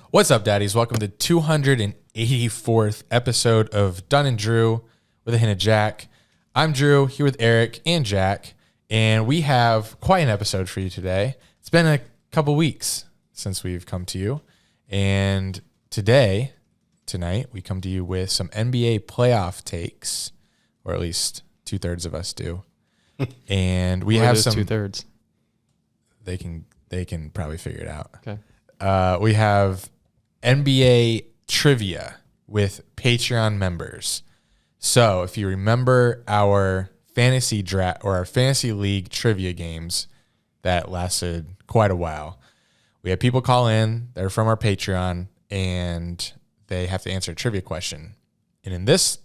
What's up, daddies? Welcome to 284th episode of Dunn and Drew with a hint of Jack. I'm Drew, here with Eric and Jack, and we have quite an episode for you today. It's been a couple weeks since we've come to you, and tonight, we come to you with some NBA playoff takes, or at least 2/3 of us do. And we have some 2/3. They can probably figure it out. Okay. We have NBA trivia with Patreon members. So if you remember our fantasy draft or our fantasy league trivia games that lasted quite a while, we had people call in that are from our Patreon and they have to answer a trivia question. And in this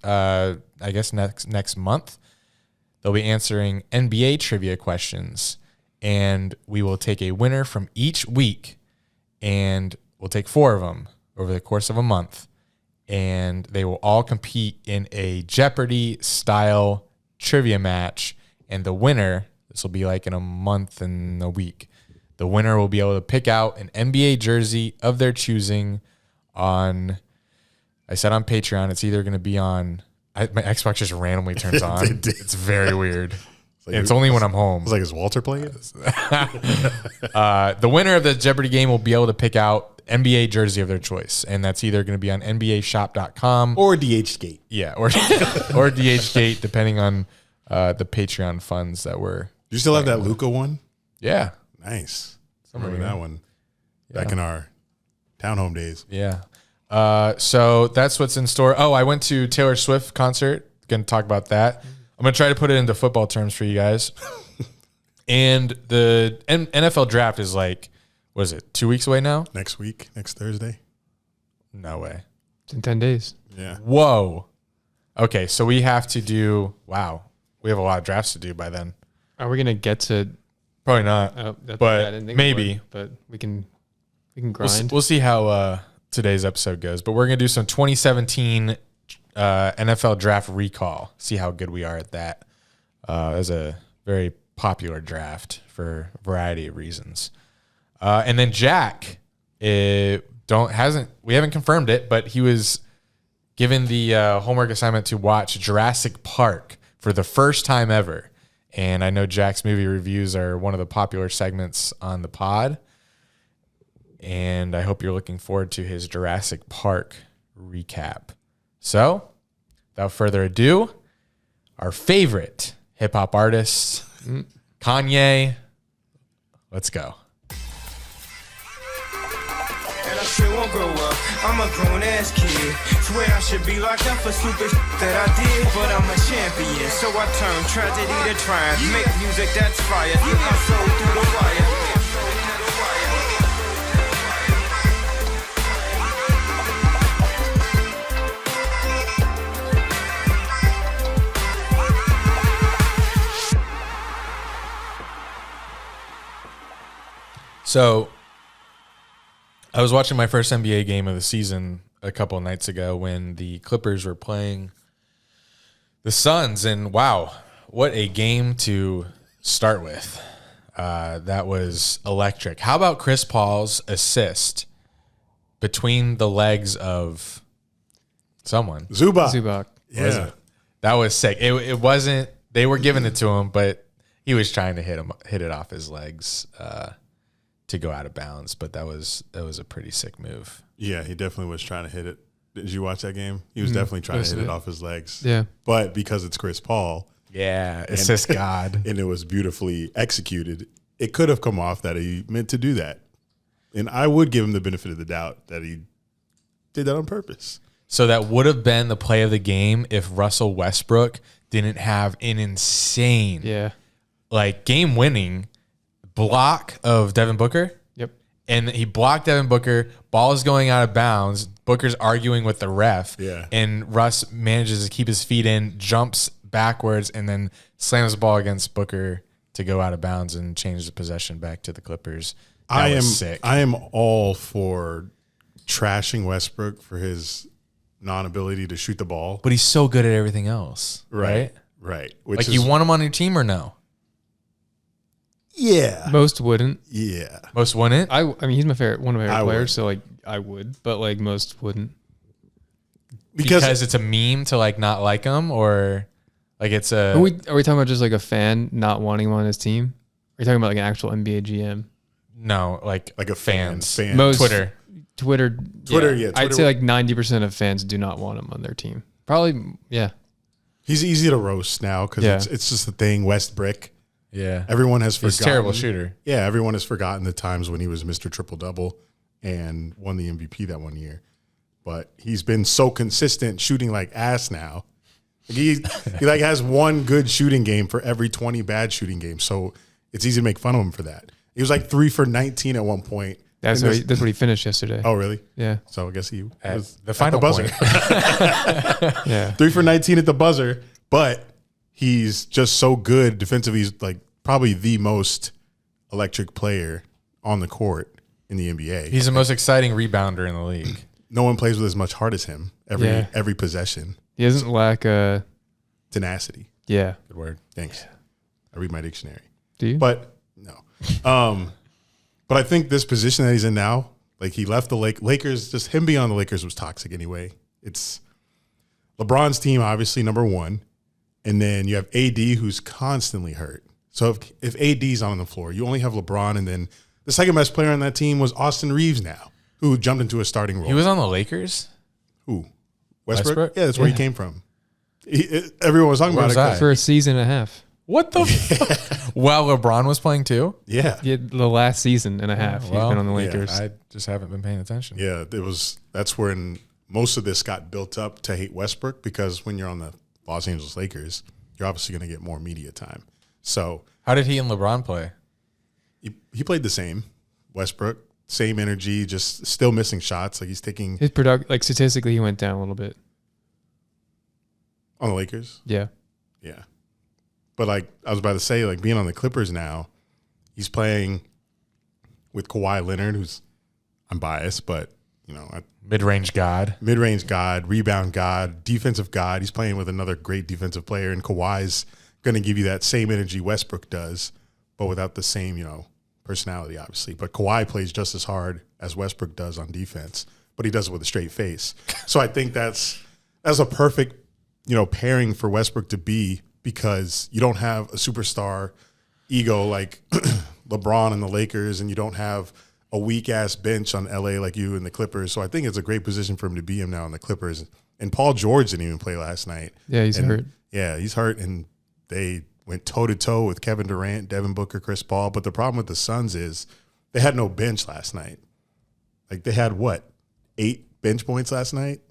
I guess next month, they'll be answering NBA trivia questions, and we will take a winner from each week, and we'll take 4 of them over the course of a month, and they will all compete in a Jeopardy-style trivia match, and the winner, this will be like in a month and a week, the winner will be able to pick out an NBA jersey of their choosing on Patreon. It's either going to be on, my Xbox just randomly turns on. It's very weird. It's only when I'm home. It's like, is Walter playing it? The winner of the Jeopardy game will be able to pick out NBA jersey of their choice, and that's either going to be on NBAshop.com or DHgate. Yeah, or DHgate, depending on the Patreon funds that we're. Do you still have that Luca one? Yeah, nice. I Somewhere remember that one back in our townhome days. Yeah. So that's what's in store. Oh, I went to Taylor Swift concert. Going to talk about that. I'm going to try to put it into football terms for you guys. And the NFL draft is like, what is it, 2 weeks away now? Next Thursday. No way. It's in 10 days. Yeah. Whoa. Okay, so we have to do, we have a lot of drafts to do by then. Are we going to get to... Probably not, but I didn't think maybe. But we can grind. We'll see how today's episode goes. But we're going to do some 2017 NFL draft recall, see how good we are at that. It was a very popular draft for a variety of reasons. And then Jack, we haven't confirmed it, but he was given the homework assignment to watch Jurassic Park for the first time ever. And I know Jack's movie reviews are one of the popular segments on the pod. And I hope you're looking forward to his Jurassic Park recap. So, without further ado, our favorite hip-hop artist, Kanye. Let's go. Shit won't grow up, I'm a grown-ass kid. Swear I should be locked up for stupid that I did, but I'm a champion, so I turn tragedy to triumph. Make music that's fire, get my soul through the wire. So, I was watching my first NBA game of the season a couple of nights ago when the Clippers were playing the Suns, and wow, what a game to start with. That was electric. How about Chris Paul's assist between the legs of someone? Zubac. Yeah. That was sick. It wasn't, they were giving it to him, but he was trying to hit it off his legs to go out of bounds, but that was a pretty sick move. Yeah, he definitely was trying to hit it. Did you watch that game? He was definitely trying to hit it off his legs. Yeah. But because it's Chris Paul. Yeah, assist God. And it was beautifully executed. It could have come off that he meant to do that. And I would give him the benefit of the doubt that he did that on purpose. So that would have been the play of the game if Russell Westbrook didn't have an insane, game-winning block of Devin Booker. Yep. And he blocked Devin Booker. Ball is going out of bounds. Booker's arguing with the ref. Yeah. And Russ manages to keep his feet in, jumps backwards, and then slams the ball against Booker to go out of bounds and change the possession back to the Clippers. That was sick. I am all for trashing Westbrook for his non-ability to shoot the ball. But he's so good at everything else. Right? Right. Which you want him on your team or no? Yeah. Most wouldn't. Yeah. Most wouldn't. I mean, he's one of my favorite I players, would. so like I would, but like most wouldn't. Because it's a meme to like not like him, or like it's a. Are we talking about just like a fan not wanting him on his team? Are you talking about like an actual NBA GM? No, like a fans. fan. Most Twitter. Twitter, yeah. I'd say like 90% of fans do not want him on their team. Probably, yeah. He's easy to roast now because it's just the thing. West Brick. Yeah. Everyone has forgotten. He's a terrible shooter. Yeah, everyone has forgotten the times when he was Mr. Triple Double and won the MVP that one year. But he's been so consistent shooting like ass now. Like he like has one good shooting game for every 20 bad shooting games. So it's easy to make fun of him for that. He was like 3 for 19 at one point. That's what he finished yesterday. Oh, really? Yeah. So I guess he was the final at the buzzer. Yeah. 3 for 19 at the buzzer, but he's just so good defensively. He's like probably the most electric player on the court in the NBA. He's the most exciting rebounder in the league. No one plays with as much heart as him every possession. He doesn't lack Tenacity. yeah. Good word. Thanks. I read my dictionary. Do you? But no. But I think this position that he's in now, like he left the Lakers, just him being on the Lakers was toxic anyway. It's LeBron's team, obviously, number one. And then you have AD, who's constantly hurt. So if AD's on the floor, you only have LeBron. And then the second best player on that team was Austin Reeves now, who jumped into a starting role. He was on the Lakers? Who? Westbrook? Westbrook? Yeah, that's where he came from. Everyone was talking Where about was it. I? 'cause- For a season and a half. What the fuck? While LeBron was playing too? Yeah. Yeah, the last season and a half he's been on the Lakers. I just haven't been paying attention. Yeah, that's when most of this got built up to hate Westbrook, because when you're on the Los Angeles Lakers, you're obviously going to get more media time. So How did he and LeBron play? he played the same. Westbrook, same energy, just still missing shots. Like he's taking His product, like statistically, he went down a little bit. on the Lakers. Yeah. Yeah. But like I was about to say, like being on the Clippers now, he's playing with Kawhi Leonard, who's, I'm biased, but Mid-range god. mid-range god, rebound god, defensive god. He's playing with another great defensive player, and Kawhi's going to give you that same energy Westbrook does, but without the same, personality, obviously. But Kawhi plays just as hard as Westbrook does on defense, but he does it with a straight face. So I think that's a perfect, pairing for Westbrook to be, because you don't have a superstar ego like LeBron and the Lakers, and you don't have a weak-ass bench on LA like you and the Clippers. So I think it's a great position for him to be in now in the Clippers. And Paul George didn't even play last night. Yeah, he's hurt. Yeah, he's hurt, and they went toe-to-toe with Kevin Durant, Devin Booker, Chris Paul. But the problem with the Suns is they had no bench last night. Like they had, 8 bench points last night?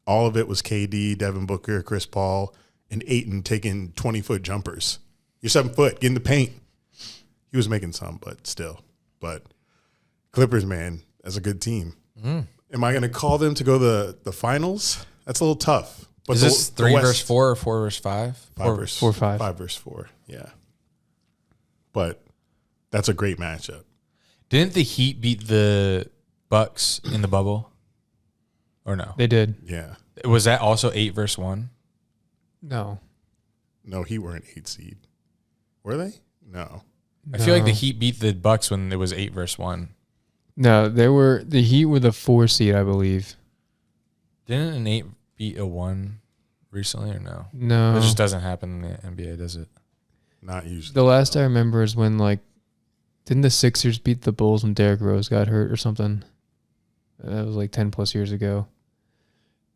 All of it was KD, Devin Booker, Chris Paul, and Ayton taking 20-foot jumpers. You're 7 foot, get in the paint. He was making some, but still. But Clippers, man, that's a good team. Am I going to call them to go the finals? That's a little tough. But Is this 3 versus 4 or 4 versus 5? 5 versus 4 5. 5 versus 4, yeah. But that's a great matchup. Didn't the Heat beat the Bucks in the bubble? Or no? They did. Yeah. Was that also 8 versus 1? No. No, he weren't 8 seed. Were they? No. I feel like the Heat beat the Bucks when it was 8 versus 1. No, the Heat were the 4 seed, I believe. Didn't an 8 beat a 1 recently or no? No. It just doesn't happen in the NBA, does it? Not usually. The last I remember is when didn't the Sixers beat the Bulls when Derrick Rose got hurt or something? That was 10 plus years ago.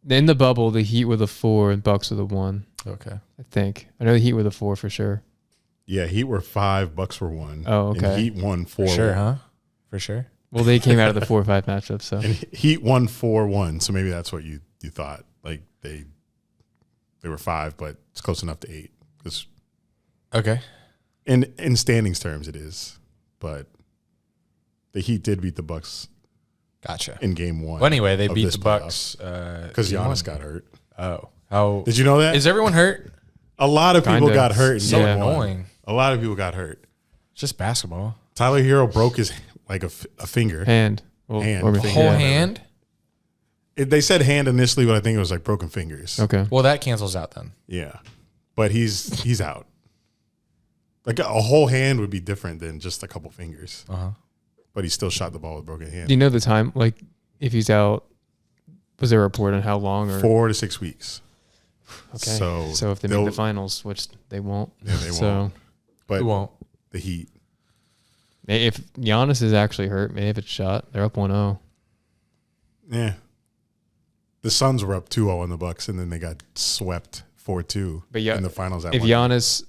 In the bubble, the Heat were the 4 and Bucks were the 1. Okay. I think. I know the Heat were the 4 for sure. Yeah, Heat were 5, Bucks were 1. Oh, okay. And Heat won 4. For sure, huh? For sure. Well, they came out of the 4-5 matchup, so. And Heat won 4-1, so maybe that's what you thought. Like they were 5, but it's close enough to 8. Because Okay. in standings terms, it is. But the Heat did beat the Bucks Gotcha. in game 1. Well, anyway, they of beat this the Bucks. because Giannis got hurt. Oh. How Did you know that? is everyone hurt? A lot of people Kinda. got hurt. In So game one. annoying. A lot of people got hurt. It's just basketball. Tyler Hero broke his a finger. Hand. Well, Hand. or Finger. Whole yeah. hand? They said hand initially, but I think it was broken fingers. Okay. Well, that cancels out then. Yeah, but he's out. Like a whole hand would be different than just a couple fingers. Uh-huh. But he still shot the ball with a broken hand. Do you know the time? Like, if he's out, was there a report on how long? Or 4 to 6 weeks. okay, so if they make they'll- the finals, which they won't, Yeah, they so won't. But Who won't? the Heat. if Giannis is actually hurt, maybe if it's shot, they're up 1-0. Yeah. The Suns were up 2-0 on the Bucks, and then they got swept 4-2 But yeah, in the finals. If Giannis,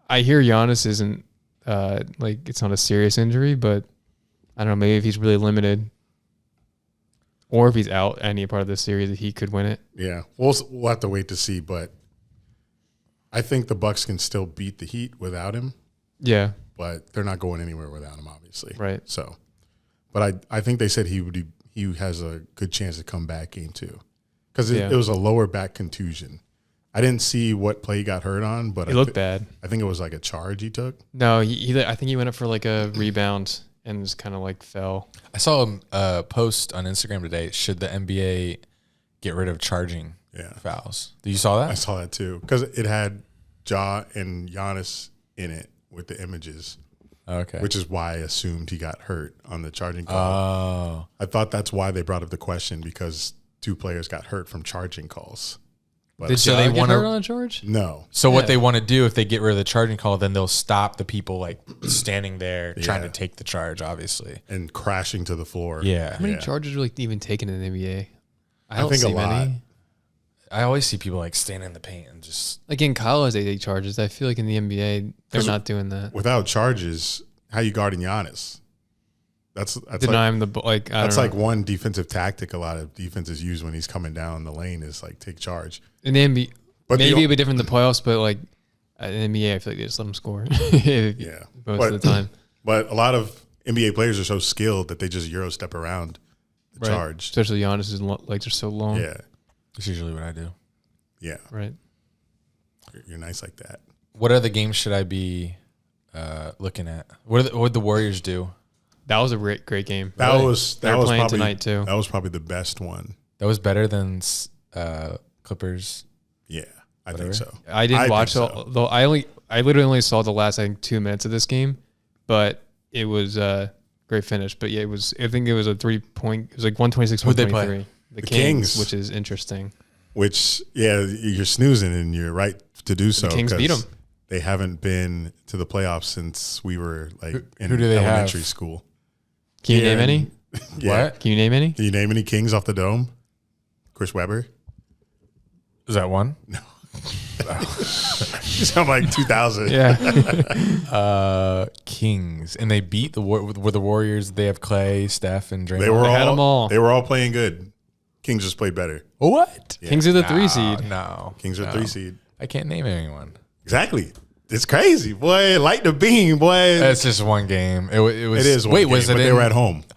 I hear Giannis isn't like it's not a serious injury, but I don't know, maybe if he's really limited, or if he's out any part of the series, he could win it. Yeah, we'll have to wait to see, but I think the Bucks can still beat the Heat without him, Yeah, but they're not going anywhere without him, obviously. right. So, but I think they said he has a good chance to come back game 2 because it was a lower back contusion. I didn't see what play he got hurt on, but He looked bad. I think it was like a charge he took. No, he I think he went up for like a rebound and just kind of like fell. I saw a post on Instagram today. Should the NBA get rid of charging fouls? Did you saw I that? saw that too because it had Ja and Giannis in it with the images, Okay. which is why I assumed he got hurt on the charging call. Oh. I thought that's why they brought up the question because 2 players got hurt from charging calls. But Did So Ja they get wanna- hurt on a charge? no, So what Yeah. they want to do if they get rid of the charging call, then they'll stop the people like standing there trying to Yeah. take the charge, obviously. and crashing to the floor. Yeah. How many Yeah. charges are like even taken in the NBA? I think a see lot. many. I always see people like standing in the paint and just Like in college, they take charges. I feel like in the NBA, they're 'Cause not doing that. Without charges, how you guarding Giannis? That's Deny like, him the like. I that's don't like know. one defensive tactic a lot of defenses use when he's coming down the lane is like take charge. In the NBA, But maybe the- it'd be different in the playoffs, but like in the NBA, I feel like they just let them score. Yeah, most of the time. But a lot of NBA players are so skilled that they just Euro step around the Right. charge. Especially Giannis' legs are so long. Yeah, that's usually what I do. yeah, Right. you're nice like that. What other games should I be looking at? What would the Warriors do? That was a great game. That Really? was They're that was playing probably tonight, too. That was probably the best one. That was better than Clippers. Yeah, I Whatever. think so. I didn't think watch so. though. I literally only saw the last 2 minutes of this game, but it was a great finish. But yeah, it was. I think it was a 3-point. It was like 126. Who'd they play? 123. The Kings. Kings, which is interesting. Which you're snoozing and you're right to do so. The Kings beat 'cause 'em. They haven't been to the playoffs since we were like in who do they elementary have? school. Can you Yeah, name any? Yeah. What? Can you name any? Can you name any Kings off the dome? Chris Webber. Is that one? You sound like 2000. Yeah. Kings, and they beat were the Warriors. They have Clay, Steph, and Draymond. They were had 'em all. They were all playing good. Kings just played better. What? Kings are the 3 seed. No, Kings are no. 3 seed. I can't name anyone. Exactly. It's crazy, boy. Light the beam, boy. It's just one game. It was. It is. One Wait, game, was it? But they in were at home. the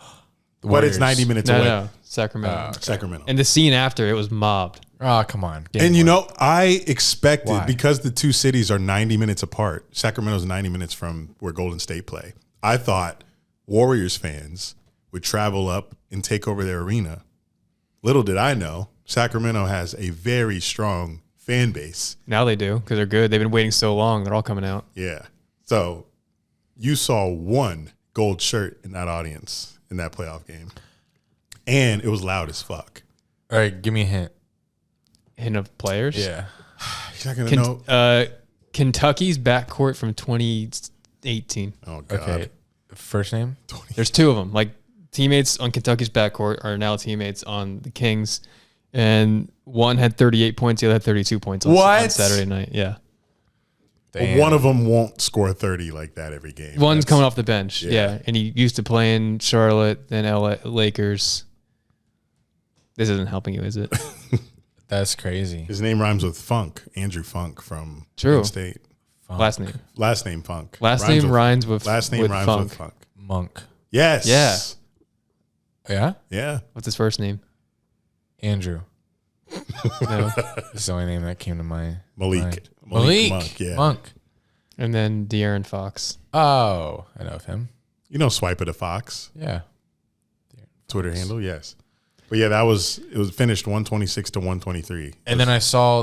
But it's Warriors? 90 minutes No, away. no, Sacramento. Sacramento. And the scene after it was mobbed. Oh, come on. Game And you one. know, I expected Why? because the 2 cities are 90 minutes apart. Sacramento's 90 minutes from where Golden State play. I thought Warriors fans would travel up and take over their arena. Little did I know, Sacramento has a very strong fan base. Now they do because they're good. They've been waiting so long. They're all coming out. Yeah. So you saw one gold shirt in that audience in that playoff game. And it was loud as fuck. All right, give me a hint. Hint of players. Yeah. You're not going to know. Kentucky's backcourt from 2018. Oh, God. Okay. First name? There's 2 of them. Like teammates on Kentucky's backcourt are now teammates on the Kings, and one had 38 points, the other had 32 points on What? Saturday night. Yeah, Damn. One of them won't score 30 like that every game. one's That's- coming off the bench. yeah. Yeah, and he used to play in Charlotte, then LA Lakers. This isn't helping you, is it? That's crazy. His name rhymes with Funk, Andrew Funk from True. Penn State. Funk. Last name. Last name Funk. Last name rhymes with Last name with rhymes Funk. with Funk. Monk. Yes. Yeah. Yeah? Yeah. What's his first name? Andrew. No. That's the only name that came to my Malik. mind. Malik Monk, yeah. Monk. And then De'Aaron Fox. Oh, I know of him. You know Swipe at a Fox Yeah. Twitter handle, yes. But yeah, it was finished 126 to 123. And then I saw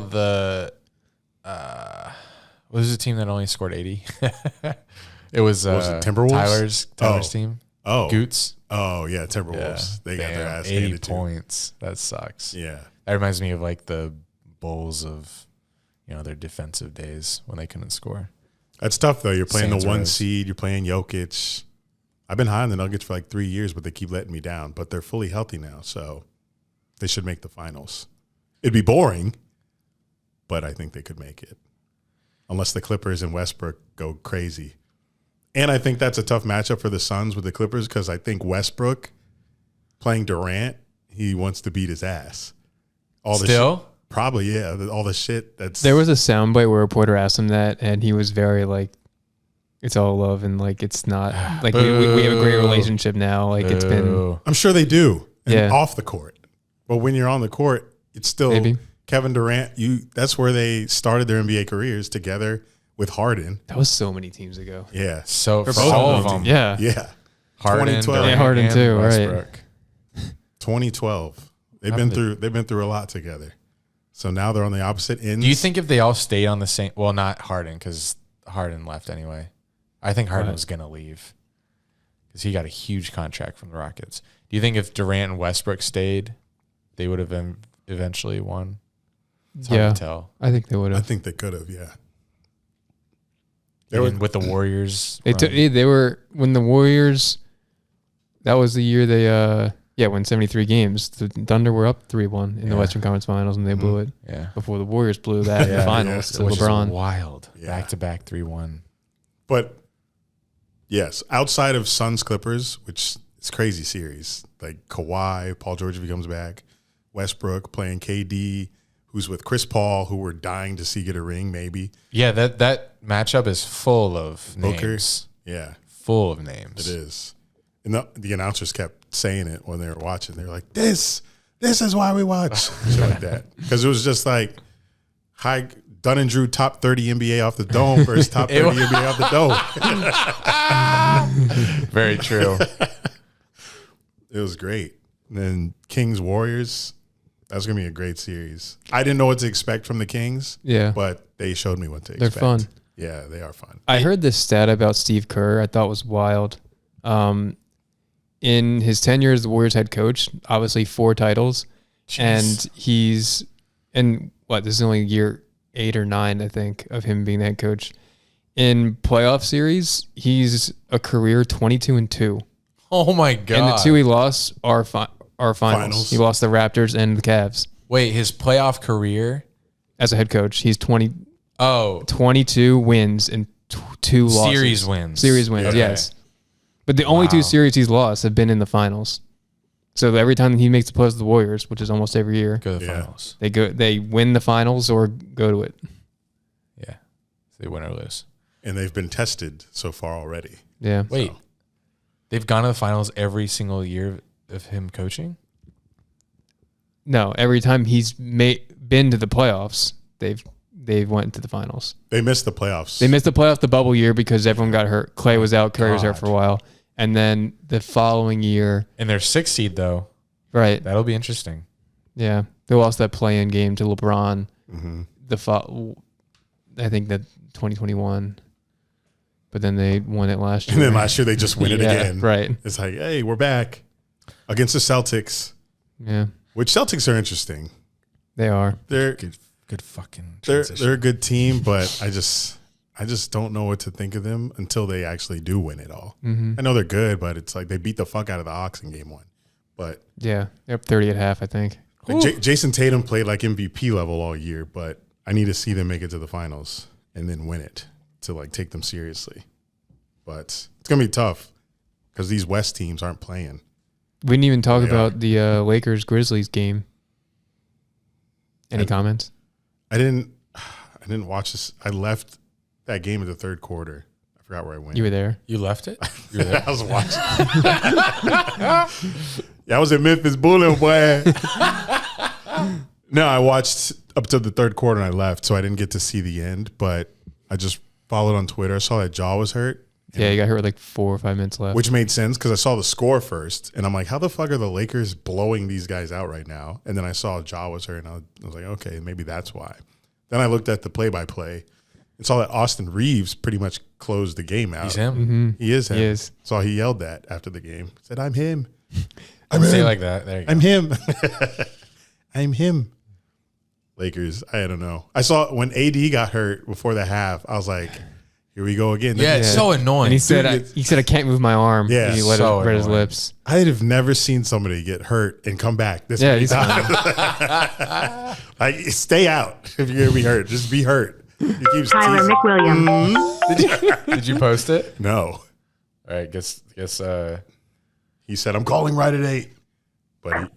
What was the team that only scored 80? It was, What was it, Timberwolves? Tyler's team. Oh. Goots. Oh, yeah, Timberwolves. They got their ass 80 handed to them. points. That sucks. Yeah. That reminds me of like the Bulls of, their defensive days when they couldn't score. That's tough, though. You're playing Saints the 1 Rose. seed. You're playing Jokic. I've been high on the Nuggets for like 3 years, but they keep letting me down. But they're fully healthy now, so they should make the finals. It'd be boring, but I think they could make it. Unless the Clippers and Westbrook go crazy. And I think that's a tough matchup for the Suns with the Clippers because I think Westbrook playing Durant, he wants to beat his ass. Still? Probably, yeah. All the shit that's... There was a soundbite where a reporter asked him that, and he was very like, it's all love, and like it's not like we have a great relationship now. Like it's been. Boo. I'm sure they do. And Yeah. off the court. But when you're on the court, it's still Maybe. Kevin Durant. That's where they started their NBA careers together with Harden. That was so many teams ago. Yeah. So for both all of of them. them. Yeah. Yeah. Harden, 2012. Durant, Yeah, Harden and too, right. Westbrook. 2012. They've been through a lot together. So now they're on the opposite ends. Do you think if they all stayed on the same, well, not Harden because Harden left anyway. I think Harden Right. was going to leave because he got a huge contract from the Rockets. Do you think if Durant and Westbrook stayed, they would have eventually won? It's hard Yeah, to tell. I think they would I have. think they could have, yeah. Even with the Warriors. They were when the Warriors. That was the year they won 73 games. The Thunder were up 3-1 in the Yeah. Western Conference Finals, and they blew it Yeah. before the Warriors blew that in the finals to Which LeBron. is wild. Yeah. Back-to-back 3-1. But yes, outside of Suns Clippers, which is crazy series, like Kawhi, Paul George if he comes back, Westbrook playing KD, who's with Chris Paul, who we're dying to see get a ring, maybe. Yeah, that matchup is full of Booker. names. Yeah, Full of names. it is. And the announcers kept saying it when they were watching. They were like, this is why we watch. Shit like that. Because it was just like Dunn and Drew top 30 NBA off the dome versus top 30 NBA off the dome. Very true. It was great. And then Kings Warriors, that's going to be a great series. I didn't know what to expect from the Kings, Yeah, but they showed me what to They're expect. fun. Yeah, they are fun. I heard this stat about Steve Kerr. I thought was wild. In his tenure as the Warriors head coach, obviously 4 titles, and this is only year 8 or 9, I think, of him being the head coach. In playoff series, he's a career 22-2. Oh, my God. And the 2 he lost are finals. He lost the Raptors and the Cavs. Wait, his playoff career? As a head coach, he's 22 Oh, wins and 2 losses. series wins. Series wins, Okay. yes. But the only 2 series he's lost have been in the finals. So every time he makes the playoffs with the Warriors, which is almost every year, Go to the Yeah. finals. they win the finals or go to it. Yeah. They win or lose. And they've been tested so far already. Yeah. Wait, they've gone to the finals every single year of him coaching? No, every time he's been to the playoffs, they've went to the finals. They missed the playoffs. They missed the playoffs the bubble year because everyone got hurt. Clay was out, Curry was out God. for a while. And then the following year, And they're 6th seed, though. right, That'll be interesting. yeah, they lost that play-in game to LeBron. Mhm. I think that 2021, but then they won it last year. And then last year they just win it Yeah, again. right. It's like, hey, we're back against the Celtics, Yeah, which Celtics are interesting. they are. They're Good fucking they're transition. they're a good team, but I just don't know what to think of them until they actually do win it all. Mm-hmm. I know they're good, but it's like they beat the fuck out of the Hawks in game 1. But Yeah, they're up 30 at half, I think. like Jason Tatum played like MVP level all year, but I need to see them make it to the finals and then win it to like take them seriously. But it's gonna be tough because these West teams aren't playing. We didn't even talk They about the Lakers Grizzlies game. Any comments? I didn't watch this. I left that game in the third quarter. I forgot where I went. You were there. You left it? You were there? I was watching. Yeah, I was in Memphis Bullet, boy. No, I watched up to the third quarter and I left, so I didn't get to see the end. But I just followed on Twitter. I saw that Jaw was hurt, Yeah, you got hurt with like 4 or 5 minutes left. which made sense because I saw the score first, and I'm like, how the fuck are the Lakers blowing these guys out right now? And then I saw Jaw was hurt, and I was like, okay, maybe that's why. Then I looked at the play-by-play, and saw that Austin Reeves pretty much closed the game out. He's him. Mm-hmm. He is him. He is. So he yelled that after the game. He said, I'm him. I'm say it like that. There you go. I'm him. I'm him. Lakers, I don't know. I saw when AD got hurt before the half, I was like, here we go again. Yeah, it's so annoying. And he said, I can't move my arm. Yeah, And he let so read his annoying. lips. I have never seen somebody get hurt and come back this many he's times. Like, stay out if you're going to be hurt. Just be hurt. He keeps Tyler teasing. McWilliams. Did you post it? No. All right, guess. He said, I'm calling right at 8. But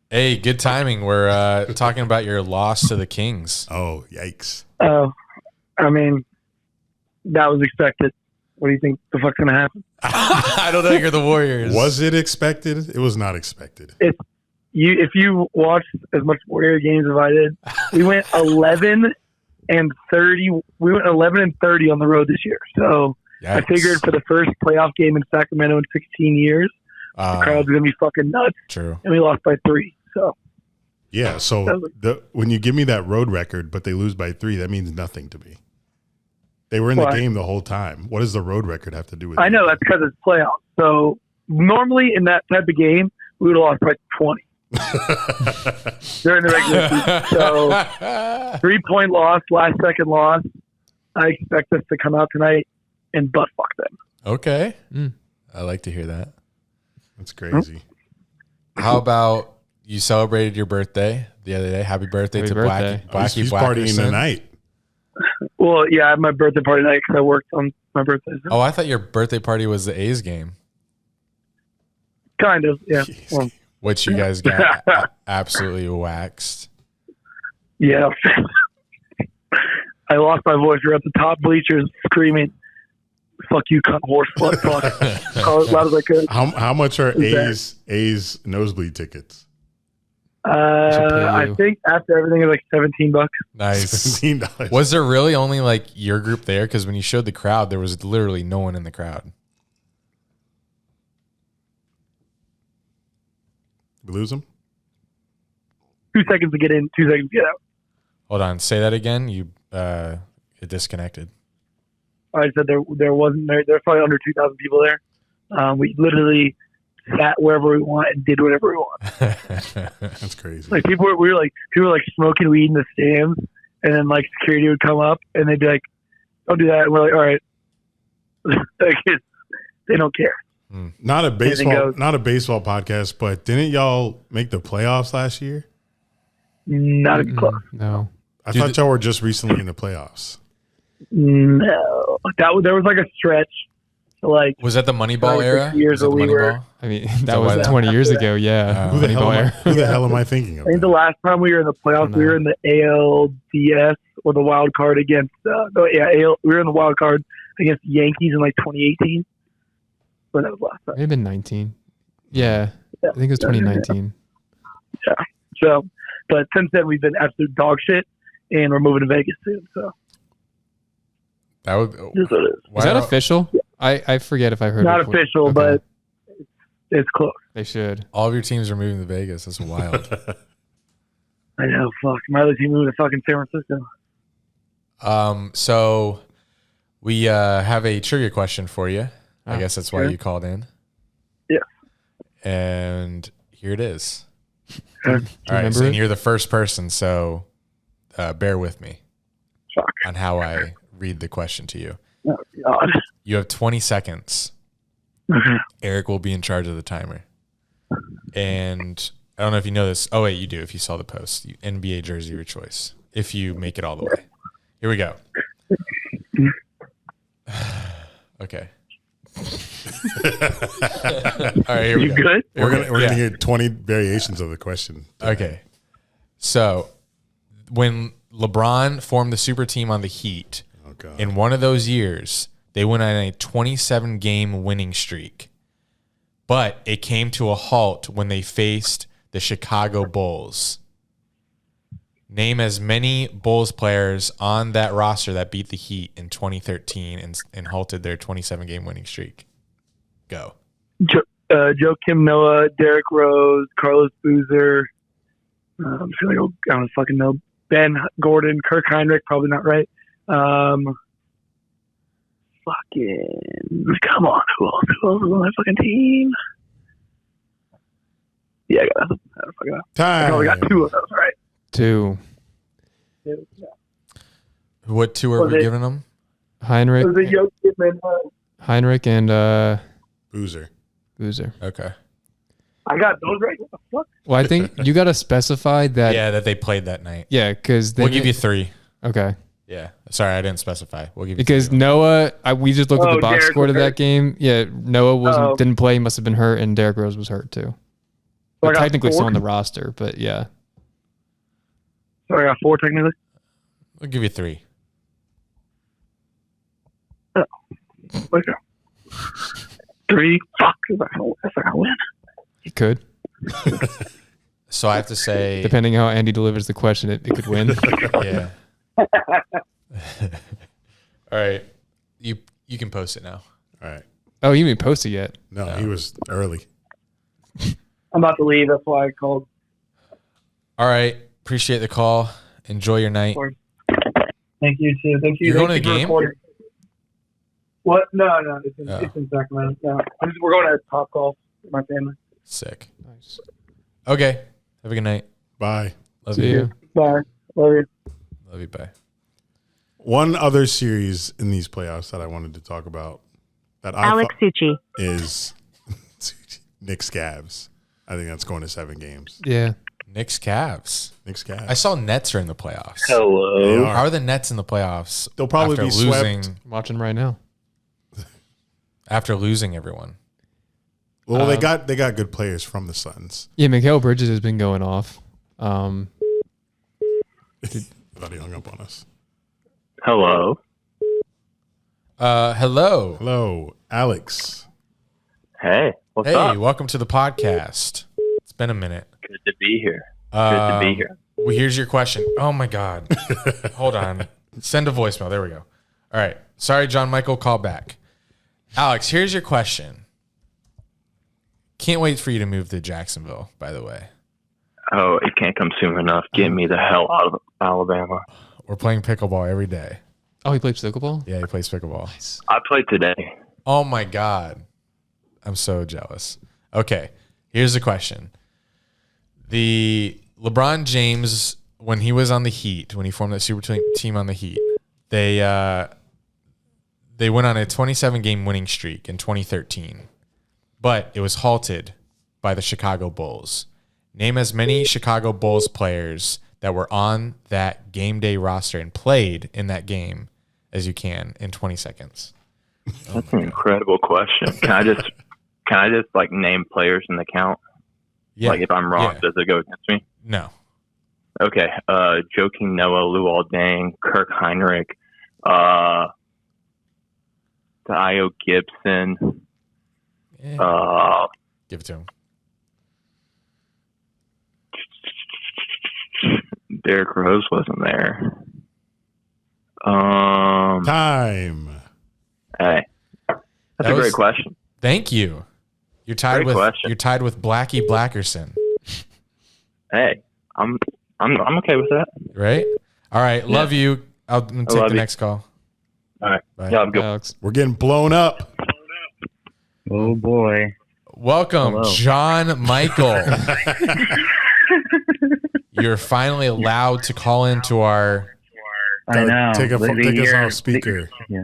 Hey, good timing. We're talking about your loss to the Kings. oh, yikes. I mean, that was expected. What do you think the fuck's gonna happen? I don't know. You're the Warriors. Was it expected? It was not expected. If you watched as much Warrior games as I did, we went 11 and 30. We went 11 and 30 on the road this year. So I Yikes. figured for the first playoff game in Sacramento in 16 years, the crowd's gonna be fucking nuts, True. and we lost by 3. So Yeah, so when you give me that road record, but they lose by 3, that means nothing to me. They were in the Why? game the whole time. What does the road record have to do with it? I know that's because it's playoffs. So normally in that type of game, we would have lost by 20 during the regular season. So 3-point loss, last second loss. I expect us to come out tonight and butt fuck them. Okay. Mm. I like to hear that. That's crazy. How about you celebrated your birthday the other day? Happy birthday Happy to birthday. Blackie He's partying Blackerson. tonight. Well, yeah, I had my birthday party night because I worked on my birthday. So. Oh, I thought your birthday party was the A's game, Kind of, yeah. Jeez. Well, which you guys got absolutely waxed. yeah. I lost my voice. We were at the top bleachers screaming, "Fuck you, cunt, horse, fuck, fuck." As loud as I could. How much are Is A's nosebleed tickets? I think after everything is like $17. Nice. $17. Was there really only like your group there? Because when you showed the crowd, there was literally no one in the crowd. We lose them? 2 seconds to get in, 2 seconds to get out. Hold on. Say that again. You it disconnected. I said there wasn't there's probably under 2,000 people there. We literally sat wherever we want and did whatever we want. That's crazy. Like people were like smoking weed in the stands, and then like security would come up and they'd be like, "Don't do that." And we're like, "All right." Like, they don't care. Not a Anything baseball podcast, but didn't y'all make the playoffs last year? Not even close. No. I thought y'all were just recently in the playoffs. No, there was like a stretch. Like Was that the Moneyball Probably era? 6 years Was that the that we were- Moneyball? I mean, that that why was that- 20 years ago. Yeah. Who the hell Moneyball am I, era. who the hell am I thinking of? I think the last time we were in the playoffs, we were in the ALDS or the wild card against. We were in the wild card against the Yankees in like 2018. But that was last time. Maybe 19. Yeah. I think it was 2019. So, but since then we've been absolute dog shit, and we're moving to Vegas soon. So That would. this is what it is. Why Is that don't- official? I forget if I heard Not it before. official, Okay. but it's close. They should. All of your teams are moving to Vegas. That's wild. I know. Fuck, my other team moved to fucking San Francisco. So we have a trivia question for you. I Ah, guess that's why sure. you called in. Yeah. And here it is. Okay. All right, remember so it? you're the first person, so bear with me Fuck. on how I read the question to you. Oh, God. You have 20 seconds. Okay. Eric will be in charge of the timer. And I don't know if you know this. Oh, wait, you do if you saw the post. NBA jersey of your choice, if you make it all the way. Here we go. Okay. All right, here we You go. good? We're gonna Yeah. hear 20 variations of the question. Okay. So when LeBron formed the super team on the Heat, Oh god. in one of those years, they went on a 27-game winning streak. But it came to a halt when they faced the Chicago Bulls. Name as many Bulls players on that roster that beat the Heat in 2013 and halted their 27-game winning streak. Go. Joakim Noah, Derrick Rose, Carlos Boozer. I'm just gonna go. I don't fucking know. Ben Gordon, Kirk Heinrich. Probably not right. Fucking come on, who else is on my fucking team? Yeah, I got it. I only got Time. 2 of those, right? 2. What 2 are Was we it- giving them? Heinrich, It was a Jokic and Heinrich and Boozer. Boozer. Okay. I got those right. What the fuck? Well, I think you got to specify that. Yeah, that they played that night. Yeah, because We'll give you 3. Okay. Yeah. Sorry, I didn't specify. We'll give you Because 3. Noah, we just looked at the box Derek score to was that hurt. game. Yeah, Noah Oh. didn't play. He must have been hurt, and Derrick Rose was hurt too. So I But got technically 4? still on the roster. But yeah, So I got 4 technically. We'll give you 3. Okay. 3. Fuck. If I can win. he could. So I have to say, Depending how Andy delivers the question, it could win. yeah. All right. You can post it now. All right. Oh, you didn't post it yet. No, he was early. I'm about to leave. That's why I called. All right. Appreciate the call. Enjoy your night. Thank you too. Thank you. You're going to Thank the you for game? recording. What? No. It's in, Oh. it's in Sacramento. No. We're going to Top Golf with my family. Sick. Nice. Okay. Have a good night. Bye. Love See you. you. Bye. Love you. Love you. Bye. One other series in these playoffs that I wanted to talk about that Alex Succi. is Knicks Cavs. I think that's going to 7 games. Yeah. Knicks Cavs. Knicks Cavs. I saw Nets are in the playoffs. They Hello. are. How are the Nets in the playoffs? They'll probably after be swept. losing I'm watching right now. after losing everyone. Well, they got good players from the Suns. Yeah, Mikal Bridges has been going off. I thought he hung up on us. Hello. Hello. Hello, Alex. Hey, what's Hey, up? welcome to the podcast. It's been a minute. Good to be here. Good to be here. Well, here's your question. Oh my God. Hold on. Send a voicemail. There we go. All right. Sorry, John Michael. Call back. Alex, here's your question. Can't wait for you to move to Jacksonville, by the way. Oh, it can't come soon enough. Get me the hell out of Alabama. We're playing pickleball every day. Oh, he plays pickleball? Yeah, he plays pickleball. I played today. Oh my God. I'm so jealous. Okay. Here's the question. The LeBron James, when he was on the Heat, when he formed that super team on the Heat, they went on a 27-game winning streak in 2013, but it was halted by the Chicago Bulls. Name as many Chicago Bulls players that were on that game day roster and played in that game as you can in 20 seconds. That's an incredible question. Can I just like name players in the count? Yeah. Like if I'm wrong, Yeah. does it go against me? No. Okay. Joking Noah, Luol Deng, Kirk Heinrich, Dio Gibson, Yeah. Give it to him. Derrick Rose wasn't there. Time. Hey, that's That a was- great question. Thank you. You're tied Great with question. Blackie Blackerson, Hey, I'm okay with that. right? All right. Love you. I'm gonna take love the you. next call. All right. Bye. Yeah, I'm good. Alex. We're getting blown up. Oh boy. Welcome, Hello. John Michael. You're finally allowed to call into our. I know. Take us year- off speaker. Yeah,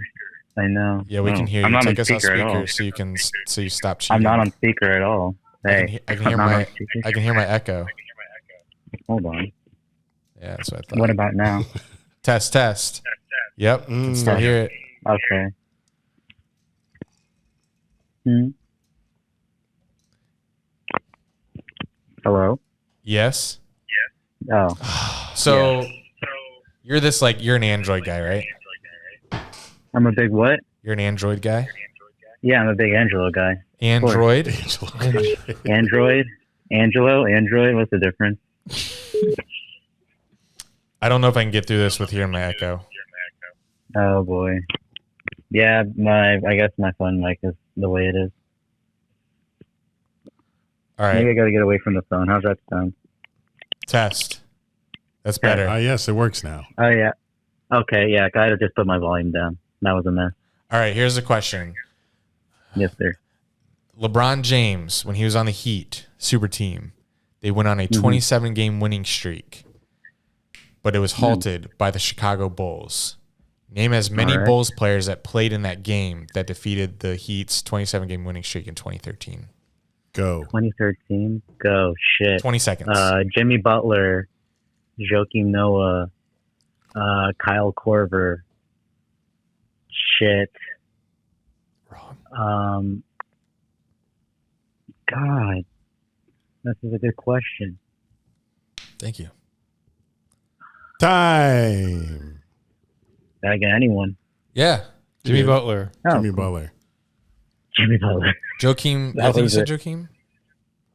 I know. Yeah, we can hear I'm you. not Take on us off speaker at all. speaker so you stop cheating. I'm not on speaker at all. Hey, I can hear I'm not my on speaker. I can hear my echo. Hold on. Yeah, that's what I thought. What about now? Test. Yep, can still hear it. Okay. Hmm. Hello. Yes. Oh, So you're you're an Android guy, right? I'm a big what? You're an Android guy. Yeah, I'm a big Angelo guy. Android. Android, Angelo, Android. What's the difference? I don't know if I can get through this with hearing my echo. Oh boy. Yeah, I guess my phone mic is the way it is. All right. Maybe I got to get away from the phone. How's that sound? Test. That's better. Yes, it works now. Oh yeah. Okay, yeah, I gotta just put my volume down. That was a mess. All right, here's a question. Yes, sir. LeBron James, when he was on the Heat super team, they went on a 27-game winning streak, but it was halted by the Chicago Bulls. Name as many Bulls players that played in that game that defeated the Heat's 27-game winning streak in 2013. Go. 2013. Go. Shit. 20 seconds. Jimmy Butler, Joakim Noah, Kyle Korver. Shit. Wrong. God, this is a good question. Thank you. Time. Did I get anyone? Yeah. Jimmy Butler. Oh, Jimmy cool. Butler. Jimmy Butler. Joakim, That I think you was said it. Joakim?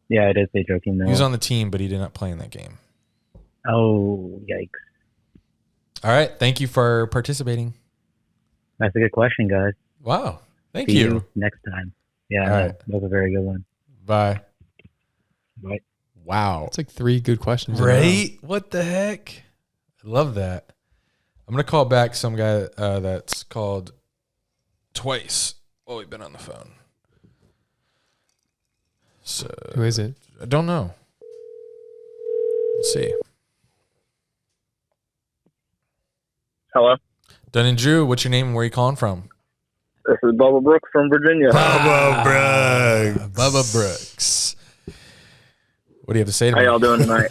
Yeah, I did say Joakim Noah. He was on the team, but he did not play in that game. Oh, yikes. All right. Thank you for participating. That's a good question, guys. Wow. Thank See you. next time. Yeah, All no, right. that was a very good one. Bye. Bye. Wow. It's like 3 good questions. in a row. Right? What the heck? I love that. I'm going to call back some guy that's called twice while we've been on the phone. So Who is it? I don't know. Let's see. Hello, Dunn and Drew, what's your name and where are you calling from? this is Bubba Brooks from Virginia. Bubba Brooks. Bubba Brooks. What do you have to say to How me? y'all doing tonight?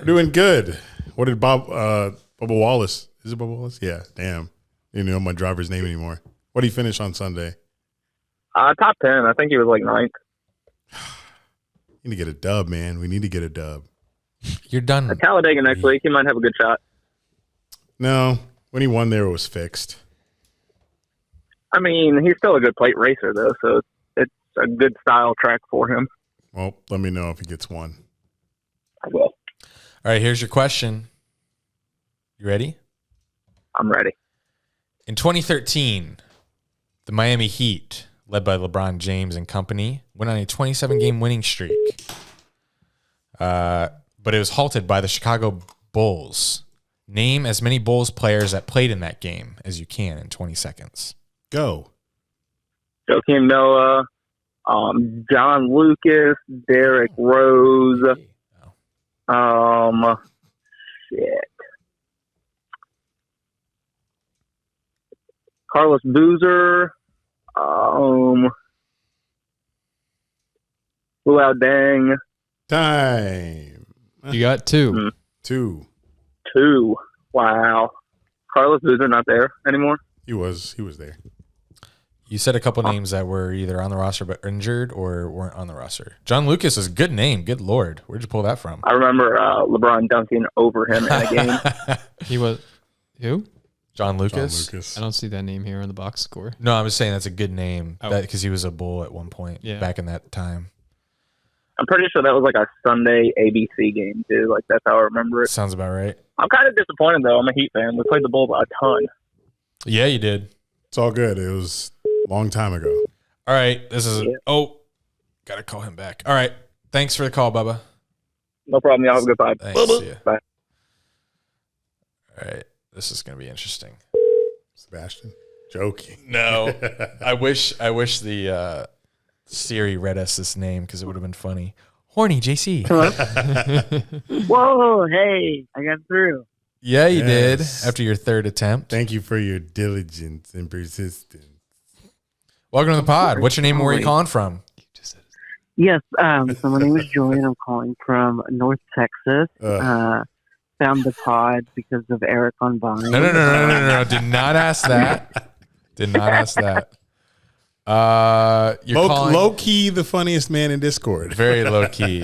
Doing good. What did Bubba Wallace? Is it Bubba Wallace? Yeah. Damn. You know my driver's name anymore. What did he finish on Sunday? Top 10. I think he was like ninth. Need to get a dub, man. We need to get a dub. You're done. At Talladega next week, he might have a good shot. No. When he won there, it was fixed. I mean, he's still a good plate racer, though, so it's a good style track for him. Well, let me know if he gets one. I will. All right, here's your question. You ready? I'm ready. In 2013, the Miami Heat, led by LeBron James and company, went on a 27-game winning streak. But it was halted by the Chicago Bulls. Name as many Bulls players that played in that game as you can in 20 seconds. Go. Joakim Noah, John Lucas, Derrick Rose, shit. Carlos Boozer, Luau Deng, Time. You got 2. 2. 2. Wow. Carlos Boozer not there anymore? He was there. You said a couple names that were either on the roster but injured or weren't on the roster. John Lucas is a good name. Good Lord. Where'd you pull that from? I remember LeBron dunking over him in a game. He was who? John John Lucas? Lucas. I don't see that name here on the box score. No, I was saying that's a good name Oh. because he was a Bull at one point back in that time. I'm pretty sure that was like a Sunday ABC game, too. Like, that's how I remember it. Sounds about right. I'm kind of disappointed, though. I'm a Heat fan. We played the Bulls a ton. Yeah, you did. It's all good. It was a long time ago. All right. This is got to call him back. All right. Thanks for the call, Bubba. No problem. Y'all have a good vibe. Thanks. See ya. Bye. All right. This is going to be interesting. Sebastian. Joking. No. I wish the Siri read us this name because it would have been funny. Horny JC. Whoa, hey, I got through. Yeah, you Yes. did after your third attempt. Thank you for your diligence and persistence. Welcome to the pod. What's your name and where are you calling from? Yes, so my name is Julian. I'm calling from North Texas. Found the pod because of Eric on Vine. No. Did not ask that. Did not ask that. You're calling Low key, the funniest man in Discord. very low key.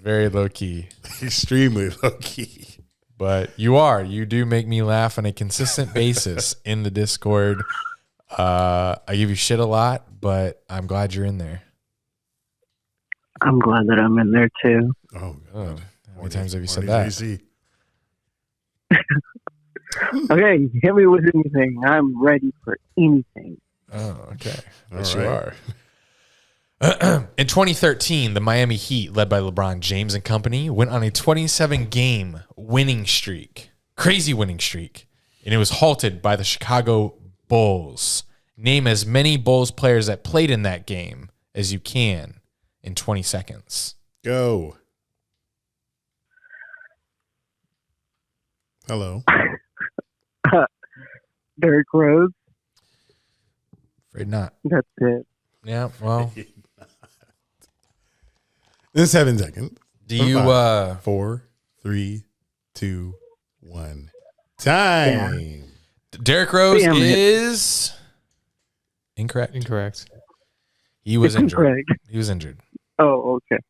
Very low key. Extremely low key. But you do make me laugh on a consistent basis in the Discord. I give you shit a lot, but I'm glad you're in there. I'm glad that I'm in there too. Oh, Oh, God. how many times have you said Horny that? JC. Okay, hit me with anything. I'm ready for anything. Oh, okay. All Yes, right. you are. In 2013, the Miami Heat, led by LeBron James and company, went on a 27-game winning streak. Crazy winning streak. and it was halted by the Chicago Bulls. Name as many Bulls players that played in that game as you can in 20 seconds. Go. Hello. Derrick Rose. Afraid not. That's it. Yeah, well. In 7 seconds. Do you... 4, 3, 2, 1. Time. Yeah. Derrick Rose is... Incorrect. He was It's injured. incorrect. He was injured. Oh, okay.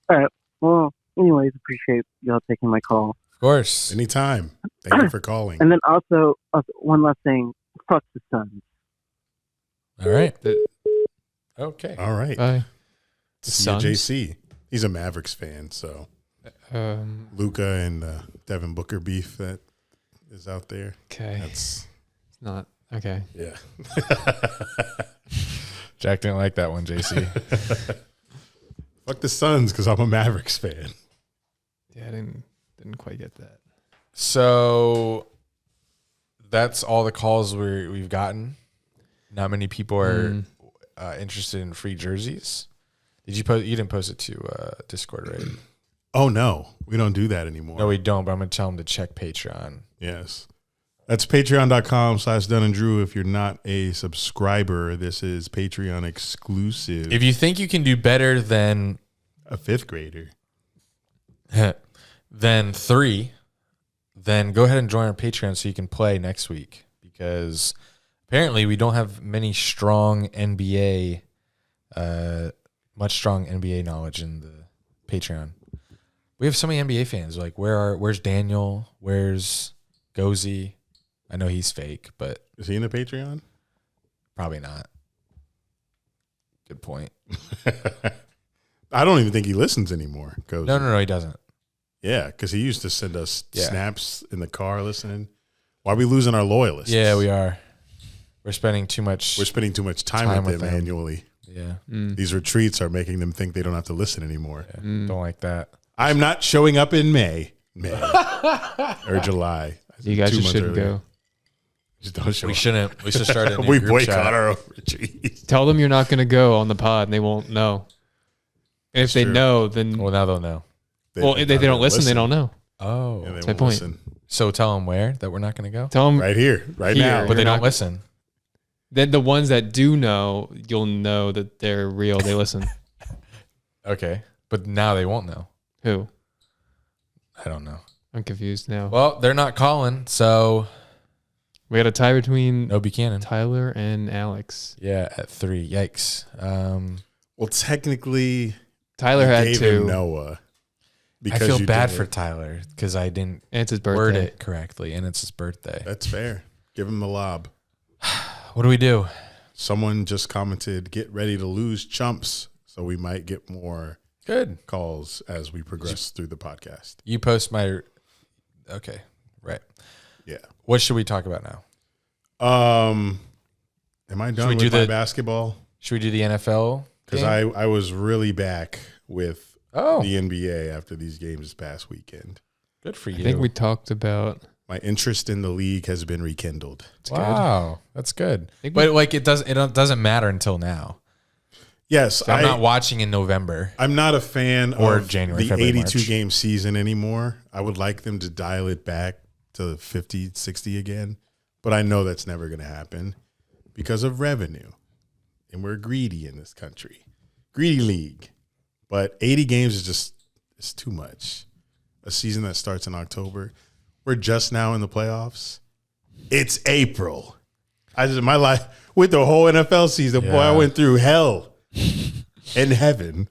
All right. Well, anyways, appreciate y'all taking my call. Of course. Anytime. Thank you for calling. And then also one last thing. Fuck the Suns. All right. Okay. All right. Bye. See you, JC. He's a Mavericks fan, so Luka and Devin Booker beef that is out there. Okay. That's not okay. Yeah. Jack didn't like that one, JC. Fuck the Suns because I'm a Mavericks fan. Yeah, I didn't quite get that. So that's all the calls we've gotten. Not many people are interested in free jerseys. Did you post? You didn't post it to Discord, right? Oh no, we don't do that anymore. No, we don't. But I'm gonna tell them to check Patreon. Yes, that's patreon.com/Dunn and Drew. If you're not a subscriber, this is Patreon exclusive. If you think you can do better than a 5th grader, than 3, then go ahead and join our Patreon so you can play next week, because apparently we don't have many strong NBA, much strong NBA knowledge in the Patreon. We have so many NBA fans. Like, where's Daniel? Where's Gozy? I know he's fake, but is he in the Patreon? Probably not. Good point. I don't even think he listens anymore. Gozy. No, he doesn't. Yeah, because he used to send us snaps in the car listening. Why are we losing our loyalists? Yeah, we are. We're spending too much. We're spending too much time with them annually. Yeah. These retreats are making them think they don't have to listen anymore. Yeah. Don't like that. I'm not showing up in May or July. You guys just shouldn't go. Just don't show we up. shouldn't. We should start a new we group boycott chat. our own retreat. Tell them you're not going to go on the pod, and they won't know. And if they know, then well, now they'll know. If they don't listen, they don't know. Oh, Yeah, that's my point. listen. So tell them where that we're not going to go. Tell them right here, right now. But they You're don't not- listen. Then the ones that do know, you'll know that they're real. They listen. Okay, but now they won't know. Who? I don't know. I'm confused now. Well, they're not calling, so We got a tie between no Buchanan. Tyler and Alex. Yeah, at 3. Yikes. Well, technically, Tyler you had gave 2. him Noah. I feel you bad did for it. Tyler because I didn't And it's his word birthday. it correctly, and it's his birthday. That's fair. Give him the lob. What do we do? Someone just commented, "Get ready to lose, chumps." So we might get more Good calls as we progress through the podcast. You post my. Okay, right. Yeah. What should we talk about now? Am I done we with do my the- basketball? Should we do the NFL? Because game? I was really back with Oh. the NBA after these games this past weekend. Good for I you. think we talked about. My interest in the league has been rekindled. It's Wow, that's good. think But like it doesn't matter until now. Yes, So I'm not watching in November. I'm not a fan Or of January, the February, 82 March. game season anymore. I would like them to dial it back to 50, 60 again. But I know that's never going to happen because of revenue. And we're greedy in this country. Greedy league. But 80 games is just it's too much. A season that starts in October. We're just now in the playoffs. It's April. My life with the whole NFL season, boy, I Yeah. went through hell and heaven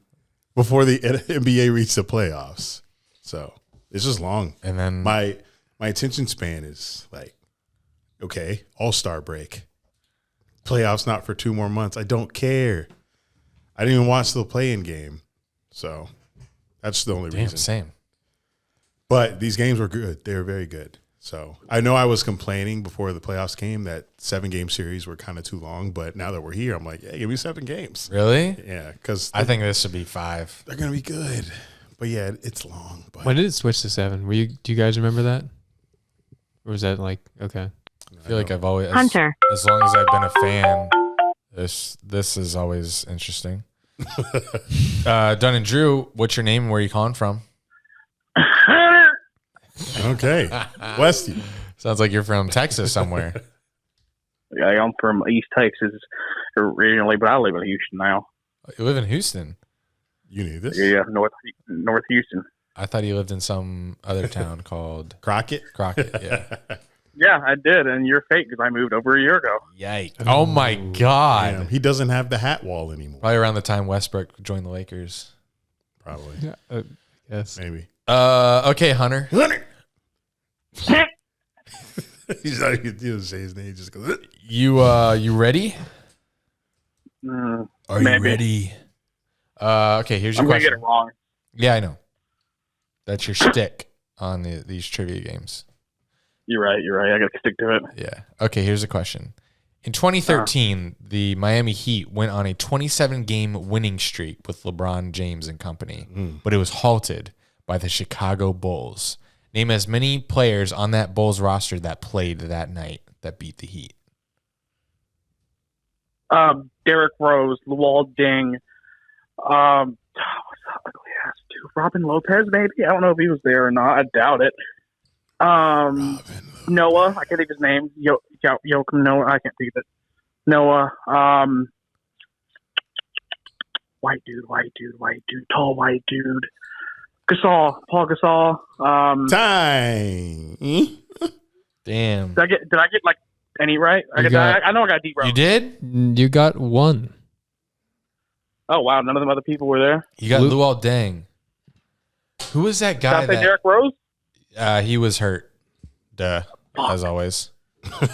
before the NBA reached the playoffs. So it's just long. And then My attention span is like, okay, All-Star break. Playoffs not for 2 more months. I don't care. I didn't even watch the play-in game. So that's the only reason. same. But these games were good. They were very good. So I know I was complaining before the playoffs came that 7-game series were kind of too long. But now that we're here, I'm like, yeah, give me 7 games. Really? Yeah, because I think this should be 5. they're going to be good. But yeah, it's long. But When did it switch to 7? Do you guys remember that? Or was that like okay? I feel like I've always Hunter. As long as I've been a fan, this is always interesting. Dunn and Drew, what's your name and where are you calling from? Okay. Westy. Sounds like you're from Texas somewhere. Yeah, I'm from East Texas originally, but I live in Houston now. You live in Houston? You knew this? Yeah, North Houston. I thought you lived in some other town called Crockett? Crockett, yeah. Yeah, I did, and you're fake because I moved over a year ago. Yikes. Oh, my God. Damn, he doesn't have the hat wall anymore. Probably around the time Westbrook joined the Lakers. Probably. Yeah, yes. Maybe. Okay, Hunter. He's not he doesn't say his name. He just goes. You ready? Are you ready? Okay, here's your I'm going to question. get it wrong. Yeah, I know. That's your shtick on these trivia games. You're right. I got to stick to it. Yeah. Okay, here's a question. In 2013, the Miami Heat went on a 27-game winning streak with LeBron James and company, but it was halted by the Chicago Bulls. Name as many players on that Bulls roster that played that night that beat the Heat. Derrick Rose, Luol Deng, what's the ugly ass dude? Robin Lopez, maybe? I don't know if he was there or not. I doubt it. Noah, I can't think of his name. Joakim Noah, I can't think of it. Noah, white dude, tall white dude. Paul Gasol. Time. Damn. Did I get like any right? I know I got deep. You did? You got one. Oh wow, none of them other people were there. You got Luol Deng. Who was that guy? Did I say Derrick Rose? He was hurt. Duh, as always. Oh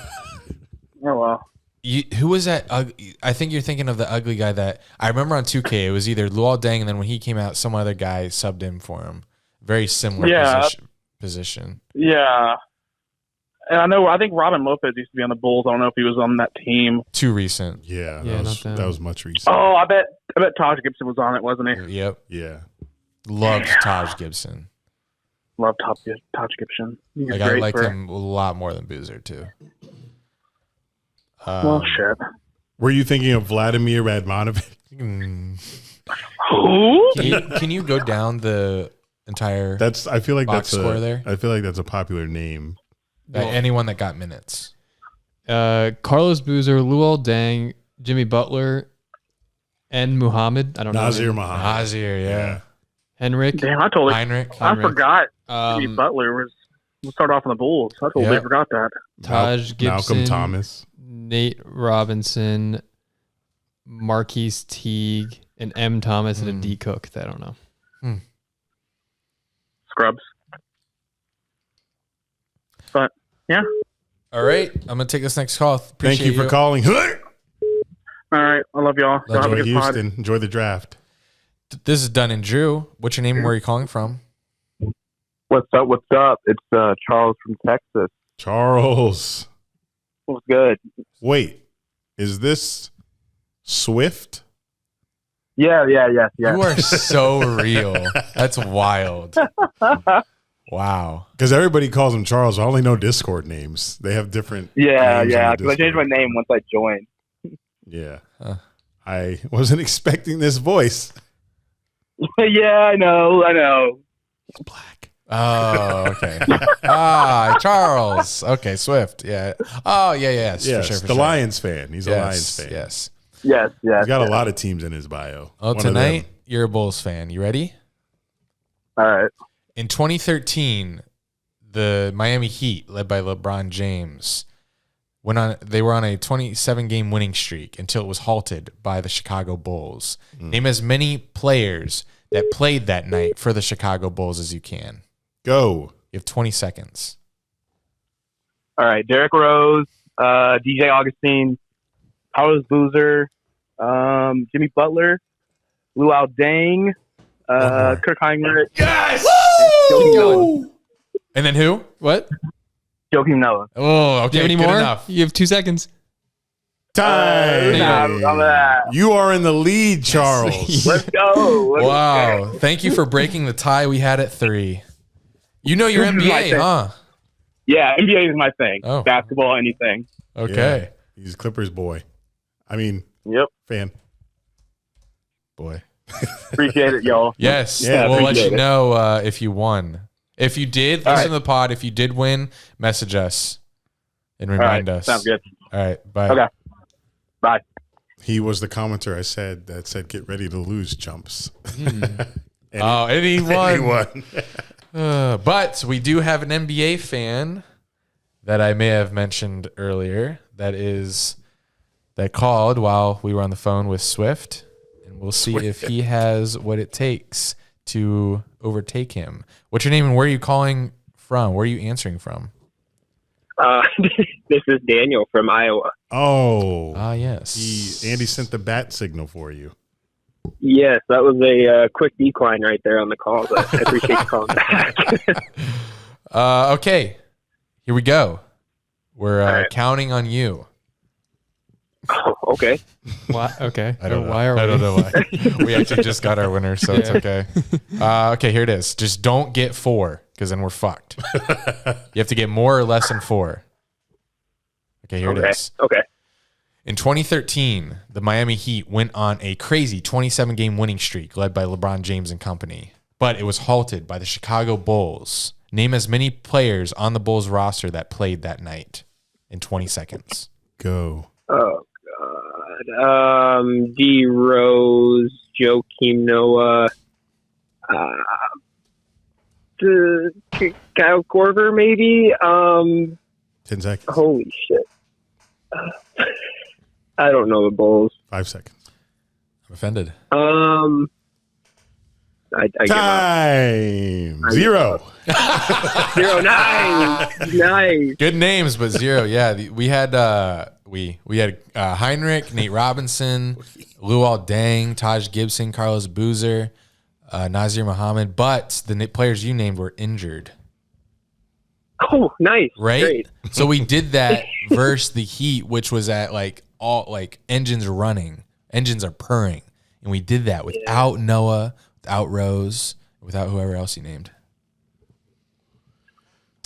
well. Who was that? I think you're thinking of the ugly guy that I remember on 2K. It was either Luol Deng, and then when he came out, some other guy subbed in for him. Very similar position. Yeah. And I think Robin Lopez used to be on the Bulls. I don't know if he was on that team. Too recent. Yeah, that was much recent. Oh, I bet Taj Gibson was on it, wasn't he? Yep. Yeah. Loved Taj Gibson. Love Taj Gibson. Like I liked him a lot more than Boozer too. Well, shit. Were you thinking of Vladimir Radmanovic? Who? Can you go down the entire? I feel like box that's score there. I feel like that's a popular name. Anyone that got minutes. Carlos Boozer, Luol Deng, Jimmy Butler, and Muhammad. I don't know. Nazir Muhammad. Nazir, yeah. Henrik. Damn, I totally. Heinrich. I forgot. Jimmy Butler was started off on the Bulls. I totally forgot that. Taj Gibson, Malcolm Thomas, Nate Robinson, Marquise Teague, and M. Thomas and a D. Cook. I don't know. Scrubs. But yeah. All right, I'm gonna take this next call. Appreciate thank you for calling. All right, I love y'all. Enjoy Houston. Enjoy the draft. This is Dunn and Drew. What's your name and where are you calling from? What's up? What's up? It's Charles from Texas. Charles. What's good? Wait, is this Swift? Yeah. You are so real. That's wild. Wow. Because everybody calls him Charles. I only know Discord names. They have different. Yeah. names on the Because I changed my name once I joined. Yeah. I wasn't expecting this voice. Yeah, I know. He's black. Oh, okay. Charles. Okay, Swift. Yeah. Oh, yeah. Yes, for sure. the Lions fan. He's a Lions fan. Yes. Yes. He's got a lot of teams in his bio. Oh, tonight you're a Bulls fan. You ready? All right. In 2013, the Miami Heat, led by LeBron James, they were on a 27-game winning streak until it was halted by the Chicago Bulls. Name as many players that played that night for the Chicago Bulls as you can. Go. You have 20 seconds. All right. Derrick Rose, DJ Augustine, Carlos Boozer, Jimmy Butler, Luol Deng, Kirk Heinrich. Yes! And then who? What? Joakim Noah. Oh, okay. Do you have any good more? enough. You have 2 seconds. Time. You are in the lead, Charles. Let's go. Wow. Thank you for breaking the tie we had at 3. You know your NBA, huh? Yeah, NBA is my thing. Oh. Basketball, anything. Okay. Yeah, he's a Clippers boy. I mean, Yep. fan. Boy. Appreciate it, y'all. Yes. Yeah, we'll let appreciate you it. know if you won. If you did, listen All right. to the pod. If you did win, message us and remind us. Sounds good. All right. Bye. Okay. Bye. He was the commenter that said get ready to lose chumps. And he won. He won. But we do have an NBA fan that I may have mentioned earlier that called while we were on the phone with Swift, and we'll see if he has what it takes to overtake him. What's your name and where are you calling from? Where are you answering from? This is Daniel from Iowa. Oh. Yes. Andy sent the bat signal for you. Yes, that was a quick decline right there on the call, but I appreciate you calling back. Okay. Here we go. We're right. counting on you. Oh, okay. Why? Okay. I don't know. Why are I we? don't know why. We actually just got our winner, so it's okay. Okay, here it is. Just don't get 4, because then we're fucked. You have to get more or less than 4. Okay, here it is. Okay. In 2013, the Miami Heat went on a crazy 27-game winning streak led by LeBron James and company, but it was halted by the Chicago Bulls. Name as many players on the Bulls roster that played that night in 20 seconds. Go. Oh, God. D. Rose, Joakim Noah, Kyle Korver, maybe. 10 seconds. Holy shit. I don't know the Bulls. 5 seconds. I'm offended. I give up. Time. 0. 0. Nice. Good names, but 0. Yeah, we had Heinrich, Nate Robinson, Luol Deng, Taj Gibson, Carlos Boozer, Nazir Muhammad, but the players you named were injured. Oh, nice. Right? Great. So we did that versus the Heat, which was at engines are running, engines are purring. And we did that without Noah, without Rose, without whoever else you named.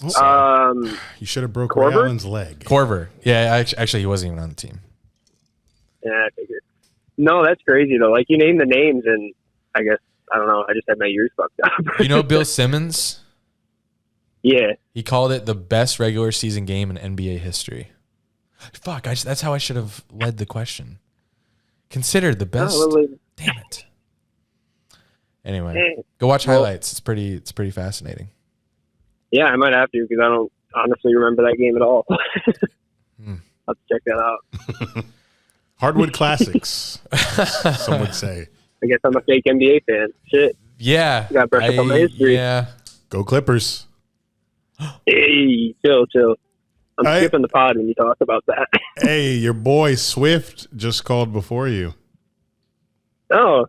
You should have broke Ray Korver? Allen's leg. Korver. Yeah, actually, he wasn't even on the team. Yeah, I figured. No, that's crazy though. Like you named the names, and I guess I don't know. I just had my ears fucked up. You know Bill Simmons? Yeah. He called it the best regular season game in NBA history. Fuck, that's how I should have led the question. Considered the best. Damn it. Anyway, go watch highlights. It's pretty fascinating. Yeah, I might have to because I don't honestly remember that game at all. I'll have to check that out. Hardwood classics, some would say. I guess I'm a fake NBA fan. Shit. Yeah. Got to brush up on my history. Yeah. Go Clippers. Hey, chill. I'm skipping the pod when you talk about that. Hey, your boy Swift just called before you. Oh,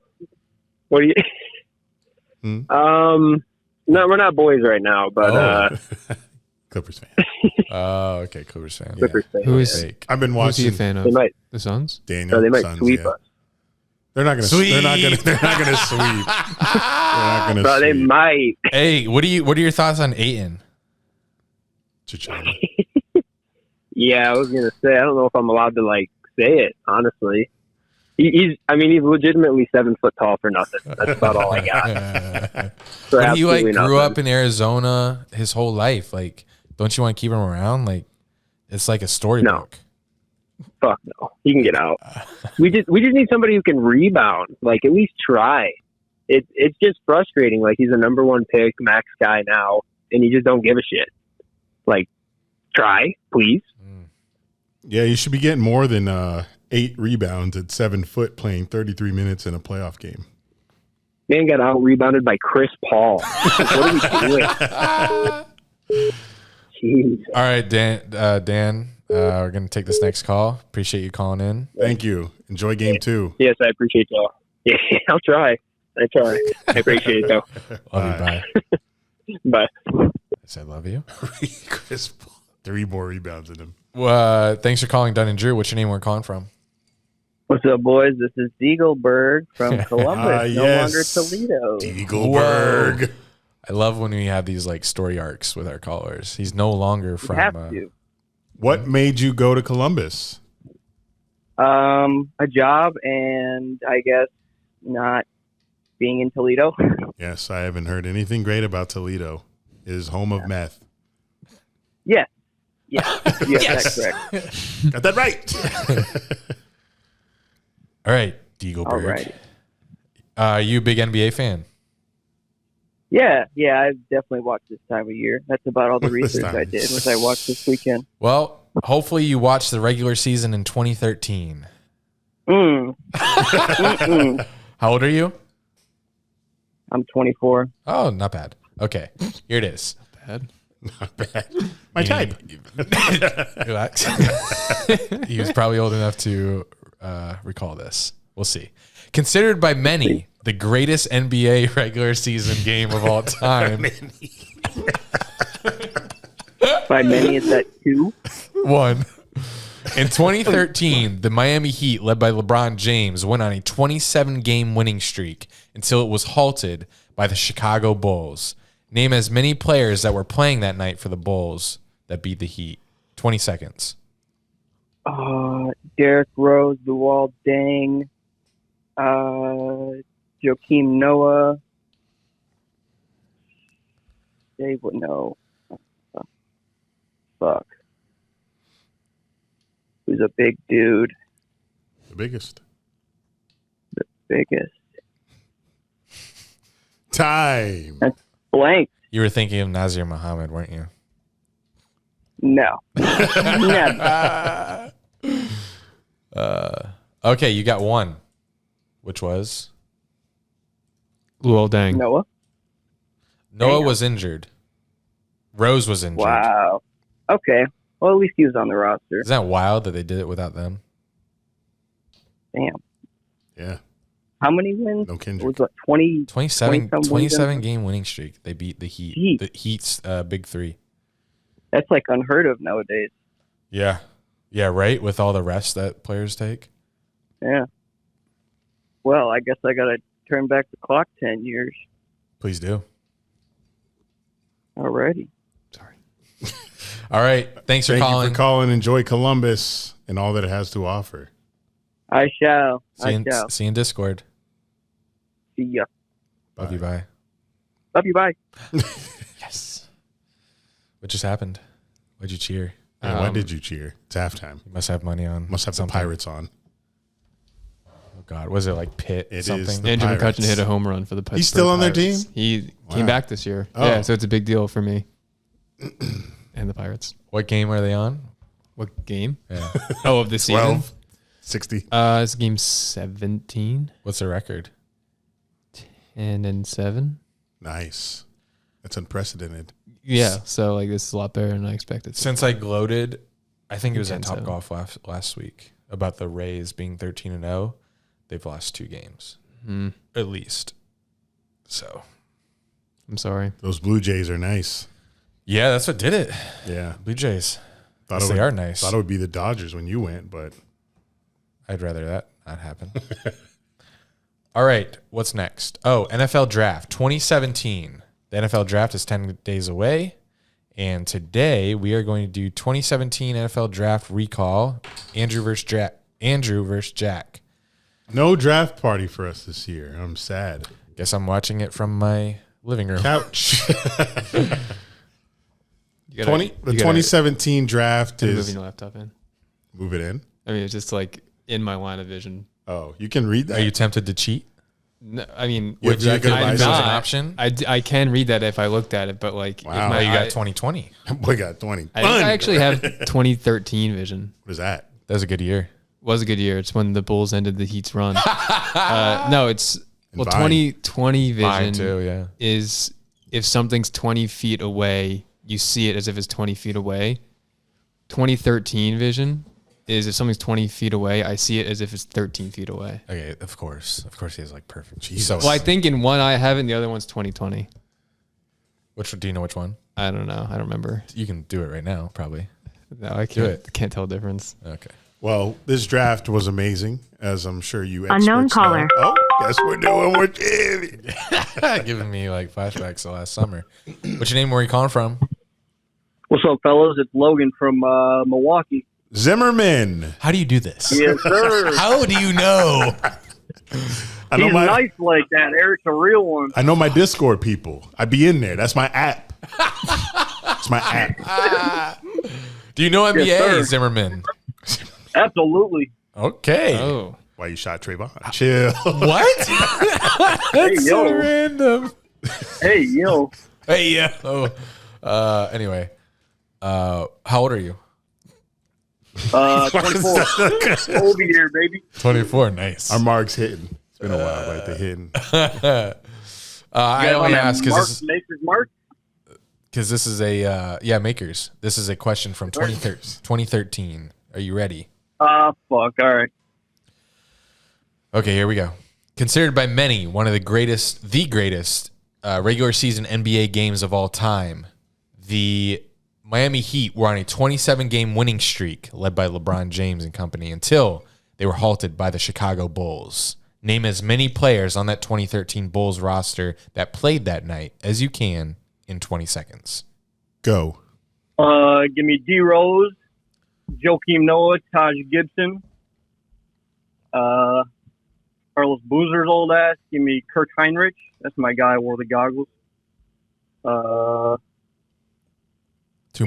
what are you? No, we're not boys right now, but Clippers fan. Oh, okay, Clippers fan. Clippers fan. Who is? I've been Who's he watching. a fan of? They might. The Suns. Daniel. So they might Suns, sweep yeah. us. They're not gonna. They're not gonna. They're not gonna sweep. They're not gonna. But they sweep. might. Hey, what are your thoughts on Ayton? Chichana. Yeah, I was gonna say. I don't know if I'm allowed to say it. Honestly, he's legitimately 7 foot tall for nothing. That's about all I got. But he grew up in Arizona his whole life. Don't you want to keep him around? It's like a storybook. Fuck no. He can get out. We just need somebody who can rebound. At least try. It's just frustrating. He's a number 1 pick, max guy now, and you just don't give a shit. Try, please. Yeah, you should be getting more than 8 rebounds at 7 foot, playing 33 minutes in a playoff game. Man got out rebounded by Chris Paul. What are we doing? Jeez. All right, Dan. We're gonna take this next call. Appreciate you calling in. Thank you. Enjoy game 2. Yes, I appreciate y'all. Yeah, I'll try. I appreciate it though. Love you. Bye. Bye. I said love you. Chris Paul, 3 more rebounds in him. Thanks for calling, Dunn and Drew. What's your name? We're calling from. What's up, boys? This is Diegelberg from Columbus, no longer Toledo. Diegelberg. I love when we have these like story arcs with our callers. He's no longer from. have to. What made you go to Columbus? A job, and I guess not being in Toledo. Yes, I haven't heard anything great about Toledo. It is home of meth. Yeah. Yes. That's correct. Got that right. All right, Diegelberg. Are you a big NBA fan? Yeah, I definitely watch this time of year. That's about all the research I did, was I watched this weekend. Well, hopefully you watched the regular season in 2013. How old are you? I'm 24. Oh, not bad. Okay, here it is. Not bad. My type. Relax. He was probably old enough to recall this. We'll see. Considered by many the greatest NBA regular season game of all time. By many, is that 2? 1. In 2013, the Miami Heat, led by LeBron James, went on a 27-game winning streak until it was halted by the Chicago Bulls. Name as many players that were playing that night for the Bulls that beat the Heat. 20 seconds. Derrick Rose, Luol Deng, Joakim Noah. They would know. Fuck. Who's a big dude? The biggest. Time. That's blank. You were thinking of Nazir Muhammad, weren't you? No. Never. Okay, you got one. Which was? Luol Deng. Noah? Noah was injured. Rose was injured. Wow. Okay. Well, at least he was on the roster. Isn't that wild that they did it without them? Damn. Yeah. How many wins? No Kendrick. It was what, 20? 27 game winning streak. They beat the Heat. The Heat's big three. That's like unheard of nowadays. Yeah. Yeah, right? With all the rest that players take. Yeah. Well, I guess I got to turn back the clock 10 years. Please do. Alrighty. All right. Thanks for calling. Thank you for calling. Enjoy Columbus and all that it has to offer. I shall. See you in Discord. See ya. Love you. Bye. Love you. Bye. Yes. What just happened? Why'd you cheer? Yeah, why did you cheer? It's halftime. You must have money on. Must have something. the Pirates on. Oh God, was it like Pitt? It something? is Andrew McCutcheon hit a home run for the Pittsburgh He's still on their Pirates. team? He Wow. came back this year. Oh. Yeah, so it's a big deal for me and the Pirates. What game are they on? What game? Yeah. Oh, of the season? 12, 60. It's game 17. What's the record? 10-7. Nice. That's unprecedented. Yeah, so like this is a lot better than I expected. Since I gloated, I think it was at 10-7. Top Golf last week about the Rays being 13-0. They've lost 2 games, at least. So, I'm sorry. Those Blue Jays are nice. yeah, that's what did it. Yeah. Blue Jays. Thought Yes, it they would- are nice. Thought it would be the Dodgers when you went, but I'd rather that not happen. All right, what's next? Oh, NFL Draft 2017. The NFL Draft is 10 days away, and today we are going to do 2017 NFL Draft recall. Andrew versus Jack. no draft party for us this year. I'm sad. Guess I'm watching it from my living room. Couch. You gotta- 2017 draft is moving your laptop in. Move it in. I mean, it's just like in my line of vision. Oh, you can read that. Are you tempted to cheat? No, I mean, Would you I'm advise not. an option? I can read that if I looked at it, but like, Wow. No, you got 2020. We got 20. I think I actually have 2013 vision. What is that? That was a good year. Was a good year. It's when the Bulls ended the Heat's run. No, it's And 2020 vision Mine too, yeah. is if something's 20 feet away, you see it as if it's 20 feet away. 2013 vision is if something's 20 feet away, I see it as if it's 13 feet away. Okay, of course. Of course he has like perfect. Jesus. So, Well, I think in one I have it, and the other one's 2020. do you know which one? I don't know. I don't remember. You can do it right now, probably. No, I Do can't. it. Can't tell the difference. Okay. Well, this draft was amazing, as I'm sure you Unknown experts know. caller. Oh, guess we're doing what Jimmy. Giving me like flashbacks to last summer. What's your name? Where are you calling from? What's up, fellas? It's Logan from Milwaukee. Zimmerman. How do you do this? Yes, sir. How do you know? I know He's nice like that. Eric's a real one. I know my Discord people. I be in there. That's my app. It's my app. Do you know NBA, Yes, sir. Zimmerman? Absolutely. Okay. Oh. Why you shot Trayvon? Chill. What? That's yo. so random. Hey, yo. Hey, yeah. Anyway, how old are you? 24. Over here, baby. 24. Nice. Our mark's hitting. It's been a while, but they're hitting. I only ask because Maker's Mark. this is a Makers. This is a question from 2013. Are you ready? Fuck. All right. Okay, here we go. Considered by many one of the greatest regular season NBA games of all time, the Miami Heat were on a 27-game winning streak led by LeBron James and company until they were halted by the Chicago Bulls. Name as many players on that 2013 Bulls roster that played that night as you can in 20 seconds. Go. Give me D Rose, Joakim Noah, Taj Gibson, Carlos Boozer's old ass. Give me Kirk Heinrich. That's my guy who wore the goggles. Two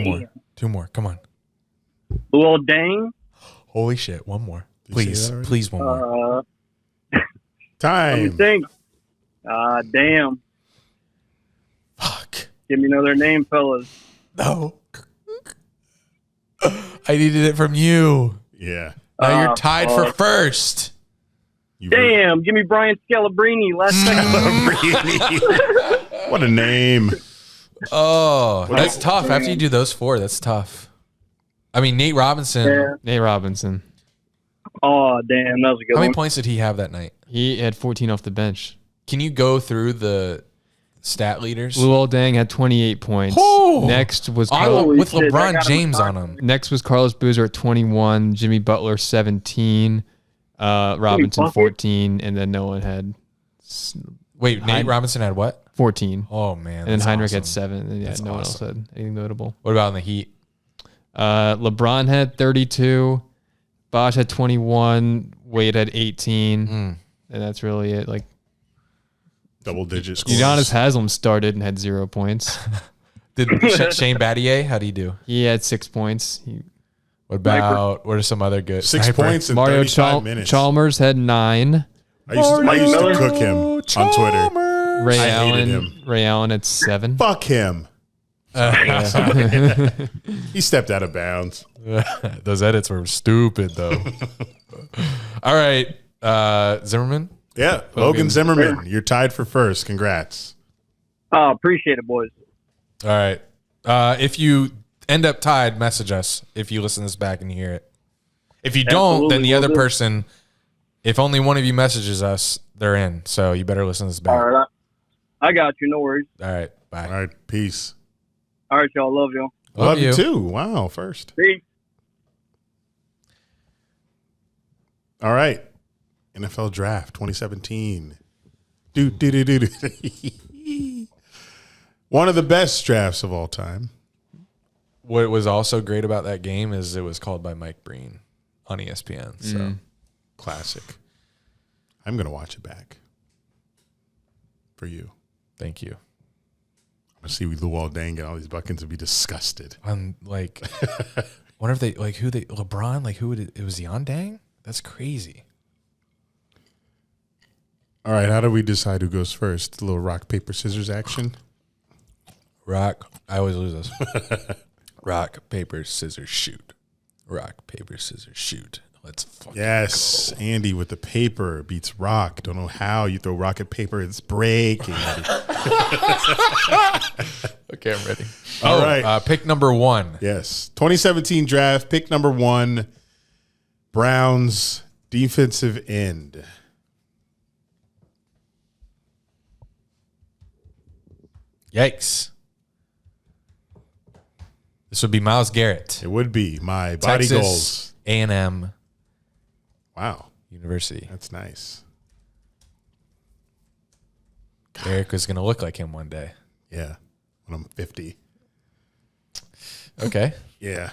more. Come on. Lil Dang. Holy shit. One more. Did you say Please. that already? Please, one more. Let me Time. think. Damn. Fuck. Give me another name, fellas. No. I needed it from you. Yeah. Now you're tied for fuck. first. Damn. Give me Brian Scalabrine. Last second. What a name. Oh, that's tough. After you do those four, that's tough. I mean, Nate Robinson. Yeah. Nate Robinson. Oh, damn. That was a good How many one. points did he have that night? He had 14 off the bench. Can you go through the stat leaders? Luol Deng had 28 points. Oh! Next was With shit, that LeBron got him James on tied. him. Next was Carlos Boozer at 21, Jimmy Butler 17, Robinson bucket? 14, and then no one had Wait, Nate Robinson had what? 14. Oh, man. And then that's Heinrich awesome. had 7, and yeah, That's no one else awesome. had anything notable. What about in the Heat? LeBron had 32, Bosh had 21, Wade had 18, and that's really it. Like Double digit scores. Udonis Haslam started and had 0 points. Did Shane Battier? How do you do? He had 6 points. What are some other good? 6 Sniper. points in Mario 35 minutes. Chalmers had 9. I used to cook him on Twitter. Ray I hated Allen. him. Ray Allen at 7. Fuck him. He stepped out of bounds. Those edits were stupid, though. All right, Zimmerman. Yeah, Logan Zimmerman. You're tied for first. Congrats. Oh, appreciate it, boys. All right. If you end up tied, message us if you listen to this back and you hear it. If you don't, then the other person, if only one of you messages us, they're in. So you better listen to this back. All right. I got you. No worries. All right. Bye. All right. Peace. All right, y'all. Love y'all. Love you too. Wow. First. Peace. All right. NFL Draft 2017. One of the best drafts of all time. What was also great about that game is it was called by Mike Breen on ESPN. So Classic. I'm going to watch it back for you. Thank you. I'm going to see Luol Deng get all these buckets and be disgusted. I'm like, wonder if they LeBron, like who would it was Yon Dang? That's crazy. All right. How do we decide who goes first? A little rock, paper, scissors action. Rock. I always lose this. Rock, paper, scissors, shoot. Rock, paper, scissors, shoot. Let's fucking Yes, go. Andy with the paper beats rock. Don't know how you throw rock at paper. It's breaking. Okay, I'm ready. All right. Pick number 1. Yes. 2017 draft, pick number 1, Browns defensive end. Yikes. This would be Myles Garrett. It would be my body Texas goals. A&M Wow. University. That's nice. Eric was going to look like him one day. Yeah. When I'm 50. Okay. Yeah.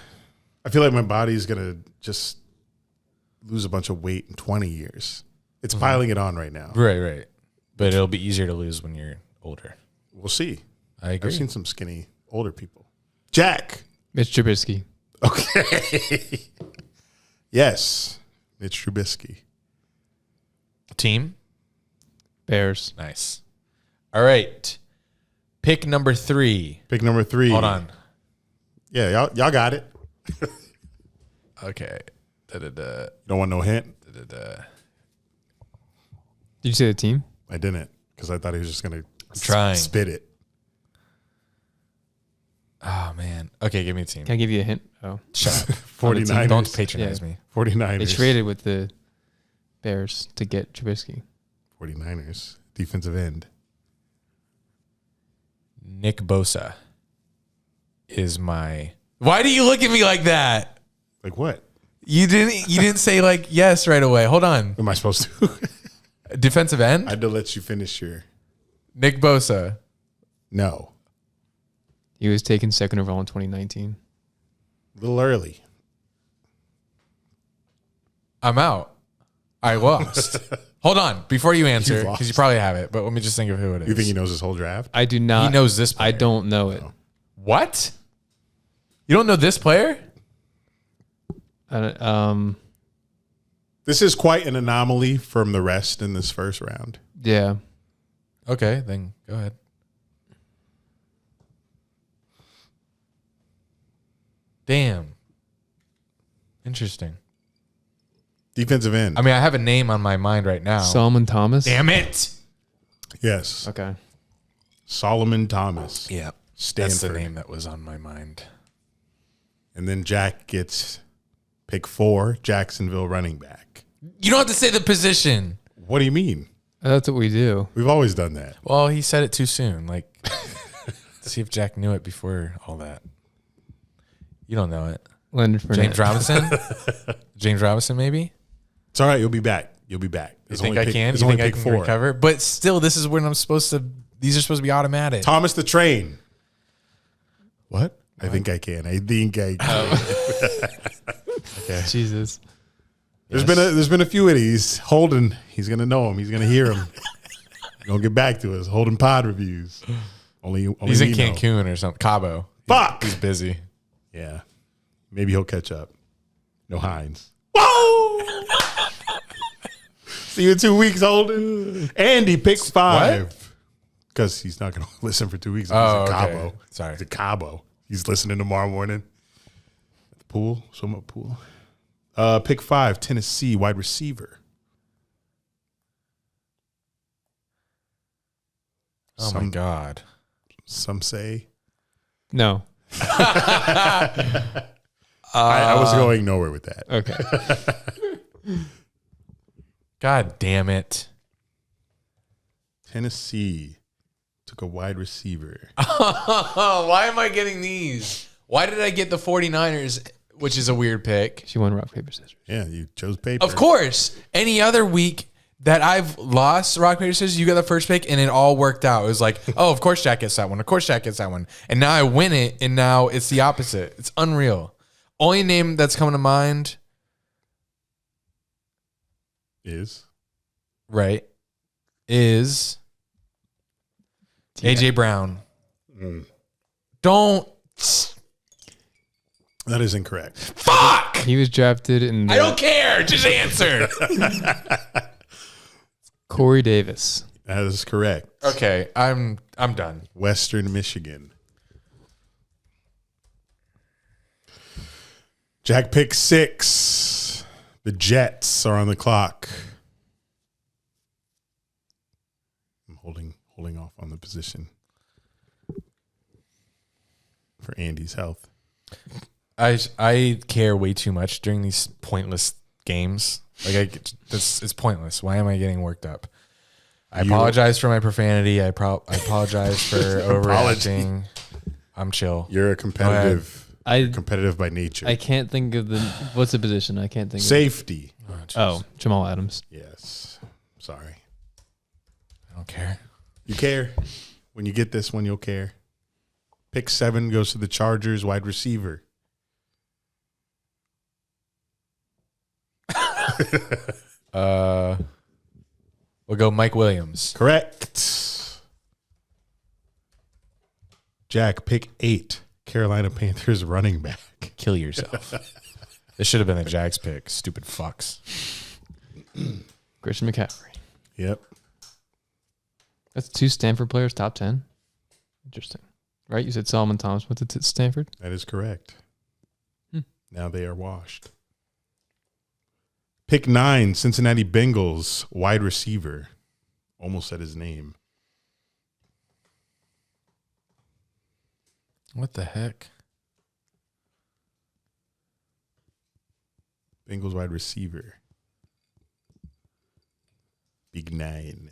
I feel like my body's going to just lose a bunch of weight in 20 years. It's piling it on right now. Right. But it'll be easier to lose when you're older. We'll see. I agree. I've seen some skinny older people. Jack. Mitch Trubisky. Okay. Yes. Mitch Trubisky. Team? Bears. Nice. All right. Pick number 3. Pick number 3. Hold on. Yeah, y'all got it. Okay. Don't want no hint? Did you say the team? I didn't, because I thought he was just going to trying. Spit it. Oh, man. Okay, give me a team. Can I give you a hint? Oh. Shut up. 49ers. Don't patronize me. 49ers. They traded with the Bears to get Trubisky. 49ers. Defensive end. Nick Bosa is my... Why do you look at me like that? Like what? You didn't say like yes right away. Hold on. Am I supposed to? Defensive end? I had to let you finish your... Nick Bosa. No. He was taken second overall in 2019. A little early. I'm out. I lost. Hold on. Before you answer, because you probably have it, but let me just think of who it is. You think he knows his whole draft? I do not. He knows this player. I don't know it. What? You don't know this player? This is quite an anomaly from the rest in this first round. Yeah. Okay, then go ahead. Damn. Interesting. Defensive end. I mean, I have a name on my mind right now. Solomon Thomas. Damn it. Yes. Okay. Solomon Thomas. Yeah. Stanford. That's the name that was on my mind. And then Jack gets pick 4, Jacksonville running back. You don't have to say the position. What do you mean? That's what we do. We've always done that. Well, he said it too soon. Like, see if Jack knew it before all that. You don't know it. Leonard Fournette. James Robinson? James Robinson, maybe? It's all right. You'll be back. You'll be back. You think I can? You think I can recover? But still, this is when I'm supposed to. These are supposed to be automatic. Thomas the Train. What? I think I can. I think I can. Okay. Jesus. There's been a few of these. Holden, he's gonna know him. He's gonna hear him. Gonna get back to us. Holden pod reviews. Only He's in we know. Cancun or something. Cabo. Fuck. He's busy. Yeah. Maybe he'll catch up. No Hines. Whoa! See you in 2 weeks, Holden. Andy picks 5. Because he's not going to listen for 2 weeks. He's Oh, at okay. Cabo. Sorry. He's at Cabo. He's listening tomorrow morning. At the pool. Swim up pool. Pick 5, Tennessee wide receiver. Oh, my God. Some say. No. I was going nowhere with that. Okay. God damn it. Tennessee took a wide receiver. Why am I getting these? Why did I get the 49ers, which is a weird pick? She won rock, paper, scissors. Yeah, you chose paper. Of course. Any other week that I've lost rock, paper, scissors, you got the first pick, and it all worked out. It was like, oh, of course Jack gets that one. Of course Jack gets that one. And now I win it, and now it's the opposite. It's unreal. Only name that's coming to mind is AJ Brown. Mm. Don't. That is incorrect. Fuck! He was drafted in the I don't care. Just answer. Corey Davis. That is correct. Okay, I'm done. Western Michigan. Jack pick 6. The Jets are on the clock. I'm holding off on the position for Andy's health. I care way too much during these pointless games. Like it's pointless. Why am I getting worked up? I apologize for my profanity. I apologize for overreacting. I'm chill. You're a competitive competitive by nature. I can't think of what's the position? I can't think Safety. of Jamal Adams. Yes. Sorry. I don't care. You care. When you get this one, you'll care. Pick 7 goes to the Chargers wide receiver. We'll go Mike Williams. Correct. Jack, pick 8. Carolina Panthers running back. Kill yourself. This should have been a Jags pick. Stupid fucks. Christian McCaffrey. Yep. That's 2 Stanford players, top 10. Interesting. Right? You said Solomon Thomas went to Stanford? That is correct. Now they are washed. Pick 9, Cincinnati Bengals wide receiver. Almost said his name. What the heck? Bengals wide receiver. Big 9.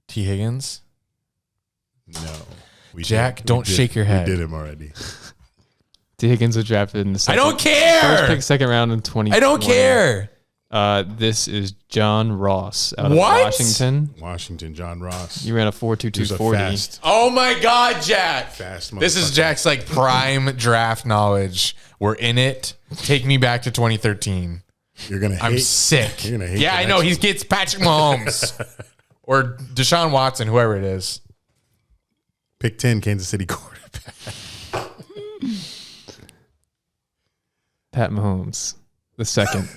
T. Higgins? No. Jack, don't shake your head. We did him already. T. Higgins was drafted in the second. I don't care. First pick, second round in 2020. I don't care. This is John Ross out of What? Washington. Washington, John Ross. You ran a 4.2240. Oh my God, Jack. Fast This is motherfucker. Jack's like prime draft knowledge. We're in it. Take me back to 2013. You're gonna. I'm hate, sick. You're gonna hate. Yeah, the I know. next He gets Patrick Mahomes or Deshaun Watson, whoever it is. Pick 10, Kansas City quarterback. Pat Mahomes, the second.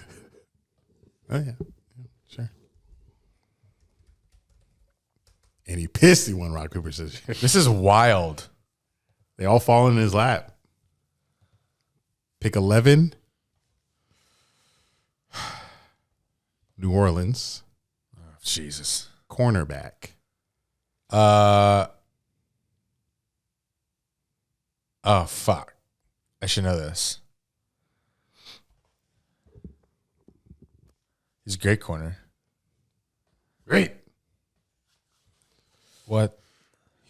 Oh yeah, sure. And he pissed. He won rock paper scissors. This is wild. They all fall in his lap. Pick 11. New Orleans. Oh, Jesus. Cornerback. Oh fuck. I should know this. He's a great corner. Great. What?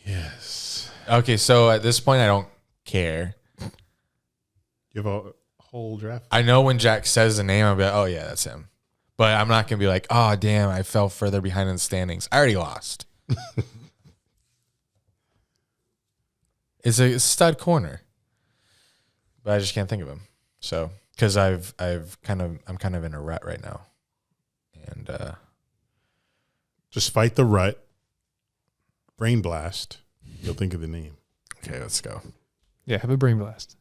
Yes. Okay, so at this point I don't care. You have a whole draft. I know when Jack says the name, I'll be like, oh yeah, that's him. But I'm not gonna be like, oh damn, I fell further behind in the standings. I already lost. It's a stud corner, but I just can't think of him. So because I'm kind of in a rut right now, and Just fight the rut. Brain blast. You'll think of the name. okay, let's go. Yeah, have a brain blast.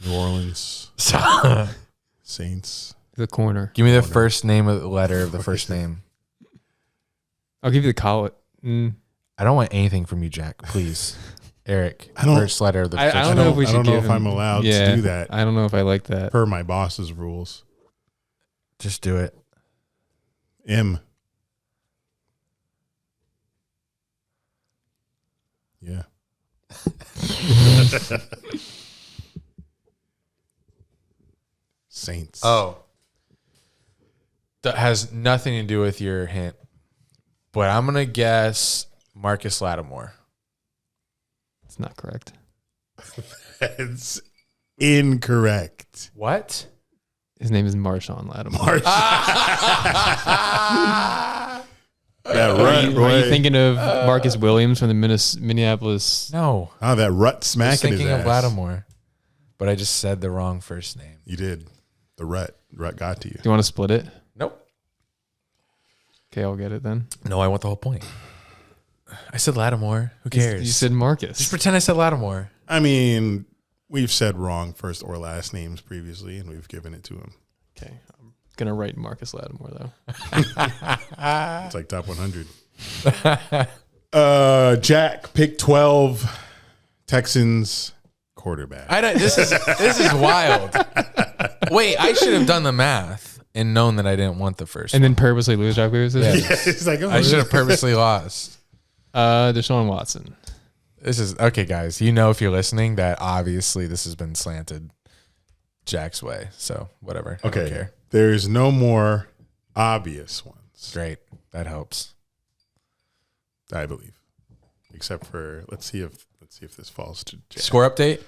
New Orleans Saints. The corner. Give me the first name of the letter of the first name. I'll give you the college. I don't want anything from you, Jack. Please, Eric. I don't- First letter of the first I don't name. know if we I should don't know give if him- I'm allowed Yeah, to do that I don't know if I like that. per my boss's rules. Just do it. M. Yeah. Saints. Oh. That has nothing to do with your hint. But I'm going to guess Marcus Lattimore. It's not correct. That's incorrect. What? His name is Marshawn Lattimore. That Are rut, you boy. thinking of Marcus Williams from the Minneapolis? No. Oh, that rut I was smacking his thinking ass. of Lattimore. But I just said the wrong first name. You did. The rut. Rut got to you. Do you want to split it? Nope. Okay, I'll get it then. No, I want the whole point. I said Lattimore. Who cares? You said Marcus. Just pretend I said Lattimore. I mean, we've said wrong first or last names previously, and we've given it to him. Okay, I'm gonna write Marcus Lattimore though. It's like top 100. Jack, pick 12. Texans quarterback. I don't, this is wild. Wait, I should have done the math and known that I didn't want the first. And then purposely lose job position. Yeah. It's like, oh, I should have purposely lost. Deshaun Watson. This is okay, guys. You know, if you're listening, that obviously this has been slanted Jack's way. So whatever. I don't Okay. care. There's no more obvious ones, Great. That helps. I believe. Except for let's see if this falls to Jack. Score update.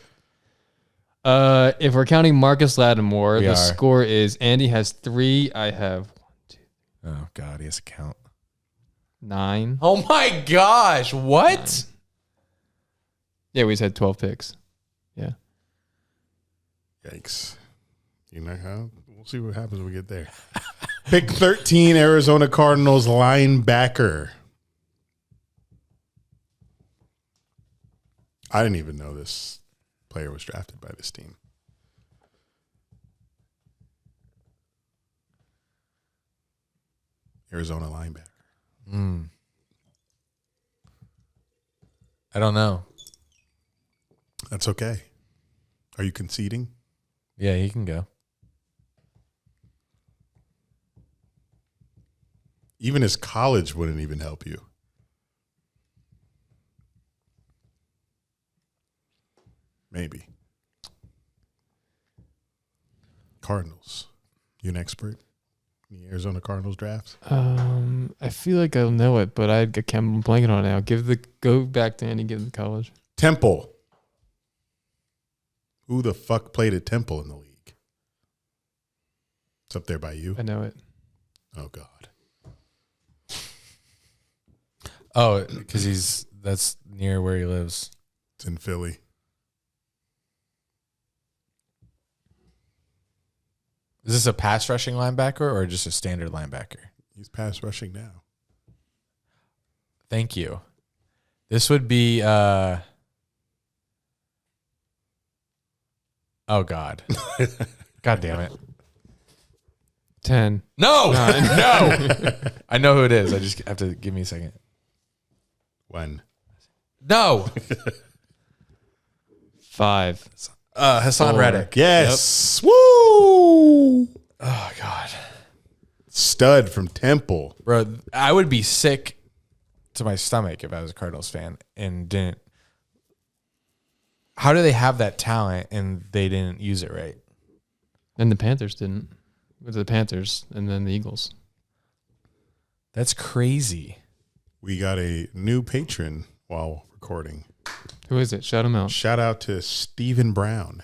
If we're counting Marcus Lattimore, We the are. score is Andy has 3. I have Oh God, he has a count. 9. Oh my gosh, what? 9. Yeah, we just had 12 picks. Yeah. Yikes. You know how? We'll see what happens when we get there. Pick 13, Arizona Cardinals linebacker. I didn't even know this player was drafted by this team. Arizona linebacker. I don't know. That's okay. Are you conceding? Yeah, he can go. Even his college wouldn't even help you. Maybe. Cardinals. You an expert in the Arizona Cardinals drafts? I feel like I'll know it, but I'm blanking on it now. Go back to Andy. Give him the college. Temple. Who the fuck played at Temple in the league? It's up there by you. I know it. Oh God. Oh, because that's near where he lives. It's in Philly. Is this a pass rushing linebacker or just a standard linebacker? He's pass rushing now. Thank you. This would be oh God. God damn it. 10. No. 9. No. I know who it is. I just have to give me a second. When? No. 5. Hassan 4. Reddick. Yes. Yep. Woo. Oh God. Stud from Temple. Bro, I would be sick to my stomach if I was a Cardinals fan and didn't. How do they have that talent and they didn't use it right? And the Panthers didn't. With the Panthers and then the Eagles. That's crazy. We got a new patron while recording. Who is it? Shout him out. Shout out to Stephen Brown.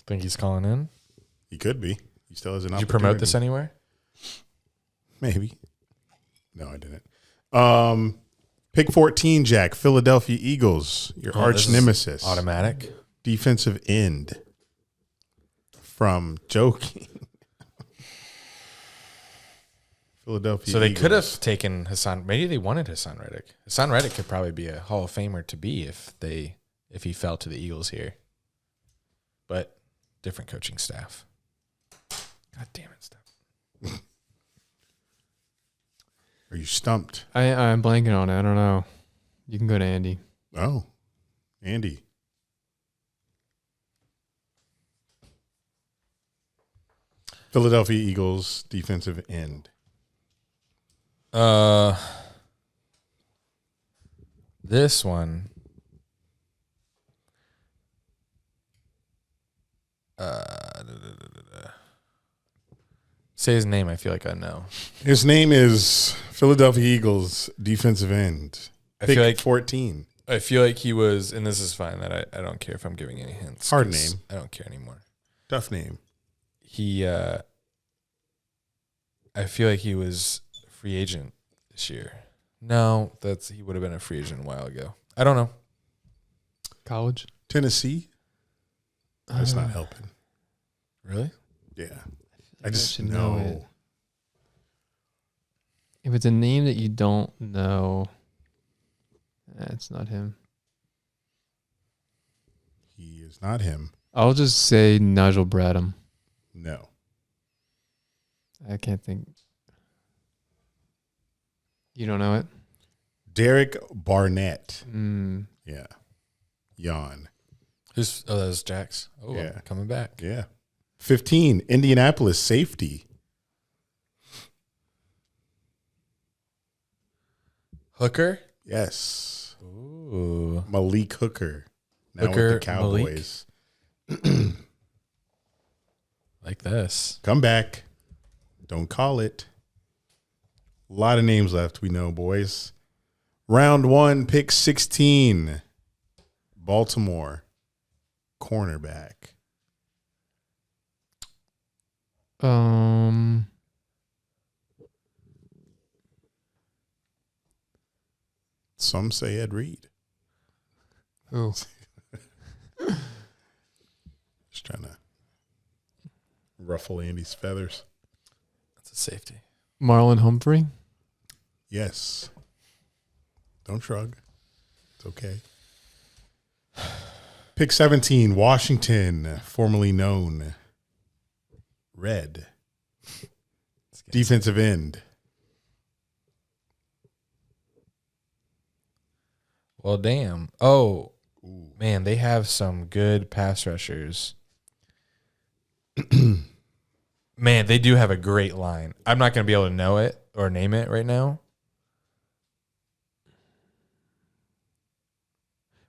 Think he's calling in? He could be. He still has an Did you opportunity. promote this anywhere? Maybe. No, I didn't. Pick 14, Jack. Philadelphia Eagles. Your arch nemesis. Automatic. Defensive end. From joking. Philadelphia So they Eagles. could have taken Hassan. Maybe they wanted Hassan Reddick. Hassan Reddick could probably be a Hall of Famer to be if he fell to the Eagles here. But different coaching staff. God damn it, Steph. Are you stumped? I'm blanking on it. I don't know. You can go to Andy. Oh, Andy. Philadelphia Eagles defensive end. This one. Say his name. I feel like I know. His name is Philadelphia Eagles defensive end. I Pick feel like 14. I feel like he was, and this is fine. That I don't care if I'm giving any hints. Hard 'cause name. I don't care anymore. Tough name. He. I feel like he was free agent this year. No, he would have been a free agent a while ago. I don't know. College? Tennessee. That's not helping. Really? Yeah. I just should know know. it. If it's a name that you don't know, it's not him. He is not him. I'll just say Nigel Bradham. No. I can't think. You don't know it? Derek Barnett. Mm. Yeah. Yawn. That was Jax. Oh, Yeah. coming back. Yeah. 15, Indianapolis safety. Hooker? Yes. Ooh. Malik Hooker. Now Hooker, with the Cowboys. Like this. Come back. Don't call it. A lot of names left, we know, boys. Round 1, pick 16. Baltimore, cornerback. Some say Ed Reed. Oh. Just trying to ruffle Andy's feathers. That's a safety. Marlon Humphrey. Yes. Don't shrug. It's okay. Pick 17, Washington, formerly known Red. Defensive end. Well, damn. Oh, man, they have some good pass rushers. Man, they do have a great line. I'm not going to be able to know it or name it right now.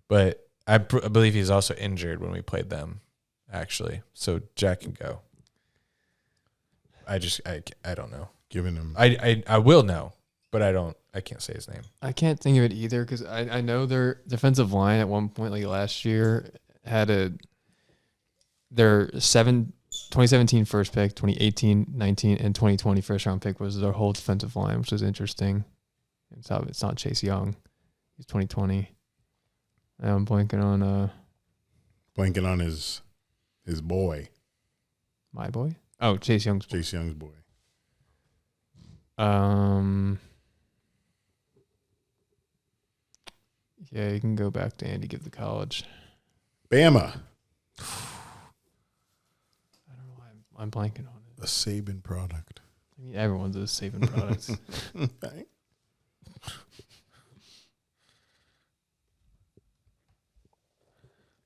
But I believe he's also injured when we played them, actually. So Jack can go. I don't know. Giving him. I will know, but I can't say his name. I can't think of it either because I know their defensive line at one point, like last year, had their 2017 first pick, 2018, 19, and 2020 first round pick was their whole defensive line, which was interesting. It's not Chase Young. He's 2020. I'm blanking on his boy. My boy? Oh, Chase Young's boy. Chase Young's boy. Yeah, you can go back to Andy, give the college. Bama. I don't know why I'm blanking on it. A Saban product. I mean, everyone's a Saban product.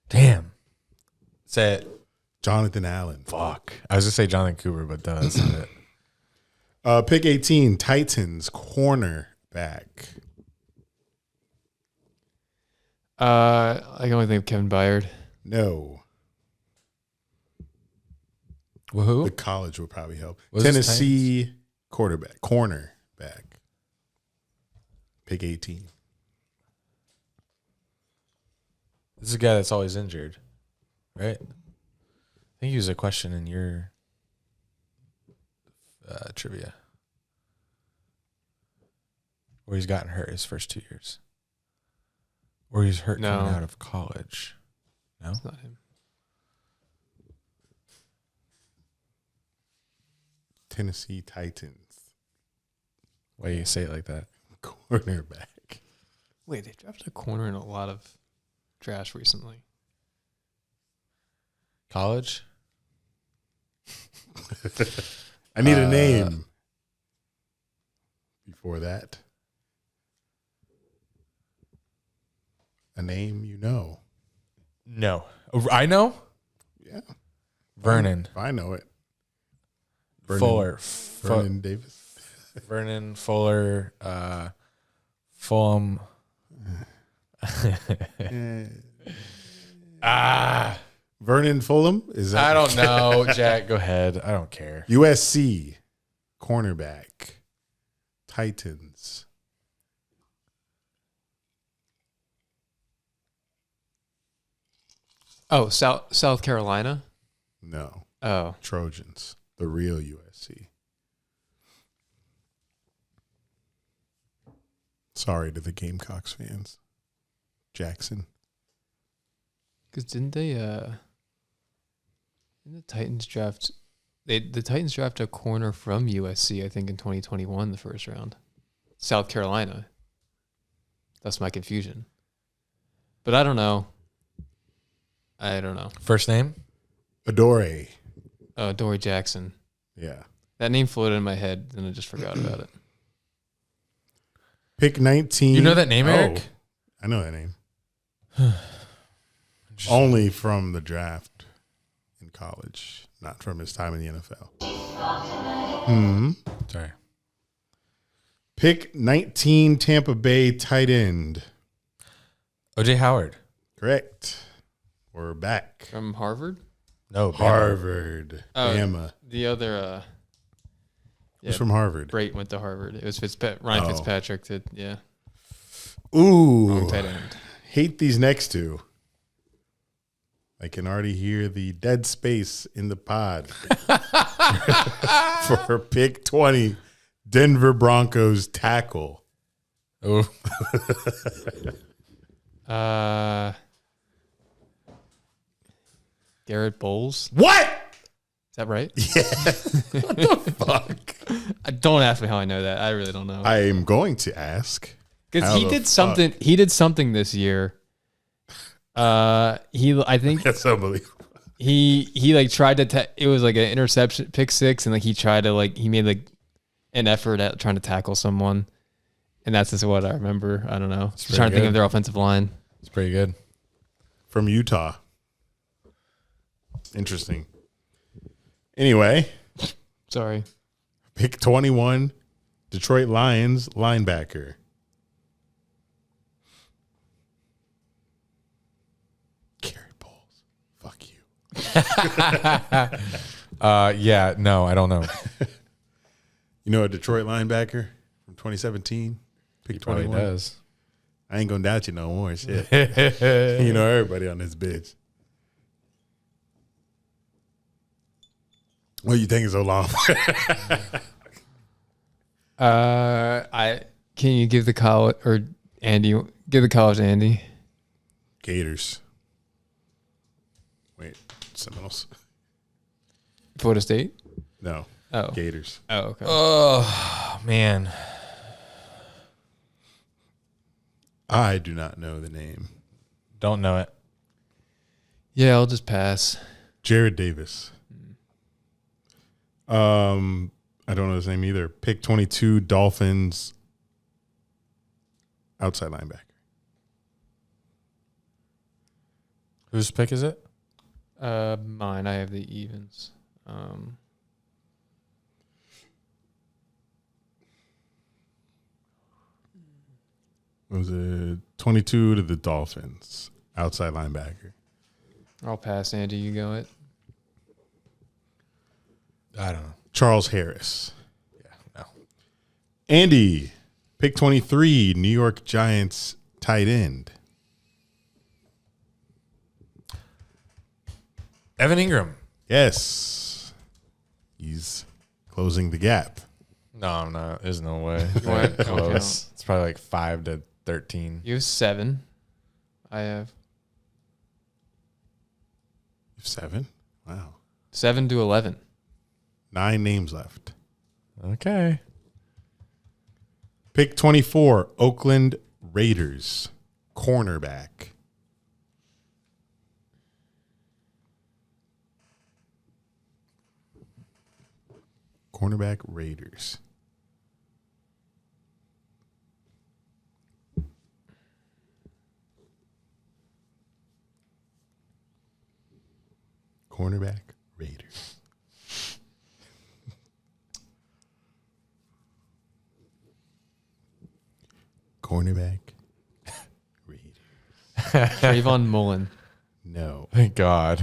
Damn. Say it. Jonathan Allen. Fuck. I was going to say Jonathan Cooper, but that's not it. Pick 18, Titans, cornerback. I can only think of Kevin Byard. No. Well, who? The college would probably help. Was Tennessee cornerback. Pick 18. This is a guy that's always injured, right? I think he was a question in your trivia. Or he's gotten hurt his first 2 years. Or he's hurt coming out of college. No? It's not him. Tennessee Titans. Why do you say it like that? Cornerback. Wait, they drafted a corner in a lot of drafts recently. College? I need a name before that. A name you know. No. I know? Yeah. Vernon. I know it. Fuller. Vernon Davis. Vernon Fuller. Fulham. Vernon Fulham? Is that? I don't know, Jack. Go ahead. I don't care. USC cornerback. Titans. Oh, South Carolina? No. Oh. Trojans. The real USC. Sorry to the Gamecocks fans. Jackson. Because didn't the Titans draft the Titans draft a corner from USC, I think, in 2021, the first round. South Carolina. That's my confusion. But I don't know. First name? Adore. Oh, Adoree Jackson. Yeah. That name floated in my head, and I just forgot about it. Pick 19. You know that name, Eric? I know that name. Only from the draft in college, not from his time in the NFL. Sorry. Pick 19, Tampa Bay tight end. O.J. Howard. Correct. We're back. From Harvard? No, Harvard. Bama. The other... Who's from Harvard? Brait went to Harvard. It was Ryan Fitzpatrick. Yeah. Ooh. Wrong tight end. Hate these next two. I can already hear the dead space in the pod. For pick 20, Denver Broncos tackle. Oh. Garrett Bowles. What? Is that right? Yeah. What the fuck? Don't ask me how I know that. I really don't know. I am going to ask. Because he did something. He did something this year. I think that's unbelievable. He like tried to. It was like an interception, pick six, and like he tried to he made like an effort at trying to tackle someone, and that's just what I remember. I don't know. Just trying to think of their offensive line. It's pretty good. From Utah. Interesting. Anyway. Sorry. Pick 21, Detroit Lions linebacker. Garrett Bowles. Fuck you. Yeah, no, I don't know. You know a Detroit linebacker from 2017? Pick 21. Does. I ain't gonna doubt you no more. Shit. You know everybody on this bitch. What you taking so long? Can you give the college or Andy? Give the college to Andy. Gators. Wait, Seminoles. Florida State. No. Oh. Gators. Oh, okay. Oh man. I do not know the name. Don't know it. Yeah, I'll just pass. Jared Davis. I don't know his name either. Pick 22, Dolphins outside linebacker. Whose pick is it? Mine. I have the evens. Was it 22 to the Dolphins outside linebacker? I'll pass. Andy, you go it. I don't know. Charles Harris. Yeah, no. Andy, pick 23, New York Giants tight end. Evan Ingram. Yes. He's closing the gap. No, I'm not. There's no way. What? Close. It's probably like 5 to 13. You have 7. I have You have 7? Wow. 7 to 11. 9 names left. Okay. Pick 24, Oakland Raiders, cornerback. Cornerback Raiders. Cornerback Raiders. Cornerback Raiders. Trayvon Mullen. No. Thank God.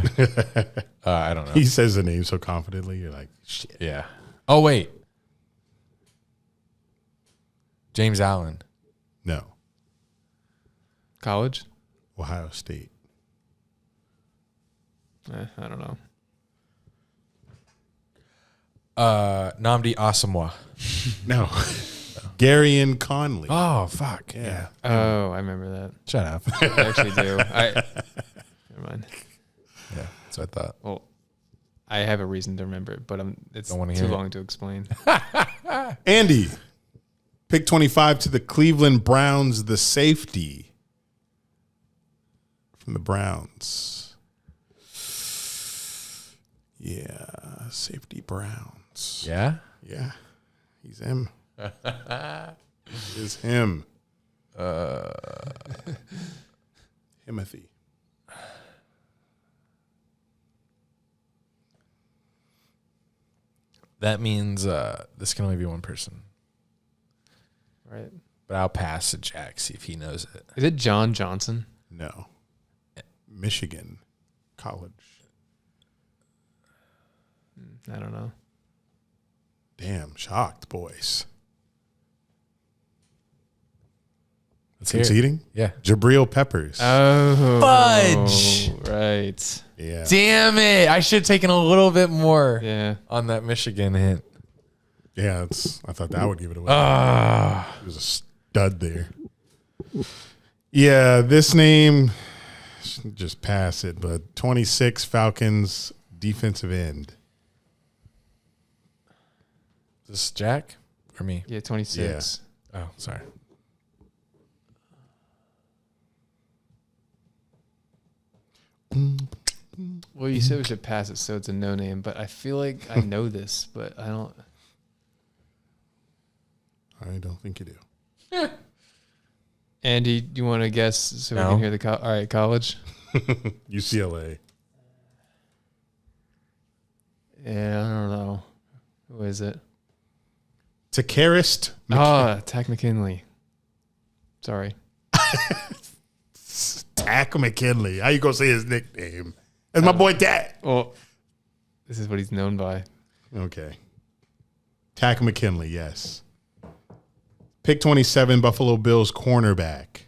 I don't know. He says the name so confidently. You're like, shit. Yeah. Oh, wait. James Allen. No. College? Ohio State. I don't know. Nnamdi Asamoah. No. Garyon Conley. Oh, fuck. Yeah. Oh, I remember that. Shut up. I actually do. Never mind. Yeah, that's what I thought. Well, I have a reason to remember it, but it's Don't wanna too hear it. long to explain. Andy, pick 25 to the Cleveland Browns, the safety from the Browns. Yeah, safety Browns. Yeah? Yeah, he's him. Is him. Timothy. That means this can only be one person. Right. But I'll pass to Jack, see if he knows it. Is it John Johnson? No. Michigan College. I don't know. Damn, shocked, boys. Conceding? Yeah. Jabril Peppers. Oh, Fudge. Right. Yeah. Damn it. I should have taken a little bit more Yeah. on that Michigan hint. Yeah, I thought that would give it away. He was a stud there. Yeah, this name, just pass it, but 26 Falcons defensive end. Is this Jack or me? Yeah, 26. Yeah. Oh, sorry. Well, you said we should pass it, so it's a no name, but I feel like I know this, but I don't. I don't think you do. Andy, do you want to guess so we No. can hear the all right, college? UCLA. Yeah, I don't know. Who is it? Takarist. Tack McKinley. Sorry. Tack McKinley. How you gonna say his nickname? That's my boy Tack. Well, this is what he's known by. Okay. Tack McKinley, yes. Pick 27, Buffalo Bills cornerback.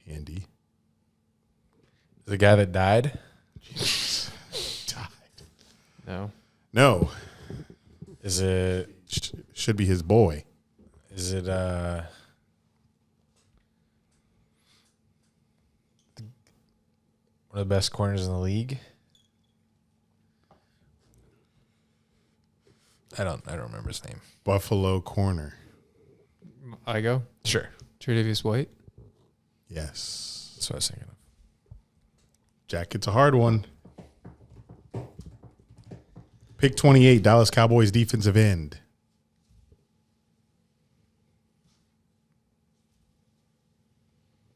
Andy. The guy that died? Died. No. No. Is it? Should be his boy. Is it? One of the best corners in the league? I don't remember his name. Buffalo corner. I go? Sure. Tre'Davious White? Yes. That's what I was thinking of. Jack, it's a hard one. Pick 28, Dallas Cowboys defensive end.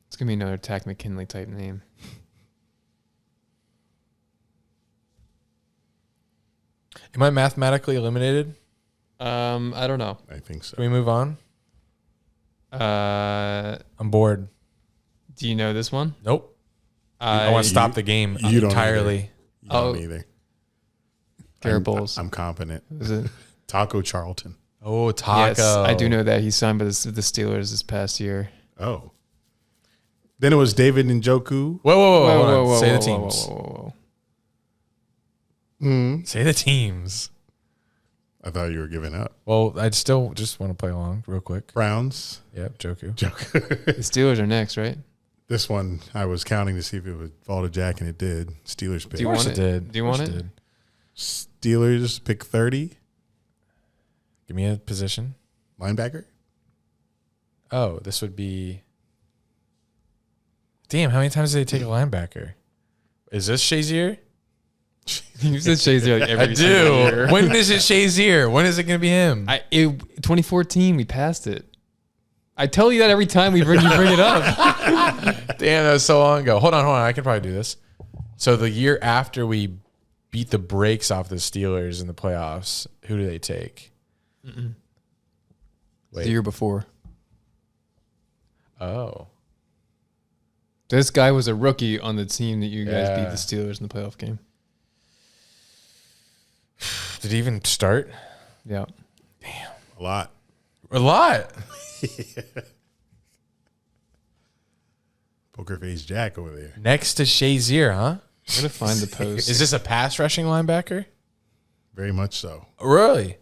It's going to be another Tack McKinley type name. Am I mathematically eliminated? I don't know. I think so. Can we move on? I'm bored. Do you know this one? Nope. I want to stop the game you don't entirely. You don't either. Garrett Bowles. I'm confident. Is it? Taco Charlton. Oh, Taco. Yes, I do know that. He signed by the Steelers this past year. Oh. Then it was David Njoku. Whoa, hold on. Say the whoa, teams. whoa. Say the teams. I thought you were giving up. Well, I'd still just want to play along real quick. Browns. Yep, Joku. The Steelers are next, right? This one, I was counting to see if it would fall to Jack, and it did. Steelers pick. Do you want it? Did. Do you want Of it? course did. Steelers pick 30. Give me a position. Linebacker. Oh, this would be. Damn, how many times did they take a linebacker? Is this Shazier? You said Shazier like every I single do. year. When is it Shazier? When is it going to be him? 2014, we passed it. I tell you that every time you bring it up. Damn, that was so long ago. Hold on. I can probably do this. So the year after we beat the brakes off the Steelers in the playoffs, who do they take? Mm-mm. Wait. The year before. Oh. This guy was a rookie on the team that you guys Yeah. beat the Steelers in the playoff game. Did he even start? Yeah. Damn. A lot. A lot. Poker face Jack over there. Next to Shazier, huh? I'm going to find the post. Is this a pass rushing linebacker? Very much so. Really?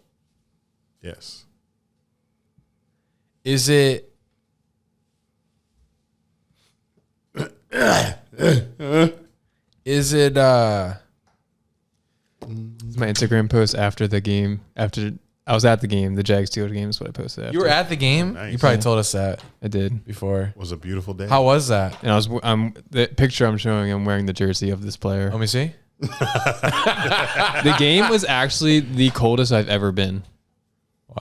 Yes. Is it? Is it? It's my Instagram post after the game. After I was at the game, the Jags Steelers game is what I posted after. You were at the game. Nice. You probably told us that I did. before. It was a beautiful day. How was that? And I'm the picture I'm showing, I'm wearing the jersey of this player. Let me see. The game was actually the coldest I've ever been.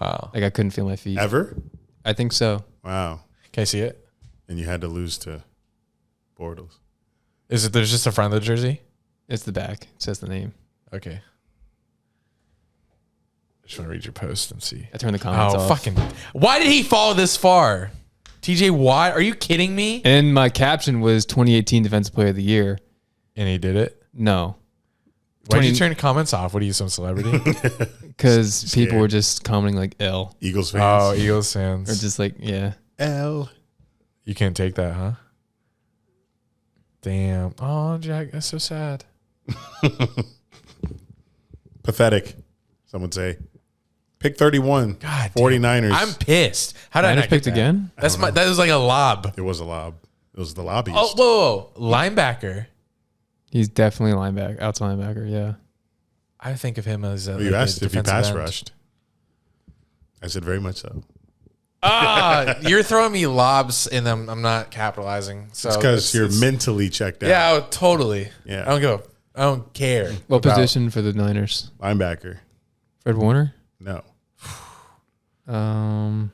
Wow. Like I couldn't feel my feet. Ever? I think so. Wow. Can I see it? And you had to lose to Bortles. Is it? There's just the front of the jersey. It's the back. It says the name. Okay. I just want to read your post and see. I turned the comments off. Fucking! Why did he fall this far? TJ Watt? Are you kidding me? And my caption was 2018 Defensive Player of the Year. And he did it. No. Why did you turn comments off? What are you, some celebrity? Because people were just commenting like L. Eagles fans. Oh, Eagles fans. Or just like, yeah. L. You can't take that, huh? Damn. Oh, Jack, that's so sad. Pathetic, some would say. Pick 31. God, 49ers. I'm pissed. How did I not picked get that? again? That was like a lob. It was a lob. It was the lobbyist. Oh, whoa. Linebacker. He's definitely linebacker, outside linebacker. Yeah. I think of him as You asked if he pass rushed. I said very much so. You're throwing me lobs and I'm not capitalizing. So it's because you're mentally checked out. Yeah, totally. Yeah. I don't care. What position for the Niners? Linebacker. Fred Warner? No. Some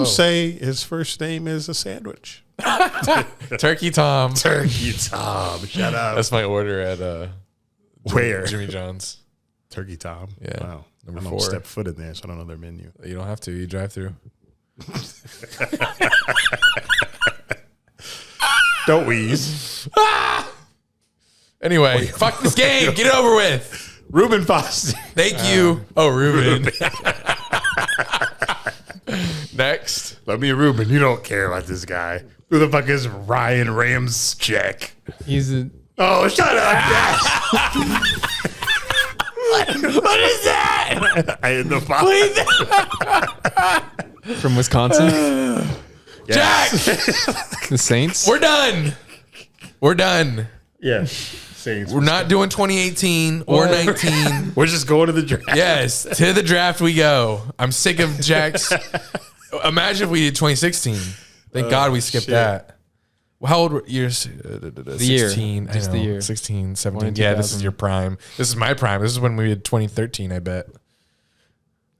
say his first name is a sandwich. Turkey Tom. Turkey Tom. Shut up. That's my order at where? Jimmy John's. Turkey Tom. Yeah. Wow. Number I don't 4. step foot in there, so I don't know their menu. You don't have to. You drive through. Don't wheeze. Anyway, fuck this game. Get it over with. Reuben Foster. Thank you. Reuben. Next. Let me Reuben. You don't care about this guy. Who the fuck is Ryan Ramczyk? He's a... Oh, shut up. What is that? I hit the From Wisconsin? Jack! The Saints? We're done. We're done. Yeah. Saints. We're not doing 2018 or 19. We're just going to the draft. Yes, to the draft we go. I'm sick of Jack's. Imagine if we did 2016. Thank God we skipped that. Well, how old were you? 16. Just the year. 16, 17. Yeah, this is your prime. This is my prime. This is when we did 2013, I bet.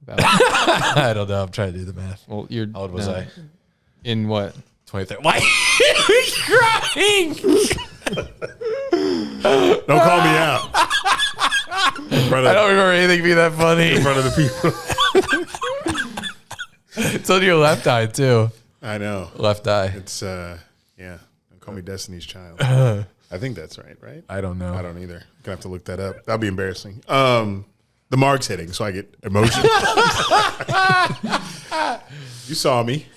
I don't know. I'm trying to do the math. Well, you're... How old was I? In what? 2013. Why are you crying? Don't call me out. I don't remember anything being that funny. In front of the people. It's on your left eye, too. I know. Left eye. It's, yeah. Don't call me Destiny's Child. I think that's right? I don't know. I don't either. I'm going to have to look that up. That'll be embarrassing. The mark's hitting, so I get emotional. You saw me.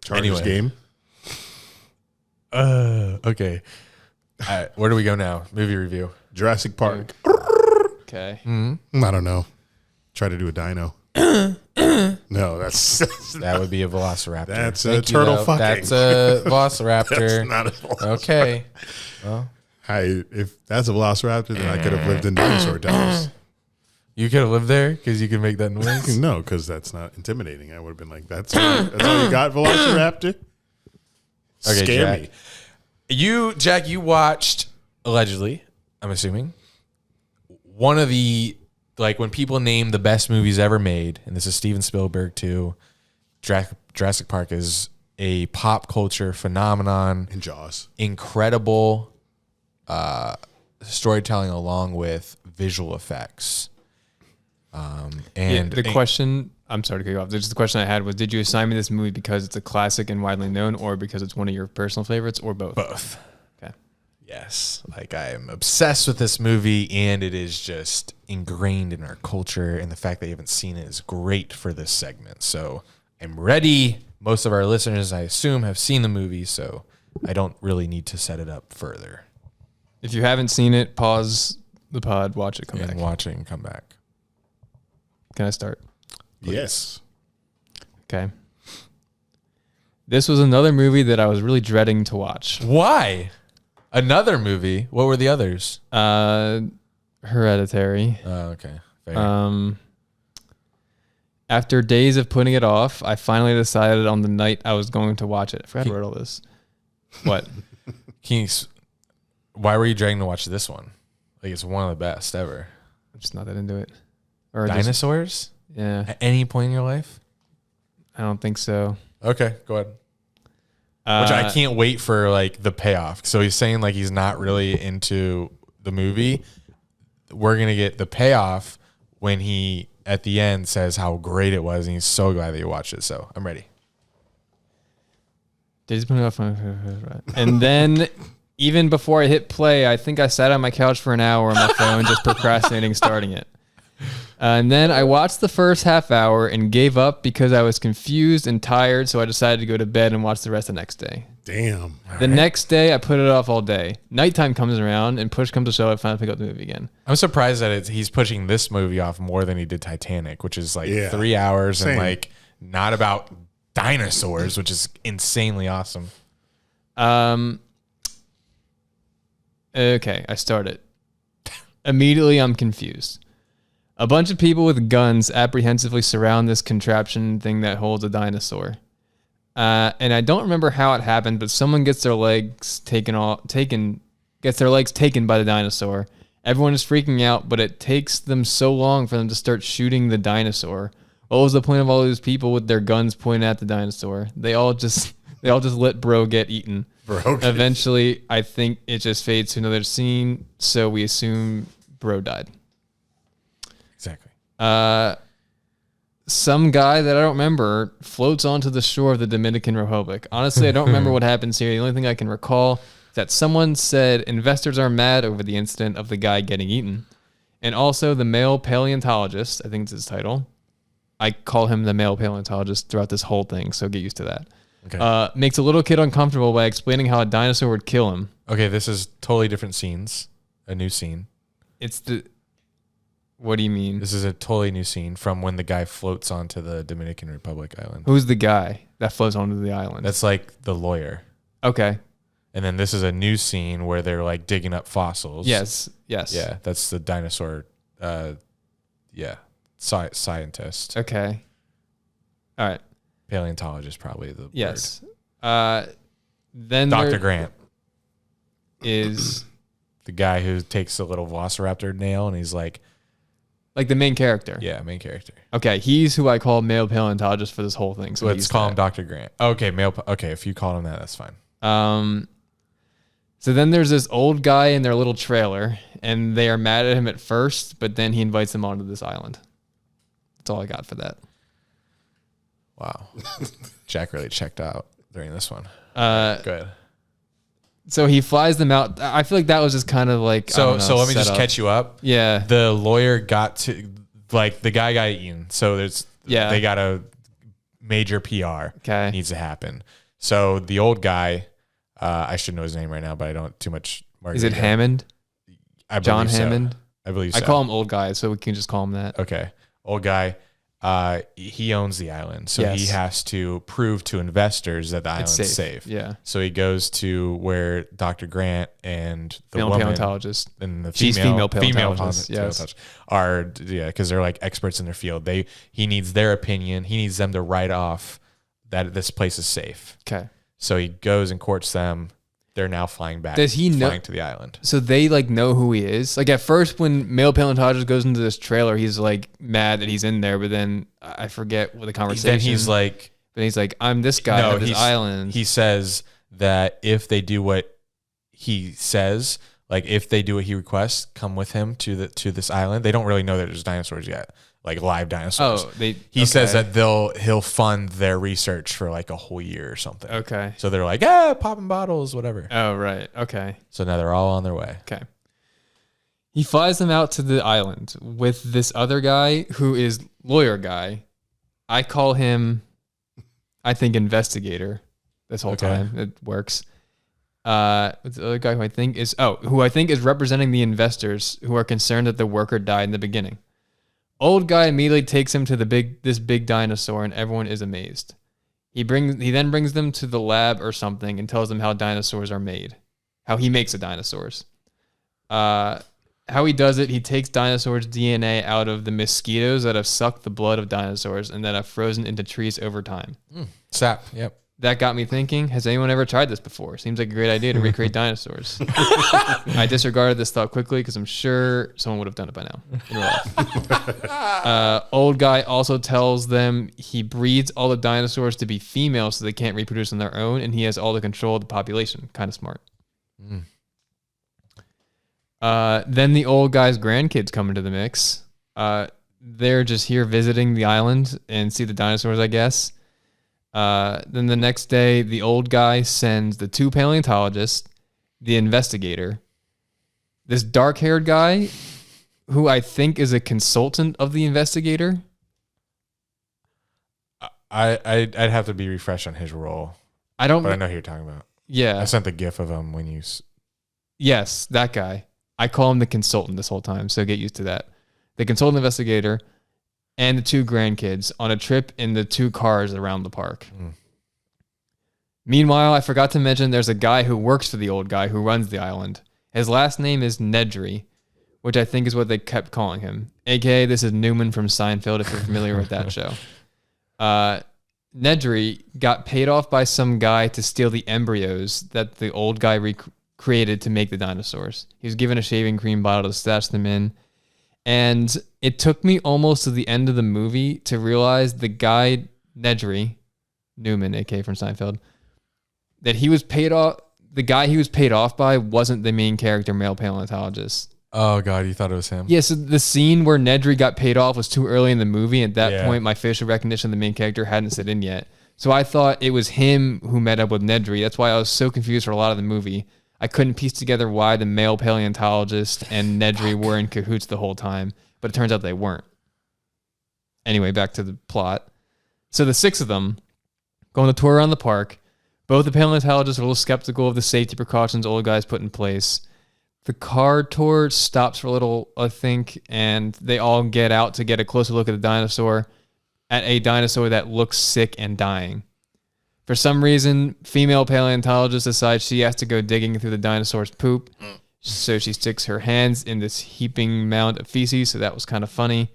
Chargers game. Okay. All right, where do we go now? Movie review. Jurassic Park. Okay. I don't know. Try to do a dino. No, that's that would be a velociraptor. That's a turtle fucking. That's a velociraptor. That's not a velociraptor. Okay. Well, if that's a velociraptor, then I could have lived in dinosaur times. You could have lived there because you could make that noise. No, because that's not intimidating. I would have been like, "That's all you got, velociraptor." Okay, Scare Jack. me. Jack, you watched allegedly. I'm assuming one of the when people name the best movies ever made, and this is Steven Spielberg too. Jurassic Park is a pop culture phenomenon. And Jaws, incredible storytelling along with visual effects. And the question, I'm sorry to cut you off. Just the question I had was, did you assign me this movie because it's a classic and widely known, or because it's one of your personal favorites, or both? Both. Okay. Yes. I am obsessed with this movie, and it is just ingrained in our culture, and the fact that you haven't seen it is great for this segment. So I'm ready. Most of our listeners, I assume, have seen the movie, so I don't really need to set it up further. If you haven't seen it, pause the pod, watch it, come back. Watch it and come back. Can I start? Please. Yes. Okay. This was another movie that I was really dreading to watch. Why? Another movie? What were the others? Hereditary. Oh, okay. Fair. After days of putting it off, I finally decided on the night I was going to watch it. I forgot I wrote all this. What? Why were you dragging to watch this one? It's one of the best ever. I'm just not that into it. Or Dinosaurs? Yeah. At any point in your life? I don't think so. Okay, go ahead. Which I can't wait for the payoff. So he's saying he's not really into the movie. We're going to get the payoff when he at the end says how great it was, and he's so glad that you watched it. So I'm ready. And then even before I hit play, I think I sat on my couch for an hour on my phone just procrastinating starting it. And then I watched the first half hour and gave up because I was confused and tired, so I decided to go to bed and watch the rest the next day. Damn. The next day, I put it off all day. Nighttime comes around, and push comes to shove, I finally pick up the movie again. I'm surprised that he's pushing this movie off more than he did Titanic, which is like 3 hours and like not about dinosaurs, which is insanely awesome. Okay, I started. Immediately, I'm confused. A bunch of people with guns apprehensively surround this contraption thing that holds a dinosaur. And I don't remember how it happened, but someone gets their legs taken by the dinosaur. Everyone is freaking out, but it takes them so long for them to start shooting the dinosaur. What was the point of all those people with their guns pointed at the dinosaur? They all just let bro get eaten. Eventually, I think it just fades to another scene, so we assume bro died. Exactly. Some guy that I don't remember floats onto the shore of the Dominican Republic. Honestly, I don't remember what happens here. The only thing I can recall is that someone said investors are mad over the incident of the guy getting eaten. And also the male paleontologist, I think it's his title. I call him the male paleontologist throughout this whole thing, so get used to that. Okay. Makes a little kid uncomfortable by explaining how a dinosaur would kill him. Okay, this is totally different scenes. A new scene. What do you mean? This is a totally new scene from when the guy floats onto the Dominican Republic island. Who's the guy that floats onto the island? That's like the lawyer. Okay. And then this is a new scene where they're like digging up fossils. Yes. Yeah, that's the dinosaur. Scientist. Okay. All right. Paleontologist, probably the yes. word. Then Dr. Grant is the guy who takes the little velociraptor nail and he's like the main character. Yeah, main character. Okay, he's who I call male paleontologist for this whole thing. So let's call him Dr. Grant. Okay, okay, if you call him that, that's fine. So then there's this old guy in their little trailer, and they are mad at him at first, but then he invites them onto this island. That's all I got for that. Wow. Jack really checked out during this one. Good. So he flies them out. I feel like that was just kind of like so let me just catch you up. Yeah. The lawyer got to the guy got eaten. So they got a major PR needs to happen. So the old guy, I should know his name right now, but I don't too much. Is it Hammond? John Hammond? So. I believe so. I call him old guy, so we can just call him that. Okay. Old guy. He owns the island, so he has to prove to investors that the island's safe. Yeah. So he goes to where Dr. Grant and the female woman paleontologist and the female paleontologist, yes, are because they're like experts in their field. He needs their opinion. He needs them to write off that this place is safe. Okay. So he goes and courts them. They're now flying back. Does he know? Flying to the island. So they know who he is. Like at first, when male paleontologist goes into this trailer, he's like mad that he's in there. But then I forget what the conversation. Then he's like, I'm this guy at this island. He says that if they do what he says, like if they do what he requests, come with him to this island. They don't really know that there's dinosaurs yet. Like live dinosaurs. He says that he'll fund their research for like a whole year or something. Okay. So they're like, popping bottles, whatever. Oh, right. Okay. So now they're all on their way. Okay. He flies them out to the island with this other guy who is lawyer guy. I call him, I think, investigator this whole time. It works. The other guy who I think is representing the investors who are concerned that the worker died in the beginning. Old guy immediately takes him to this big dinosaur, and everyone is amazed. He then brings them to the lab or something and tells them how dinosaurs are made, how he makes the dinosaurs. How he does it, he takes dinosaurs' DNA out of the mosquitoes that have sucked the blood of dinosaurs and that have frozen into trees over time. Sap, yep. That got me thinking, has anyone ever tried this before? Seems like a great idea to recreate dinosaurs. I disregarded this thought quickly because I'm sure someone would have done it by now in real life. Old guy also tells them he breeds all the dinosaurs to be female so they can't reproduce on their own, and he has all the control of the population. Kind of smart. Then the old guy's grandkids come into the mix. They're just here visiting the island and see the dinosaurs, I guess. Then the next day, the old guy sends the two paleontologists, the investigator, this dark-haired guy who I think is a consultant of the investigator. I'd have to be refreshed on his role. I don't. But I know who you're talking about. Yeah. I sent the GIF of him when you. Yes, that guy. I call him the consultant this whole time, so get used to that. The consultant investigator and the 2 grandkids on a trip in the 2 cars around the park. Meanwhile, I forgot to mention there's a guy who works for the old guy who runs the island. His last name is Nedry, which I think is what they kept calling him. AKA, this is Newman from Seinfeld, if you're familiar with that show. Nedry got paid off by some guy to steal the embryos that the old guy created to make the dinosaurs. He was given a shaving cream bottle to stash them in. And it took me almost to the end of the movie to realize the guy, Nedry, Newman, aka from Seinfeld, that he was paid off. The guy he was paid off by wasn't the main character, male paleontologist. Oh God, you thought it was him? Yeah, so the scene where Nedry got paid off was too early in the movie. At that point, my facial recognition of the main character hadn't set in yet. So I thought it was him who met up with Nedry. That's why I was so confused for a lot of the movie. I couldn't piece together why the male paleontologist and Nedry were in cahoots the whole time, but it turns out they weren't. Anyway, back to the plot. So the 6 of them go on a tour around the park. Both the paleontologists are a little skeptical of the safety precautions old guys put in place. The car tour stops for a little, I think, and they all get out to get a closer look at a dinosaur that looks sick and dying. For some reason, female paleontologist decides she has to go digging through the dinosaur's poop. So she sticks her hands in this heaping mound of feces. So that was kind of funny.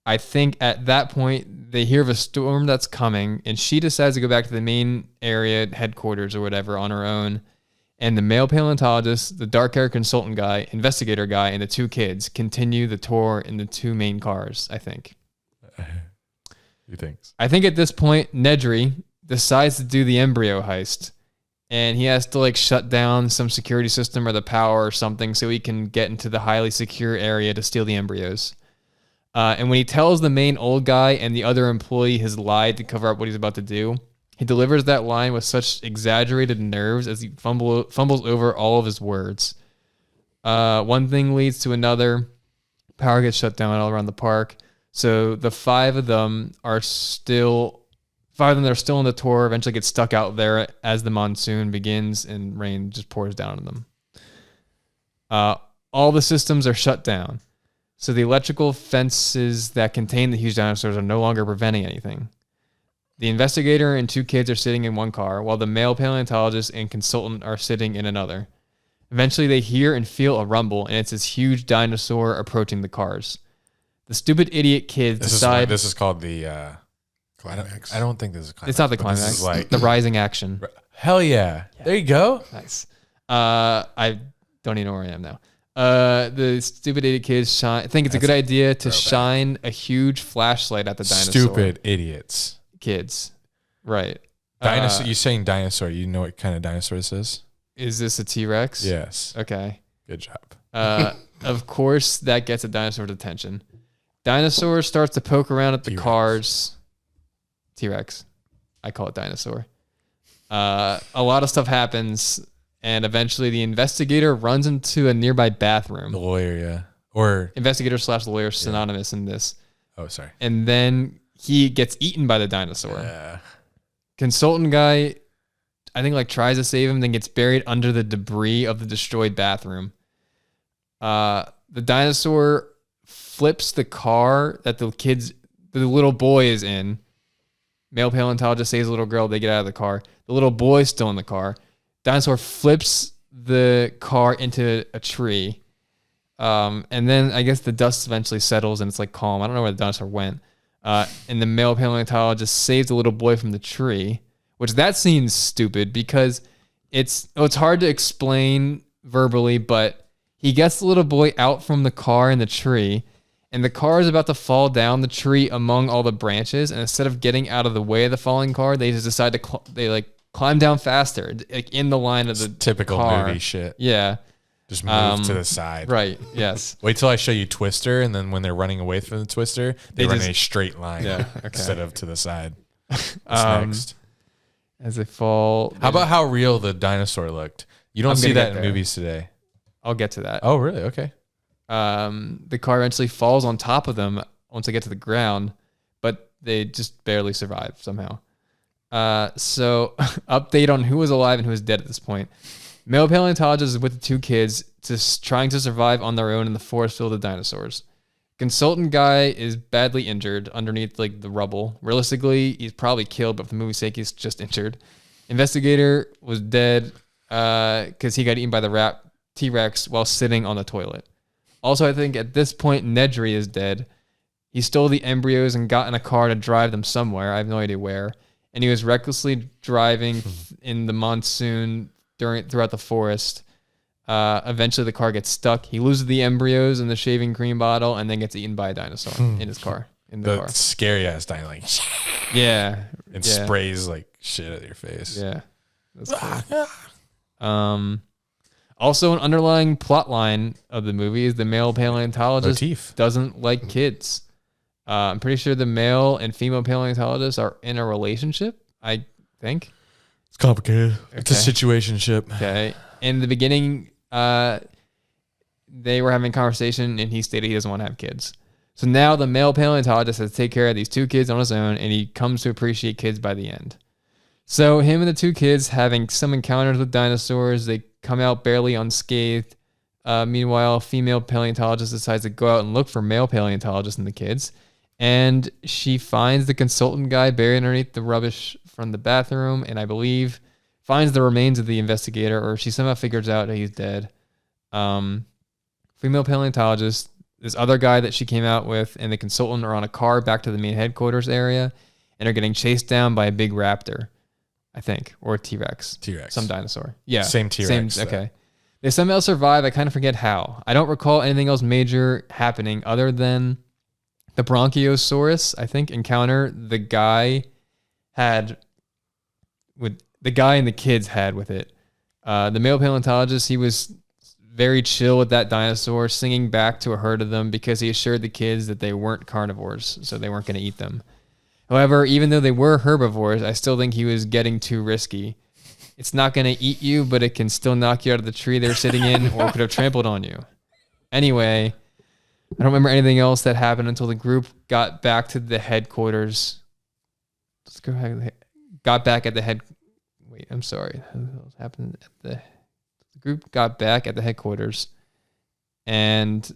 I think at that point, they hear of a storm that's coming, and she decides to go back to the main area headquarters or whatever on her own. And the male paleontologist, the dark hair consultant guy, investigator guy, and the 2 kids continue the tour in the 2 main cars, I think. You think? I think at this point, Nedry decides to do the embryo heist, and he has to shut down some security system or the power or something so he can get into the highly secure area to steal the embryos. And when he tells the main old guy and the other employee has lied to cover up what he's about to do, he delivers that line with such exaggerated nerves as he fumbles over all of his words. One thing leads to another. Power gets shut down all around the park. So the 5 of them are still in the tour, eventually get stuck out there as the monsoon begins and rain just pours down on them. All the systems are shut down. So the electrical fences that contain the huge dinosaurs are no longer preventing anything. The investigator and 2 kids are sitting in one car, while the male paleontologist and consultant are sitting in another. Eventually, they hear and feel a rumble, and it's this huge dinosaur approaching the cars. The stupid idiot kids decide... This is called the... climax. I don't think this is climax. It's not the but climax. This is the rising action. Hell yeah. There you go. Nice. I don't even know where I am now. The stupid idiot kids think it's a good idea to shine a huge flashlight at the dinosaur. Stupid idiots. Kids. Right. Dinosaur. You're saying dinosaur. You know what kind of dinosaur this is? Is this a T-Rex? Yes. Okay. Good job. Of course, that gets a dinosaur's attention. Dinosaur starts to poke around at the cars. T-Rex. I call it dinosaur. A lot of stuff happens, and eventually the investigator runs into a nearby bathroom. The lawyer, yeah. Or investigator / lawyer, synonymous in this. Oh, sorry. And then he gets eaten by the dinosaur. Yeah. Consultant guy, I think tries to save him, then gets buried under the debris of the destroyed bathroom. The dinosaur flips the car that the little boy is in. Male paleontologist saves a little girl. They get out of the car. The little boy's still in the car. Dinosaur flips the car into a tree. And then I guess the dust eventually settles and it's calm. I don't know where the dinosaur went. And the male paleontologist saves the little boy from the tree, which that scene's stupid because it's hard to explain verbally, but he gets the little boy out from the car in the tree, and the car is about to fall down the tree among all the branches, and instead of getting out of the way of the falling car, they just decide to climb down faster, in the line of the typical car. Movie shit. Yeah. Just move to the side. Right, yes. Wait till I show you Twister, and then when they're running away from the Twister, they run in a straight line instead of to the side. What's next? As they fall. How about how real the dinosaur looked? You don't see that in movies today. I'll get to that. Oh, really? Okay. The car eventually falls on top of them once they get to the ground, but they just barely survive somehow. So update on who was alive and who was dead at this point. Male paleontologist is with the two kids, just trying to survive on their own in the forest filled with dinosaurs. Consultant guy is badly injured underneath like the rubble. Realistically, he's probably killed, but for the movie's sake, he's just injured. Investigator was dead because he got eaten by the T-Rex while sitting on the toilet. Also, I think at this point, Nedry is dead. He stole the embryos and got in a car to drive them somewhere. I have no idea where. And he was recklessly driving in the monsoon throughout the forest. Eventually, the car gets stuck. He loses the embryos in the shaving cream bottle and then gets eaten by a dinosaur in his car. In the car. Scary ass dino, like yeah, and sprays like shit at your face. Yeah, that's cool. Also, an underlying plot line of the movie is the male paleontologist doesn't like kids. I'm pretty sure the male and female paleontologists are in a relationship, I think. It's complicated. Okay. It's a situationship. Okay. In the beginning, they were having a conversation and he stated he doesn't want to have kids. So now the male paleontologist has to take care of these two kids on his own, and he comes to appreciate kids by the end. So him and the two kids having some encounters with dinosaurs, they come out barely unscathed. Meanwhile, female paleontologist decides to go out and look for male paleontologists and the kids. And she finds the consultant guy buried underneath the rubbish from the bathroom, and I believe finds the remains of the investigator, or she somehow figures out that he's dead. Female paleontologist, this other guy that she came out with, and the consultant are on a car back to the main headquarters area, and are getting chased down by a big raptor, I think, or a T-Rex. T-Rex. Some dinosaur. Yeah. Same T-Rex. Okay. They somehow survive. I kind of forget how. I don't recall anything else major happening other than the Bronchiosaurus, I think, encounter the guy and the kids had with it. The male paleontologist, he was very chill with that dinosaur, singing back to a herd of them because he assured the kids that they weren't carnivores, so they weren't going to eat them. However, even though they were herbivores, I still think he was getting too risky. It's not going to eat you, but it can still knock you out of the tree they're sitting in, or could have trampled on you. Anyway, I don't remember anything else that happened until the group got back to the headquarters. Let's go ahead. Got back at the head. Wait, I'm sorry. What happened at the group got back at the headquarters, and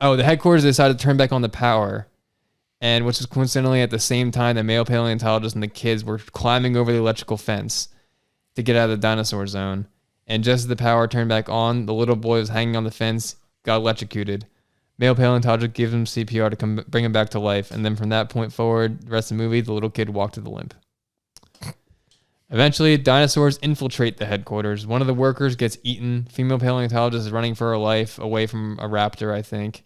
the headquarters decided to turn back on the power, and which was coincidentally at the same time the male paleontologist and the kids were climbing over the electrical fence to get out of the dinosaur zone. And just as the power turned back on, the little boy was hanging on the fence, got electrocuted. Male paleontologist gives him CPR to bring him back to life, and then from that point forward, the rest of the movie, the little kid walked to the limp. Eventually, dinosaurs infiltrate the headquarters. One of the workers gets eaten. Female paleontologist is running for her life away from a raptor, I think.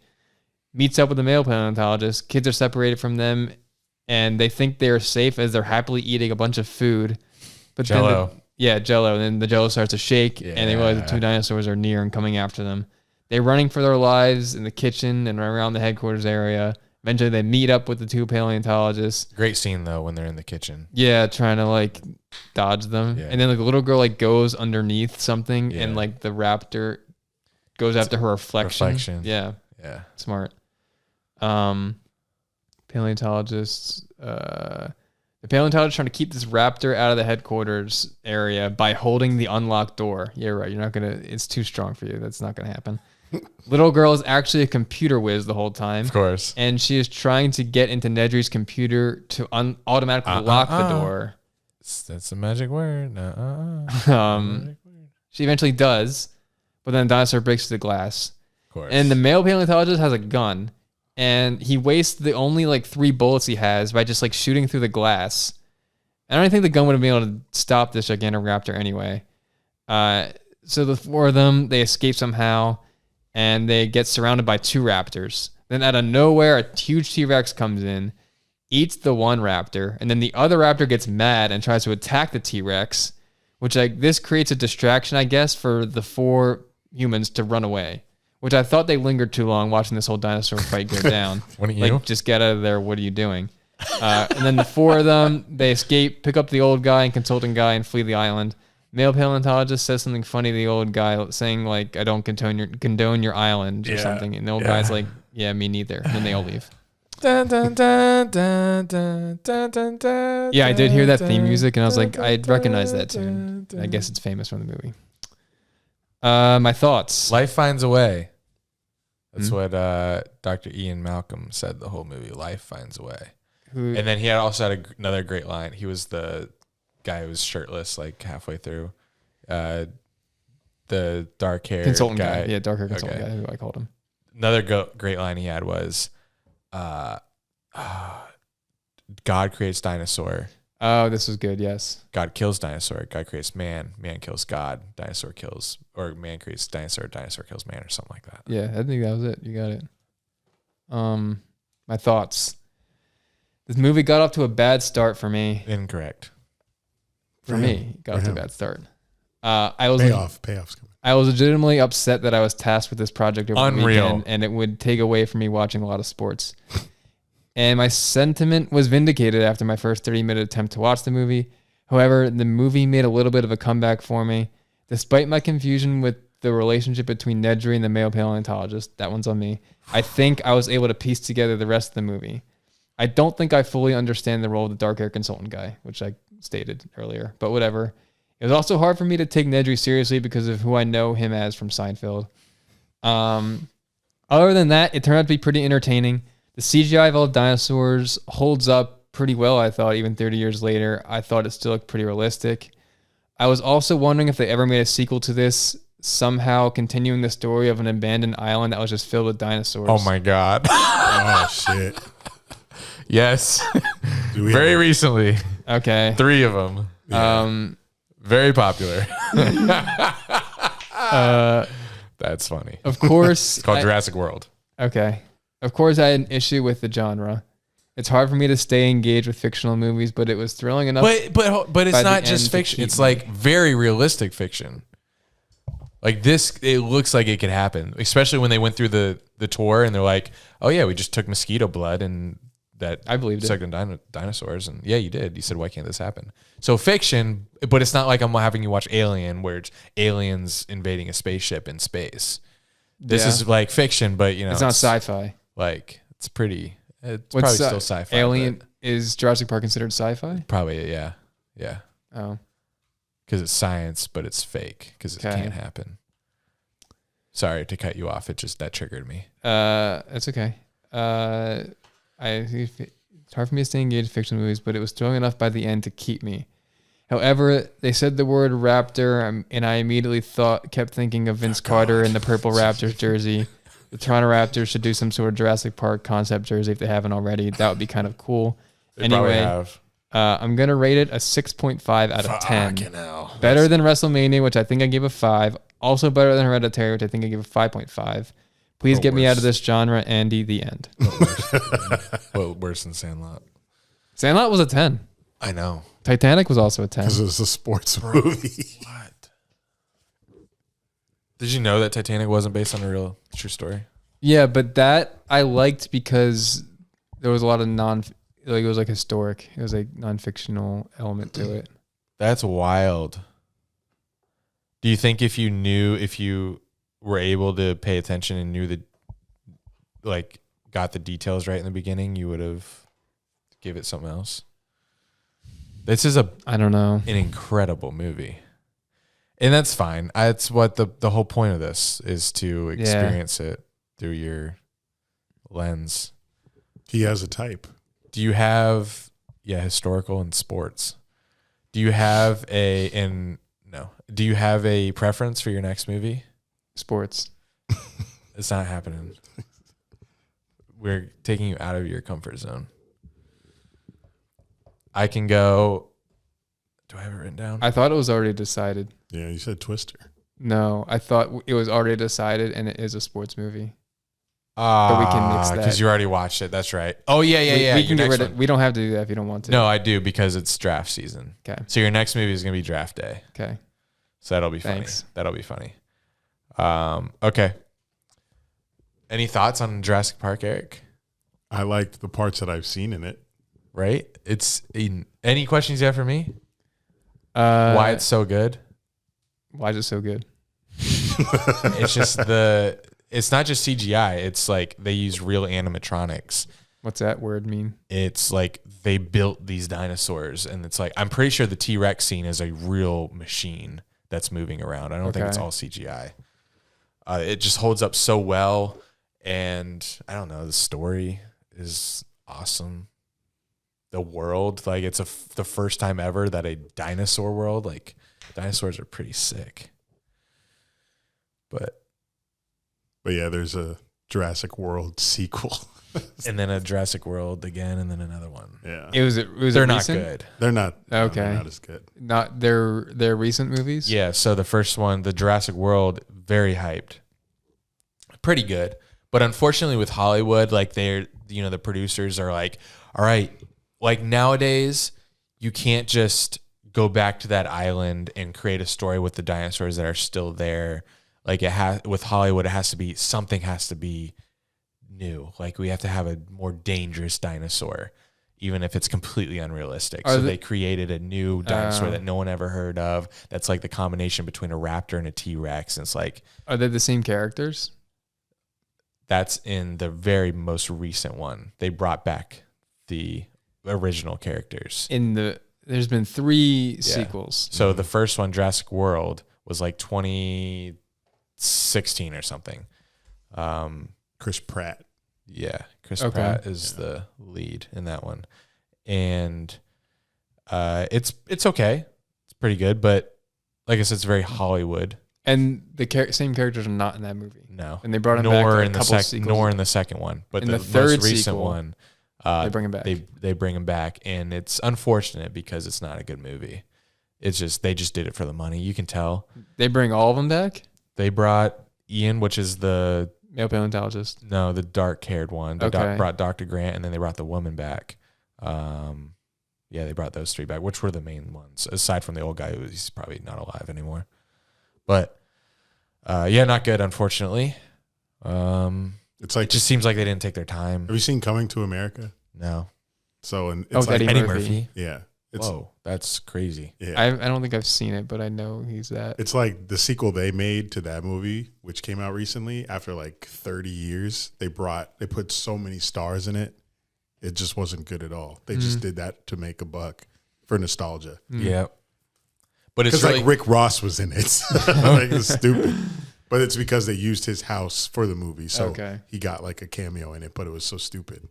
Meets up with the male paleontologist. Kids are separated from them, and they think they're safe as they're happily eating a bunch of food. But Jell-O. Jell-O. And then the Jell-O starts to shake, and they realize the two dinosaurs are near and coming after them. They're running for their lives in the kitchen and around the headquarters area. Eventually, they meet up with the two paleontologists. Great scene, though, when they're in the kitchen. Yeah, trying to, dodge them. Yeah. And then, the little girl, goes underneath something, and, the raptor goes after her reflection. Yeah. Yeah. Smart. Paleontologists. The paleontologist trying to keep this raptor out of the headquarters area by holding the unlocked door. Yeah, right. You're not going to... It's too strong for you. That's not going to happen. Little girl is actually a computer whiz the whole time. Of course. And she is trying to get into Nedry's computer to automatically lock the door. That's a magic word. She eventually does, but then the dinosaur breaks through the glass. Of course. And the male paleontologist has a gun, and he wastes the only 3 bullets he has by just shooting through the glass. I don't think the gun would have been able to stop this gigantic raptor anyway. So the 4 of them, they escape somehow, and they get surrounded by 2 raptors. Then out of nowhere, a huge T-Rex comes in, eats the one raptor, and then the other raptor gets mad and tries to attack the T-Rex, which this creates a distraction, I guess, for the 4 humans to run away. Which I thought they lingered too long watching this whole dinosaur fight go down. Wouldn't you? Just get out of there. What are you doing? And then the 4 of them, they escape, pick up the old guy and consulting guy, and flee the island. Male paleontologist says something funny to the old guy, saying like, "I don't condone your island" or something, and the old guy's like, "Yeah, me neither." And then they all leave. Dun, dun, dun, dun, dun, dun, dun, dun, yeah, I did hear that theme music, and I was like, I recognize that tune. I guess it's famous from the movie. My thoughts. Life finds a way. That's what Dr. Ian Malcolm said the whole movie. Life finds a way. And then he also had another great line. He was the guy who was shirtless like halfway through. The dark hair consultant guy. Yeah, dark hair consultant guy, who I called him. Another great line he had was, God creates dinosaur. Oh, this was good. Yes. God kills dinosaur. God creates man. Man kills God. Dinosaur kills, or man creates dinosaur. Dinosaur kills man, or something like that. Yeah, I think that was it. You got it. My thoughts. This movie got off to a bad start for me. Incorrect. For me, got off to a bad start. I was payoffs coming. I was legitimately upset that I was tasked with this project over the weekend, and it would take away from me watching a lot of sports. And my sentiment was vindicated after my first 30-minute attempt to watch the movie. However, the movie made a little bit of a comeback for me. Despite my confusion with the relationship between Nedry and the male paleontologist, that one's on me, I think I was able to piece together the rest of the movie. I don't think I fully understand the role of the dark hair consultant guy, which I stated earlier, but whatever. It was also hard for me to take Nedry seriously because of who I know him as from Seinfeld. Other than that, it turned out to be pretty entertaining. The CGI of all dinosaurs holds up pretty well, I thought, even 30 years later. I thought it still looked pretty realistic. I was also wondering if they ever made a sequel to this, somehow continuing the story of an abandoned island that was just filled with dinosaurs. Oh my God. Oh, shit. Yes. Very recently. Okay. 3 of them. Yeah. Very popular. That's funny. Of course. It's called Jurassic World. Okay. Of course, I had an issue with the genre. It's hard for me to stay engaged with fictional movies, but it was thrilling enough. But it's not just fiction. It's like very realistic fiction. Like this, it looks like it could happen, especially when they went through the tour and they're like, "Oh yeah, we just took mosquito blood and that I believed sucked in dinosaurs." And yeah, you did. You said, "Why can't this happen?" So fiction, but it's not like I'm having you watch Alien, where it's aliens invading a spaceship in space. This is like fiction, but it's not sci-fi. Like it's probably still sci-fi. Alien is Jurassic Park considered sci-fi? Probably, yeah. Oh, because it's science, but it's fake because it can't happen. Sorry to cut you off. That triggered me. It's okay. It's hard for me to stay engaged in fictional movies, but it was thrilling enough by the end to keep me. However, they said the word raptor, and I immediately kept thinking of Vince Carter in the purple Raptors jersey. The Toronto Raptors should do some sort of Jurassic Park concept jersey if they haven't already. That would be kind of cool. Anyway, I'm going to rate it a 6.5 out of 10. Better than WrestleMania, which I think I gave a 5. Also better than Hereditary, which I think I gave a 5.5. Please get me out of this genre, Andy. The end. Worse than Sandlot. Sandlot was a 10. I know. Titanic was also a 10. Because it was a sports movie. What? Did you know that Titanic wasn't based on a real true story? Yeah, but that I liked because there was a lot of it was like historic. It was like non-fictional element to it. That's wild. Do you think if you were able to pay attention and knew got the details right in the beginning, you would have give it something else? This is I don't know, an incredible movie. And that's fine. That's what the whole point of this is, to experience it through your lens. He has a type. Do you have historical and sports? Do you have do you have a preference for your next movie? Sports. It's not happening. We're taking you out of your comfort zone. I can go. Do I have it written down? I thought it was already decided. Yeah, you said Twister. No, I thought it was already decided, and it is a sports movie. But we can mix that because you already watched it. That's right. Oh yeah. We can get rid of. We don't have to do that if you don't want to. No, I do because it's draft season. Okay. So your next movie is gonna be draft day. Okay. So that'll be funny. Thanks. That'll be funny. Okay. Any thoughts on Jurassic Park, Eric? I liked the parts that I've seen in it. Right? Any questions you have for me? Why it's so good? Why is it so good? It's just it's not just CGI. It's like they use real animatronics. What's that word mean? It's like they built these dinosaurs, and it's like I'm pretty sure the T-Rex scene is a real machine that's moving around. I don't think it's all CGI. It just holds up so well, and I don't know, the story is awesome. The world, like it's the first time ever that a dinosaur world, like dinosaurs are pretty sick. But yeah, there's a Jurassic World sequel. And then a Jurassic World again, and then another one. Yeah, they're not good. They're not. Okay, no, they're not as good. Not their recent movies. Yeah, so the first one, the Jurassic World, very hyped, pretty good. But unfortunately, with Hollywood, like the producers are like, all right, like nowadays, you can't just go back to that island and create a story with the dinosaurs that are still there. Like with Hollywood, something has to be new. Like we have to have a more dangerous dinosaur, even if it's completely unrealistic. So they created a new dinosaur that no one ever heard of. That's like the combination between a raptor and a T-Rex. And it's like, are they the same characters? That's in the very most recent one. They brought back the original characters. There's been 3 sequels. So the first one, Jurassic World, was like 2016 or something. Chris Pratt. Yeah, Chris Pratt is the lead in that one, and it's okay. It's pretty good, but like I said, it's very Hollywood. And the same characters are not in that movie. No, and they brought him back in nor in the second one, but in the third most recent sequel, one, they bring him back. They bring him back, and it's unfortunate because it's not a good movie. It's just they just did it for the money. You can tell. They bring all of them back. They brought Ian, which is the male paleontologist. No, the dark-haired one. They Okay. brought Dr. Grant, and then they brought the woman back. Yeah, they brought those 3 back, which were the main ones, aside from the old guy who's probably not alive anymore. But yeah, not good, unfortunately. It's like it just seems like they didn't take their time. Have you seen Coming to America? No. So it's like Eddie Murphy. Yeah. Whoa, that's crazy. Yeah. I don't think I've seen it, but I know he's that. It's like the sequel they made to that movie, which came out recently after like 30 years. They put so many stars in it. It just wasn't good at all. They just did that to make a buck for nostalgia. Yeah. But it's because like Rick Ross was in it. Like it's stupid. But it's because they used his house for the movie. So he got like a cameo in it, but it was so stupid.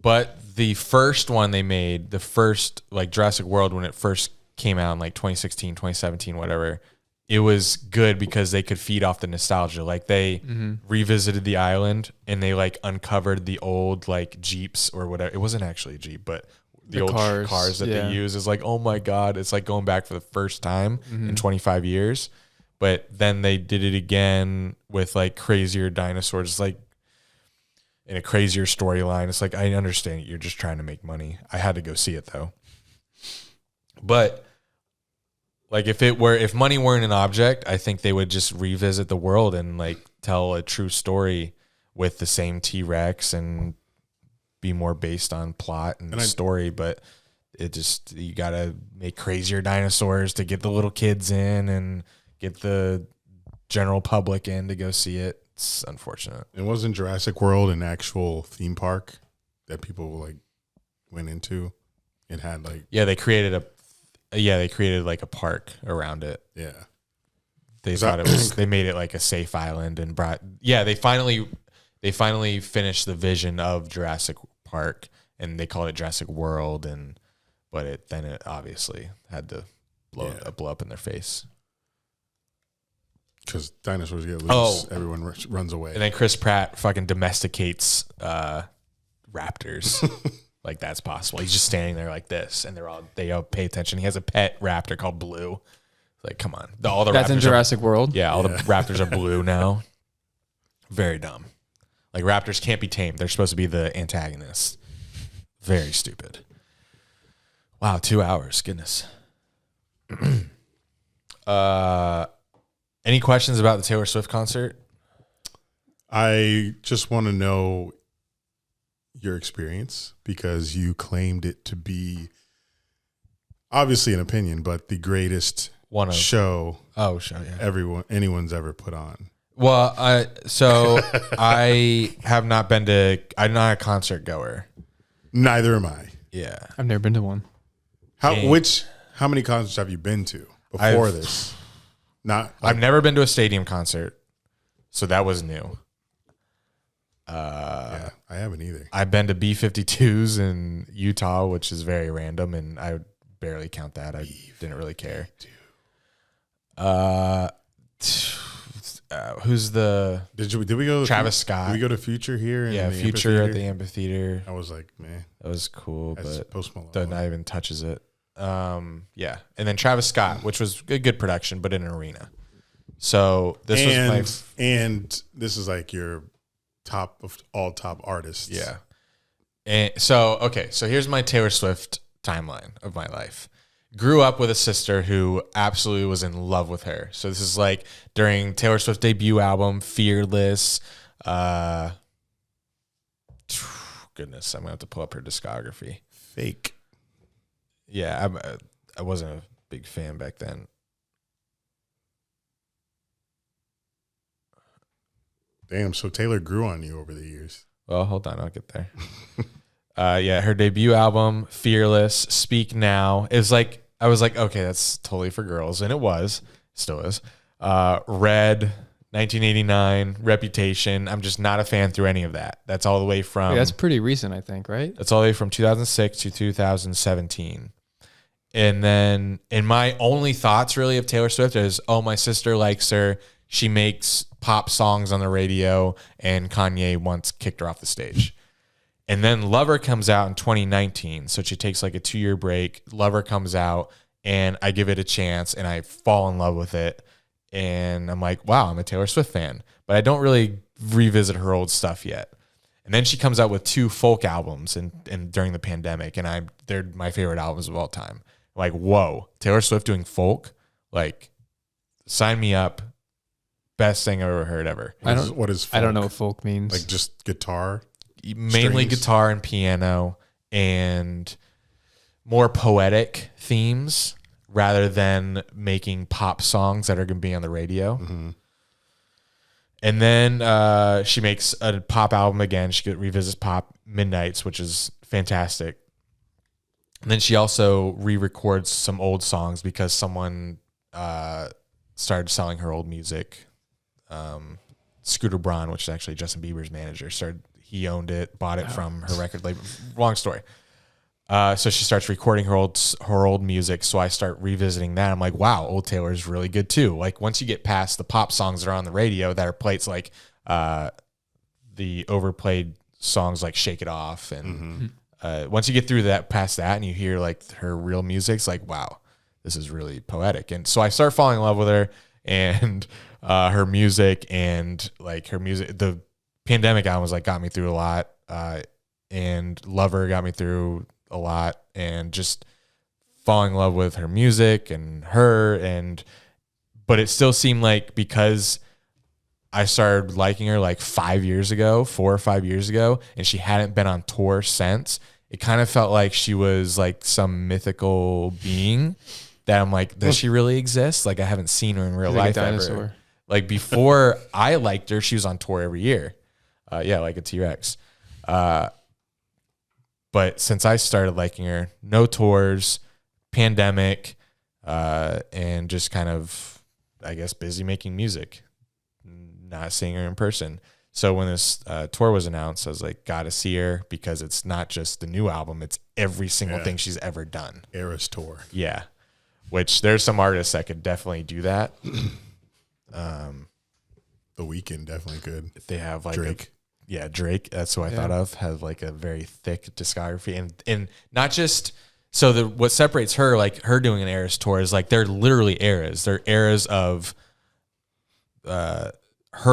But the first one they made, the first like Jurassic World, when it first came out in like 2016, 2017, whatever, it was good because they could feed off the nostalgia. Like they revisited the island and they like uncovered the old like Jeeps or whatever. It wasn't actually a Jeep, but the old cars that they use is like, oh my God, it's like going back for the first time in 25 years. But then they did it again with like crazier dinosaurs. It's like, in a crazier storyline. It's like, I understand you're just trying to make money. I had to go see it though. But like if money weren't an object, I think they would just revisit the world and like tell a true story with the same T-Rex and be more based on plot and story. But it just, you got to make crazier dinosaurs to get the little kids in and get the general public in to go see it. It's unfortunate. It wasn't Jurassic World an actual theme park that people like went into. It had like they created like a park around it. Yeah. They thought they made it like a safe island and they finally finished the vision of Jurassic Park and they called it Jurassic World but it obviously had to blow up in their face. Because dinosaurs get loose, everyone runs away. And then Chris Pratt fucking domesticates raptors. Like that's possible. He's just standing there like this, and they all pay attention. He has a pet raptor called Blue. Like, come on, all the that's raptors in Jurassic World. Yeah, all the raptors are blue now. Very dumb. Like raptors can't be tamed. They're supposed to be the antagonists. Very stupid. Wow, 2 hours. Goodness. Any questions about the Taylor Swift concert? I just want to know your experience because you claimed it to be obviously an opinion, but the greatest one of show. Oh, show, yeah. Anyone's ever put on. Well, I have not been to. I'm not a concert goer. Neither am I. Yeah, I've never been to one. How many concerts have you been to before this? I've never been to a stadium concert, so that was new. Yeah, I haven't either. I've been to B-52s in Utah, which is very random, and I would barely count that. I didn't really care. Who's the? Did we go to Travis Scott? Did we go to Future here? Yeah, Future at the amphitheater. I was like, man, that was cool, but Post Malone. that not even touches it. Yeah, and then Travis Scott, which was a good production, but in an arena. So this was and this is like your top of all top artists. Yeah. And so here's my Taylor Swift timeline of my life. Grew up with a sister who absolutely was in love with her. So this is like during Taylor Swift's debut album, Fearless. Goodness, I'm gonna have to pull up her discography. Fake. Yeah, I wasn't a big fan back then. Damn, so Taylor grew on you over the years. Well, hold on, I'll get there. Yeah, her debut album, Fearless, Speak Now. It was like, I was like, okay, that's totally for girls. And it was, still is. Red, 1989, Reputation. I'm just not a fan through any of that. That's all the way from... Yeah, that's pretty recent, I think, right? That's all the way from 2006 to 2017. And then, and my only thoughts really of Taylor Swift is, oh, my sister likes her. She makes pop songs on the radio, and Kanye once kicked her off the stage. And then Lover comes out in 2019. So she takes like a 2-year break. Lover comes out, and I give it a chance, and I fall in love with it. And I'm like, wow, I'm a Taylor Swift fan. But I don't really revisit her old stuff yet. And then she comes out with 2 folk albums and during the pandemic, and they're my favorite albums of all time. Like, whoa, Taylor Swift doing folk? Like, sign me up. Best thing I've ever heard ever. What is folk? I don't know what folk means. Like just guitar? Mainly strings? Guitar and piano, and more poetic themes rather than making pop songs that are going to be on the radio. Mm-hmm. And then she makes a pop album again. She revisits pop Midnights, which is fantastic. And then she also re-records some old songs because someone started selling her old music. Scooter Braun, which is actually Justin Bieber's manager, he owned it, bought it from her record label. Long story. So she starts recording her old music. So I start revisiting that. I'm like, wow, old Taylor's really good too. Like once you get past the pop songs that are on the radio that are played, it's like the overplayed songs like Shake It Off. And once you get through that, past that, and you hear like her real music, it's like, wow, this is really poetic. And so I start falling in love with her and her music, and like her music, the pandemic album was like got me through a lot, and Lover got me through a lot, and just falling in love with her music and her, but it still seemed like because I started liking her like 4 or 5 years ago, and she hadn't been on tour since, it kind of felt like she was like some mythical being that I'm like, does she really exist? Like I haven't seen her in real life ever. Like before I liked her, she was on tour every year. Yeah, like a T-Rex. But since I started liking her, no tours, pandemic, and just kind of, I guess, busy making music, not seeing her in person. So when this tour was announced, I was like, gotta see her, because it's not just the new album, it's every single thing she's ever done. Eras tour. Yeah. Which there's some artists that could definitely do that. The Weeknd definitely could. They have like Drake. Drake. That's who I thought of. Has like a very thick discography, and not just so. What separates her, like her doing an Eras tour, is like they're literally eras. They're eras of her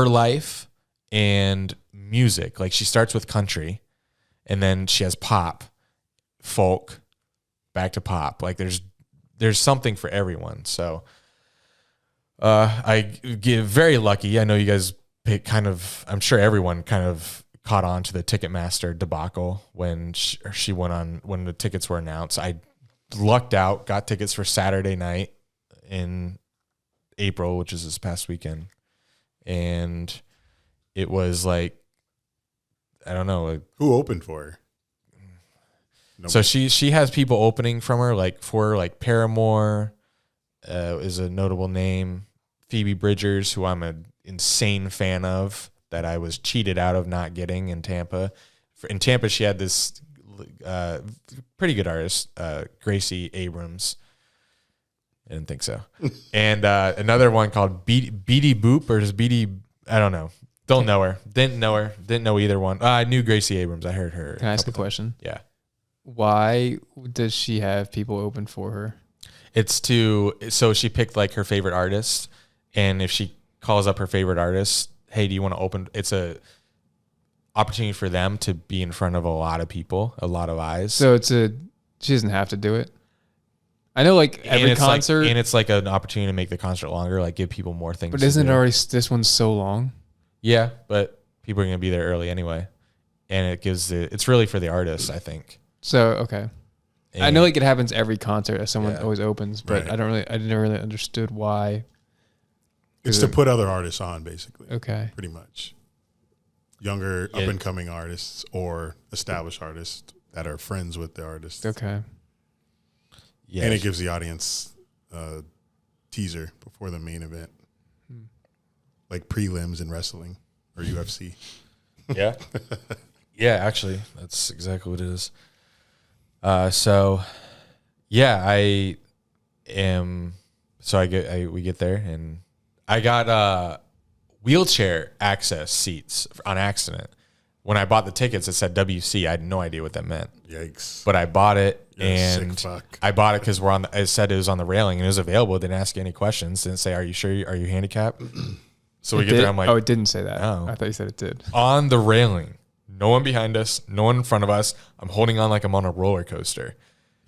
life and music. Like she starts with country, and then she has pop, folk, back to pop. Like there's something for everyone. So I get very lucky. I know you guys I'm sure everyone kind of caught on to the Ticketmaster debacle when she went on, when the tickets were announced. I lucked out, got tickets for Saturday night in April, which is this past weekend. And it was like, I don't know. Who opened for her? So she has people opening from her, like for her, like Paramore is a notable name. Phoebe Bridgers, who I'm an insane fan of, that I was cheated out of not getting in Tampa. In Tampa, she had this pretty good artist, Gracie Abrams. I didn't think so. And another one called Beady Boop, or just Beady, I don't know. Don't know her. Didn't know her. Didn't know either one. I knew Gracie Abrams. I heard her. Can I ask a question? Yeah. Why does she have people open for her? It's so she picked like her favorite artist, and if she calls up her favorite artist, hey, do you want to open? It's a opportunity for them to be in front of a lot of people, a lot of eyes. So she doesn't have to do it. I know, like every concert, and it's like an opportunity to make the concert longer, like give people more things. But isn't it already this one's so long? Yeah, but people are going to be there early anyway, and it's really for the artists, I think. So okay, and I know like it happens every concert as someone always opens, but Right. I didn't really understood why. It's to put other artists on, basically. Okay. Pretty much. Younger, up and coming artists or established artists that are friends with the artist. Okay. Yeah. And it gives the audience a teaser before the main event. Like prelims in wrestling or UFC. Yeah. Yeah, actually, that's exactly what it is. So we get there, and I got wheelchair access seats on accident. When I bought the tickets, it said WC. I had no idea what that meant. Yikes! But I bought it, You're a and sick fuck. I bought it because it said it was on the railing and it was available. It didn't ask you any questions. Didn't say, "Are you sure? Are you handicapped?" So we get there. I'm like, oh, it didn't say that. Oh. I thought you said it did. On the railing. No one behind us, no one in front of us. I'm holding on like I'm on a roller coaster.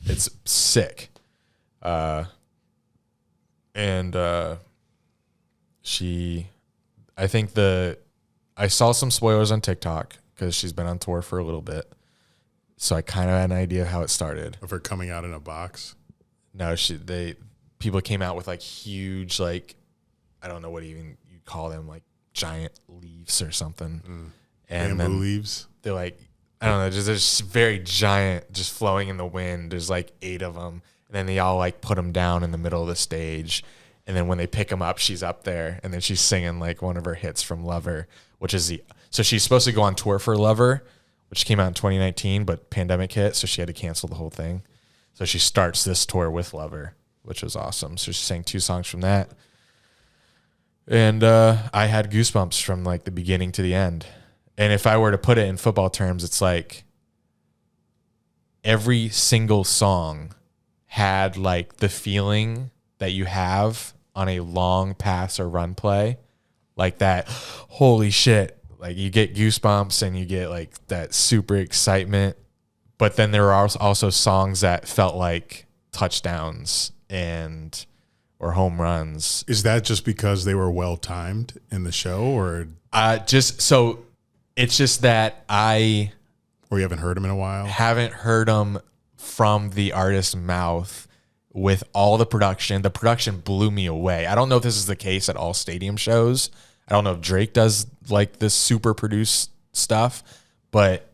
It's sick. I saw some spoilers on TikTok because she's been on tour for a little bit. So I kind of had an idea of how it started. Of her coming out in a box? No, people came out with like huge, like, I don't know what even you'd call them, like giant leaves or something. And Bamboo then leaves? They're like, I don't know, just very giant, just flowing in the wind. There's like 8 of them. And then they all like put them down in the middle of the stage. And then when they pick them up, she's up there. And then she's singing like one of her hits from Lover, which is so she's supposed to go on tour for Lover, which came out in 2019, but pandemic hit. So she had to cancel the whole thing. So she starts this tour with Lover, which was awesome. So she sang 2 songs from that. And I had goosebumps from like the beginning to the end. And if I were to put it in football terms, it's like every single song had like the feeling that you have on a long pass or run play, like that. Holy shit. Like you get goosebumps and you get like that super excitement. But then there are also songs that felt like touchdowns or home runs. Is that just because they were well timed in the show, or it's just that or you haven't heard them in a while? Haven't heard them from the artist's mouth with all the production. The production blew me away. I don't know if this is the case at all stadium shows. I don't know if Drake does like this super produced stuff, but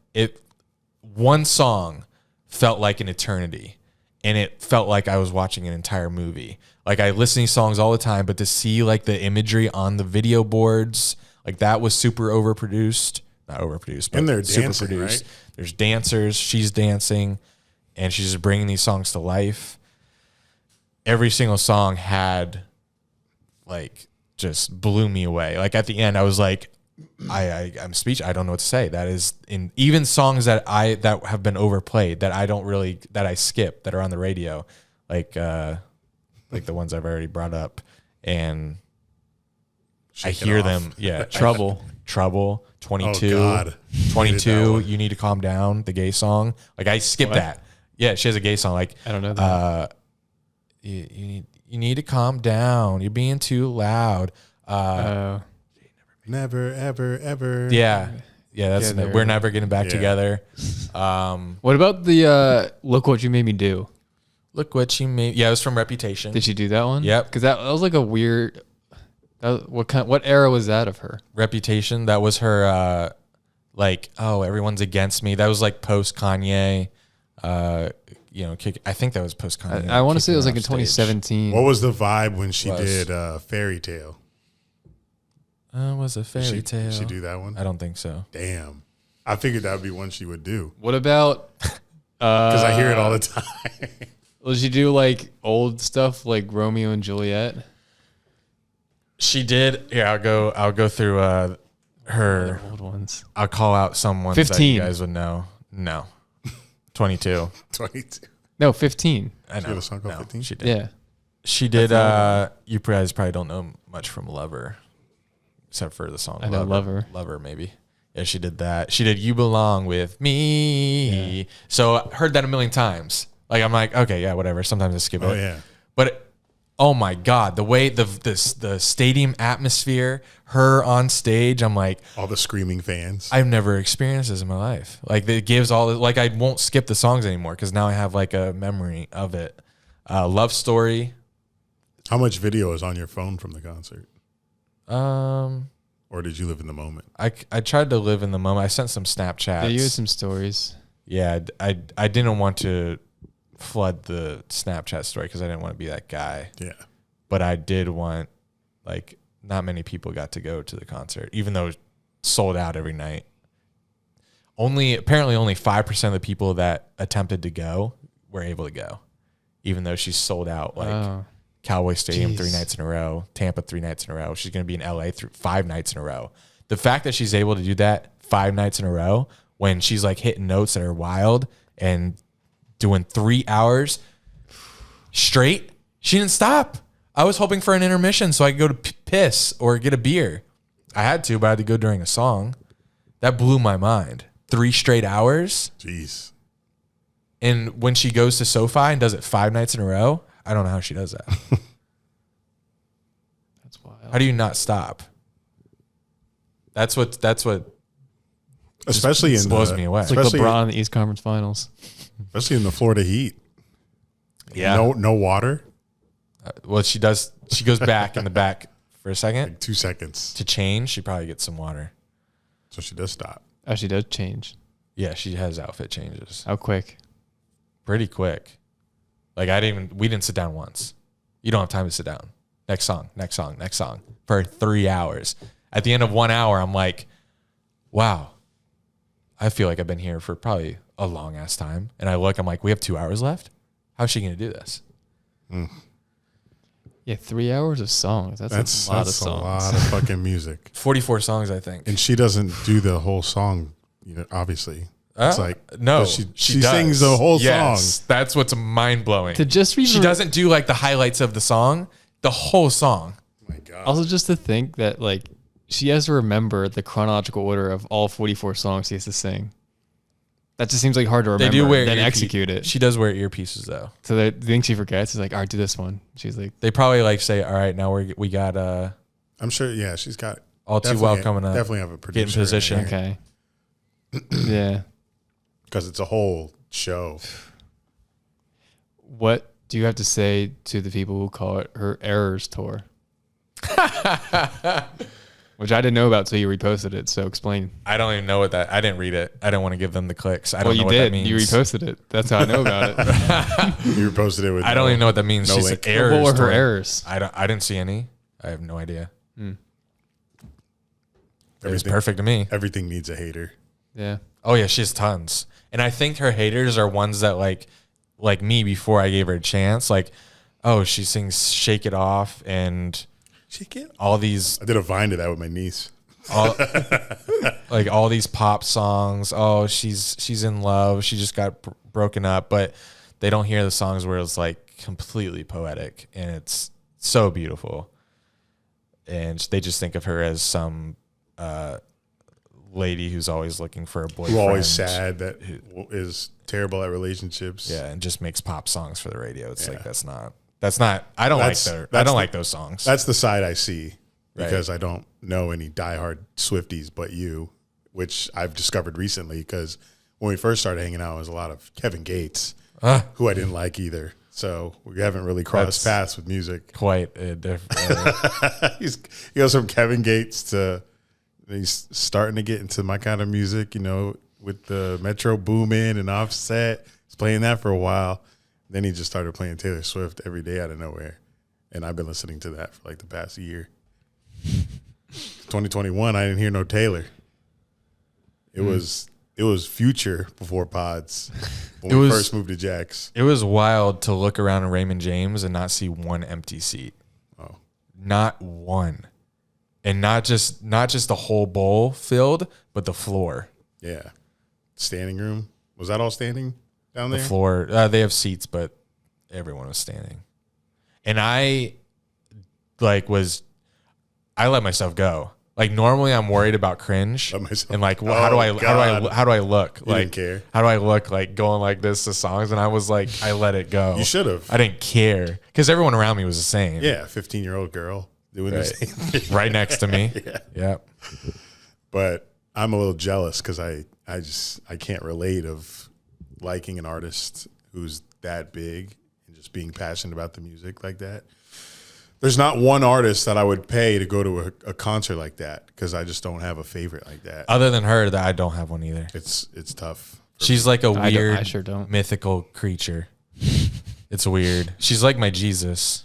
one song felt like an eternity, and it felt like I was watching an entire movie. Like I listen to these songs all the time, but to see like the imagery on the video boards, like that was super overproduced. Not overproduced, but and they're super dancing, produced. right? There's dancers. She's dancing, and she's just bringing these songs to life. Every single song had, like, just blew me away. Like at the end, I was like, I'm speechless. I don't know what to say. That is in even songs that have been overplayed that I skip that are on the radio, like the ones I've already brought up, and Shake I hear It Off. them. Yeah, Trouble, 22, Oh, God. 22. You Need to Calm Down, the gay song. Like I skipped What? that. Yeah, she has a gay song. Like I don't know that. You need to calm down. You're being too loud. Never, ever, ever. Yeah. That's Yeah, we're never getting back Yeah. together. What about the Look What You Made Me Do? Look what you made. Yeah, it was from Reputation. Did she do that one? Yep. Because that was like a weird. What era was that of her? Reputation. That was her. Like, oh, everyone's against me. That was like post Kanye. I think that was post Kanye. I want to say it was like in 2017. What was the vibe when she did Fairy Tale? Was a fairy tale. Did she do that one? I don't think so. Damn. I figured that would be one she would do. What about? Because I hear it all the time. Did she do like old stuff like Romeo and Juliet? She did. Yeah, I'll go through her old ones. I'll call out some ones 15. that you guys would know. No. 22. 22. No, 15. I know. She had a song called 15? She did. Yeah. She did you guys probably don't know much from Lover. Except for the song I know Lover. Lover, maybe. Yeah, she did that. She did You Belong With Me. Yeah. So I heard that a million times. Like, I'm like, okay, yeah, whatever. Sometimes I skip it. Oh, yeah. But, oh my God, the way the stadium atmosphere, her on stage, I'm like. All the screaming fans. I've never experienced this in my life. Like, it gives all, like, I won't skip the songs anymore because now I have, like, a memory of it. Love Story. How much video is on your phone from the concert? Or did you live in the moment? I tried to live in the moment. I sent some Snapchats. Yeah, you had some stories. Yeah, I didn't want to flood the Snapchat story because I didn't want to be that guy. Yeah. But I did want, like, not many people got to go to the concert, even though it sold out every night. Apparently only 5% of the people that attempted to go were able to go, even though she's sold out, like, Cowboy Stadium 3 nights in a row, Tampa 3 nights in a row. She's going to be in LA 5 nights in a row. The fact that she's able to do that 5 nights in a row when she's like hitting notes that are wild and doing 3 hours straight, she didn't stop. I was hoping for an intermission so I could go to piss or get a beer. I had to, but I had to go during a song. That blew my mind. 3 straight hours. Jeez. And when she goes to SoFi and does it 5 nights in a row, I don't know how she does that. That's wild. How do you not stop? That's what especially in blows me away. It's like LeBron in the East Conference Finals. Especially in the Florida heat. Yeah. No water. Well, she does. She goes back in the back for a second. Like 2 seconds. To change, she probably gets some water. So she does stop. Oh, she does change. Yeah, she has outfit changes. How quick? Pretty quick. Like we didn't sit down once. You don't have time to sit down. Next song for 3 hours. At the end of 1 hour, I'm like, wow, I feel like I've been here for probably a long ass time. And I look, I'm like, we have 2 hours left. How's she going to do this? Yeah, 3 hours of songs. That's a lot of songs. A lot of fucking music. 44 songs, I think. And she doesn't do the whole song, obviously. It's like, no, she does. sings the whole song. That's what's mind blowing. She doesn't do like the highlights of the song, the whole song. Oh my God. Also, just to think that like she has to remember the chronological order of all 44 songs she has to sing. That just seems like hard to remember. They do wear then execute it. She does wear earpieces though. So the thing she forgets is like, all right, do this one. She's like, they probably like say, all right, now we got I'm sure. Yeah, she's got All Too Well coming up. Definitely have a producer. Get in position. Okay. Yeah. Because it's a whole show. What do you have to say to the people who call it her Errors tour? Which I didn't know about till you reposted it. So explain. I don't even know what that. I didn't read it. I didn't want to give them the clicks. I don't Well, know you what did. that means. You reposted it. That's how I know about it. You reposted it with. I don't even know what that means. No She link. said errors. What were her tour. errors? I didn't see any. I have no idea. It was Everything- perfect to me. Everything needs a hater. Yeah. Oh yeah, she has tons. And I think her haters are ones that like me before I gave her a chance. Like, oh, she sings "Shake It Off" and Shake It. all these. I did a Vine to that with my niece. Like all these pop songs. Oh, she's in love. She just got broken up, but they don't hear the songs where it's like completely poetic and it's so beautiful. And they just think of her as some lady who's always looking for a boyfriend. Who always sad that is terrible at relationships. Yeah, and just makes pop songs for the radio. It's Yeah. like that's not. I don't like those songs. That's the side I see because Right. I don't know any diehard Swifties but you, which I've discovered recently because when we first started hanging out, it was a lot of Kevin Gates, who I didn't like either. So we haven't really crossed paths with music. Quite a different. He goes from Kevin Gates to he's starting to get into my kind of music, with the Metro Boomin and Offset. He's playing that for a while. Then he just started playing Taylor Swift every day out of nowhere. And I've been listening to that for like the past year. 2021, I didn't hear no Taylor. It was Future before Pods when we first moved to Jax. It was wild to look around in Raymond James and not see one empty seat. Oh, not one, and not just the whole bowl filled, but the floor. Yeah, standing room. Was that all standing down there? The floor. They have seats, but everyone was standing, and I let myself go. Like normally, I'm worried about cringe and like how do I look? You like didn't care. How do I look like going like this to songs? And I was like, I let it go. You should have. I didn't care because everyone around me was the same. Yeah, 15-year-old girl doing the same thing. Right next to me. Yeah. Yep. But I'm a little jealous because I can't relate of liking an artist who's that big and just being passionate about the music like that. There's not one artist that I would pay to go to a concert like that because I just don't have a favorite like that. Other than her, that I don't have one either. It's tough. She's like a weird, I sure don't. mythical creature. It's weird. She's like my Jesus.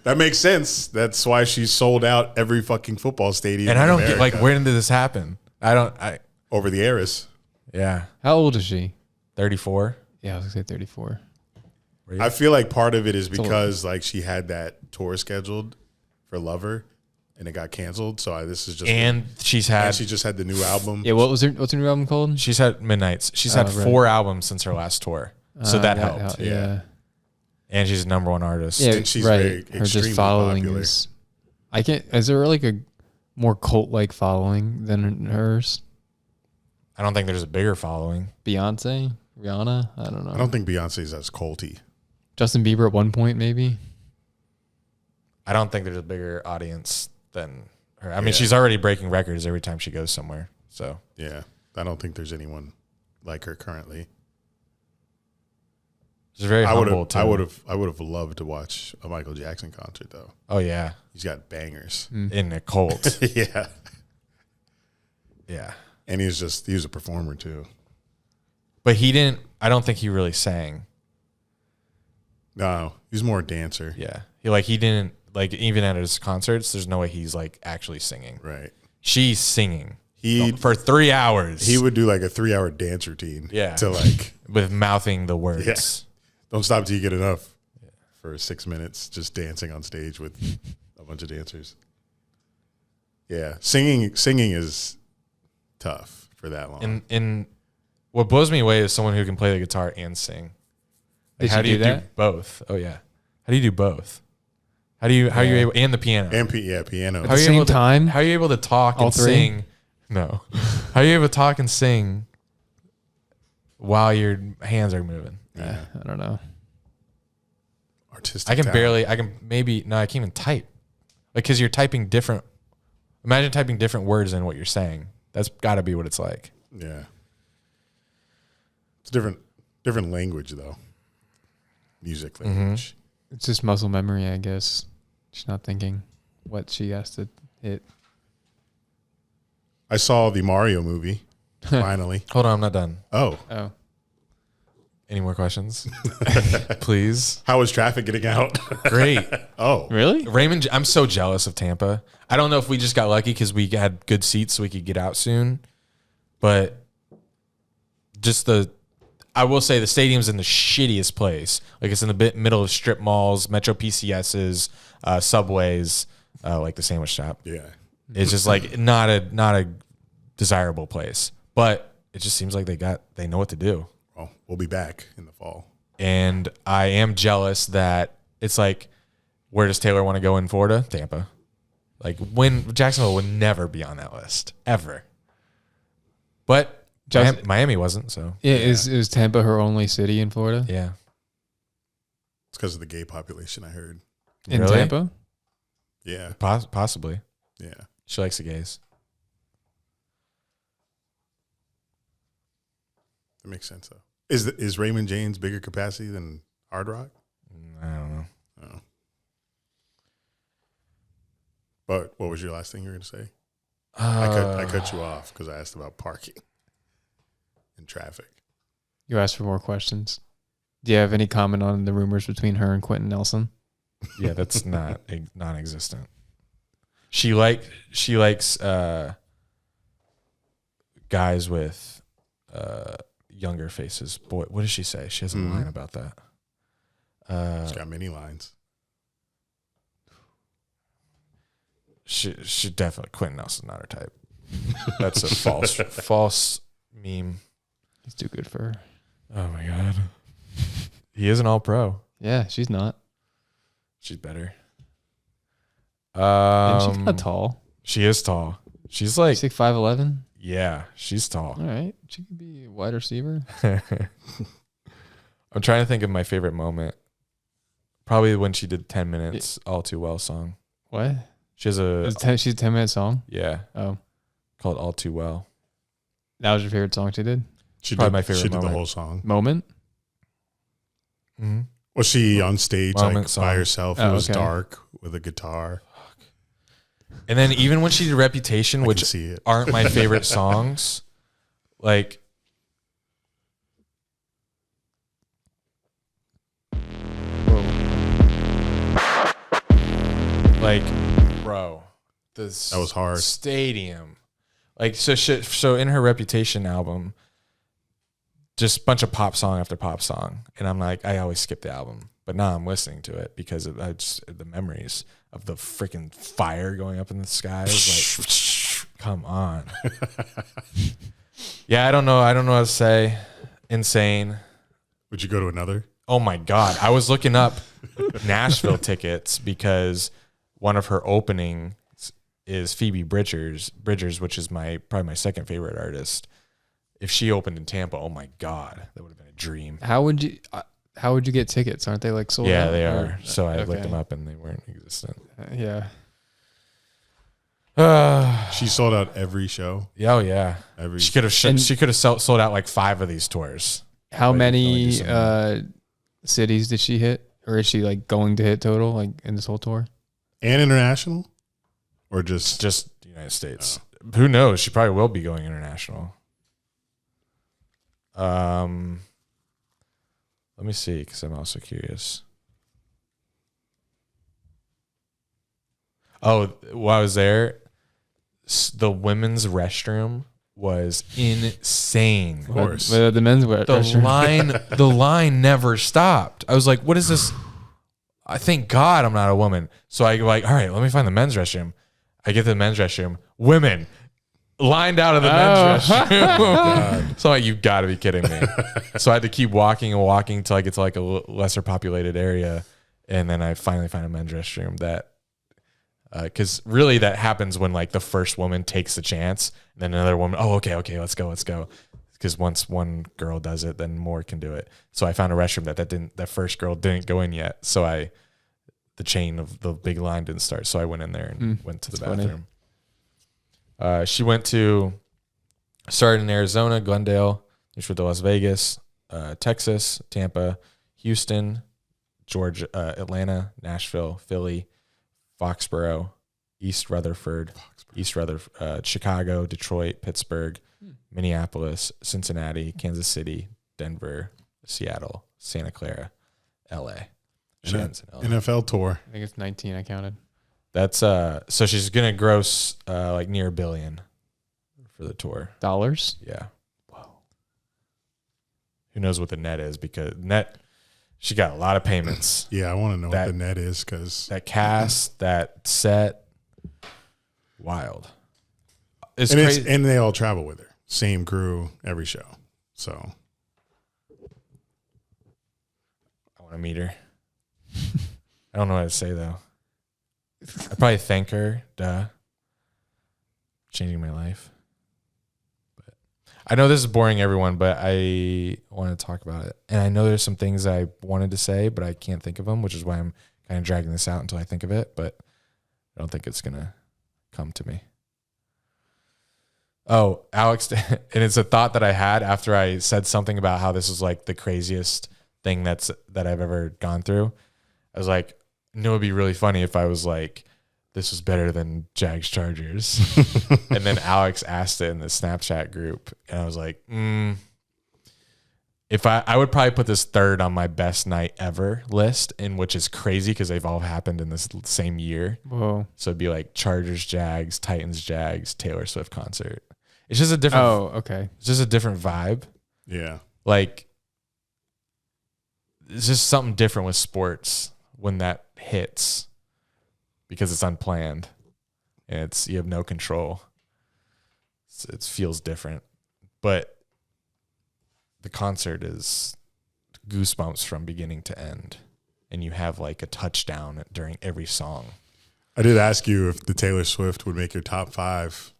That makes sense. That's why she's sold out every fucking football stadium. And I don't get like, where did this happen? Over the Eras. Yeah. How old is she? 34. Yeah, I was gonna say 34. I feel like part of it is because like she had that tour scheduled for Lover, and it got canceled. So this is just she just had the new album. Yeah, what's her new album called? She's had Midnights. She's had 4 albums since her last tour, so that helped. Yeah, and she's a #1 artist. Yeah, and she's right. very Her just extremely following popular. is. I can't. Is there like a more cult-like following than hers? I don't think there's a bigger following. Beyonce, Rihanna. I don't know. I don't think Beyonce's as culty. Justin Bieber at one point, maybe. I don't think there's a bigger audience than her. I mean, she's already breaking records every time she goes somewhere. So yeah, I don't think there's anyone like her currently. She's very humble too. I would have loved to watch a Michael Jackson concert though. Oh yeah, he's got bangers in a cult. Yeah, yeah, and he was a performer too. But he didn't. I don't think he really sang. No, he's more a dancer. Yeah, he didn't like even at his concerts. There's no way he's like actually singing. Right. She's singing. For 3 hours. He would do like a 3-hour dance routine. Yeah. To like with mouthing the words. Yeah. Don't stop till you get enough. For 6 minutes, just dancing on stage with a bunch of dancers. Yeah, singing is tough for that long. And what blows me away is someone who can play the guitar and sing. Like, how do you do both? Oh yeah. How do you do both? How are you able and the piano? And piano. At the same time? How are you able to talk All and three? sing? No. How are you able to talk and sing while your hands are moving? Yeah. I don't know. Artistic. I can talent. I can't even type. Like, cause you're typing different. Imagine typing different words than what you're saying. That's gotta be what it's like. Yeah. It's different language though. Music language. It's just muscle memory, I guess. She's not thinking what she has to hit. I saw the Mario movie, finally. Hold on, I'm not done. Oh. Any more questions? Please. How was traffic getting out? Great. Oh. Really? Raymond, I'm so jealous of Tampa. I don't know if we just got lucky because we had good seats so we could get out soon. But just I will say the stadium's in the shittiest place. Like it's in the middle of strip malls, Metro PCSs, subways, like the sandwich shop. Yeah. It's just like not a desirable place. But it just seems like they know what to do. Well, we'll be back in the fall. And I am jealous that it's like, where does Taylor want to go in Florida? Tampa. Like when Jacksonville would never be on that list ever. But Miami wasn't. So yeah, is Tampa her only city in Florida? Yeah, It's because of the gay population, I heard. In Really? Tampa? Yeah. Possibly. Yeah. She likes the gays. That makes sense though. Is Raymond James bigger capacity than Hard Rock? I don't know. Oh. But what was your last thing you were going to say? I cut you off because I asked about parking and traffic. You asked for more questions. Do you have any comment on the rumors between her and Quentin Nelson? Yeah, that's not non-existent. She likes guys with younger faces. Boy, what does she say? She has a line about that. She's got many lines. She definitely Quentin Nelson's not her type. That's a false meme. He's too good for her. Oh my god, he is an all-pro. Yeah, she's not. She's better. And she's not tall. She is tall. She's like 5'11". Yeah, she's tall. All right, she could be a wide receiver. I'm trying to think of my favorite moment. Probably when she did 10 minutes All Too Well song. What? She has she's a 10-minute song? Yeah. Oh. Called All Too Well. That was your favorite song she did? Probably my favorite She did moment. the whole song. Moment? Mm-hmm. Was she on stage Moment like song. by herself? Oh, It was okay. dark with a guitar. And then even when she did Reputation, I which can see it. aren't my favorite songs, like bro, this That was hard. stadium. Like so in her Reputation album, just a bunch of pop song after pop song, and I'm like, I always skip the album, but now I'm listening to it because of the memories of the freaking fire going up in the sky. Like, come on. Yeah, I don't know what to say. Insane. Would you go to another? Oh my God. I was looking up Nashville tickets because one of her openings is Phoebe Bridgers, which is probably my second favorite artist. If she opened in Tampa, oh my God, that would have been a dream. How would you get tickets? Aren't they like sold out? Yeah, they are. Or- So I looked okay. them up and they weren't existent. Yeah. She sold out every show. Oh yeah. She could have sold out like 5 of these tours. How Like, many only do cities did she hit? Or is she like going to hit total like in this whole tour? And international? Or just the United States. Who knows? She probably will be going international. Let me see, because I'm also curious. Oh, while I was there, the women's restroom was insane. Of course. The men's restroom. The line never stopped. I was like, what is this? I thank God I'm not a woman. So I go like, all right, let me find the men's restroom. I get to the men's restroom. Women lined out of the men's restroom. So I'm like, you got to be kidding me. So I had to keep walking until I get to like a lesser populated area. And then I finally find a men's restroom that, because really that happens when like the first woman takes the chance. And then another woman, oh, okay, let's go. Because once one girl does it, then more can do it. So I found a restroom that first girl didn't go in yet. So the chain of the big line didn't start. So I went in there and went to the bathroom. She started in Arizona, Glendale, she went to Las Vegas, Texas, Tampa, Houston, Georgia, Atlanta, Nashville, Philly, Foxborough, Chicago, Detroit, Pittsburgh, Minneapolis, Cincinnati, Kansas City, Denver, Seattle, Santa Clara, LA. She ends in LA. NFL tour. I think it's 19 I counted. That's so she's gonna gross like near $1 billion for the tour. Dollars? Yeah. Wow. Who knows what the net is, because she got a lot of payments. Yeah, I want to know what the net is, because that cast, that set, wild. It's and crazy. and they all travel with her. Same crew, every show. So I want to meet her. I don't know what to say though. I'd probably thank her, changing my life. But I know this is boring everyone, but I want to talk about it. And I know there's some things I wanted to say, but I can't think of them, which is why I'm kind of dragging this out until I think of it. But I don't think it's going to come to me. Oh, Alex, and it's a thought that I had after I said something about how this is like the craziest thing that I've ever gone through. I was like, it would be really funny if I was like, this was better than Jags Chargers. And then Alex asked it in the Snapchat group, and I was like, if I would probably put this third on my best night ever list, and which is crazy because they've all happened in this same year. Whoa. So it'd be like Chargers, Jags, Titans, Jags, Taylor Swift concert. It's just a different. Oh, okay. It's just a different vibe. Yeah. Like, it's just something different with sports when that hits because it's unplanned and you have no control. It feels different, but the concert is goosebumps from beginning to end, and you have like a touchdown during every song. I did ask you if the Taylor Swift would make your top 5,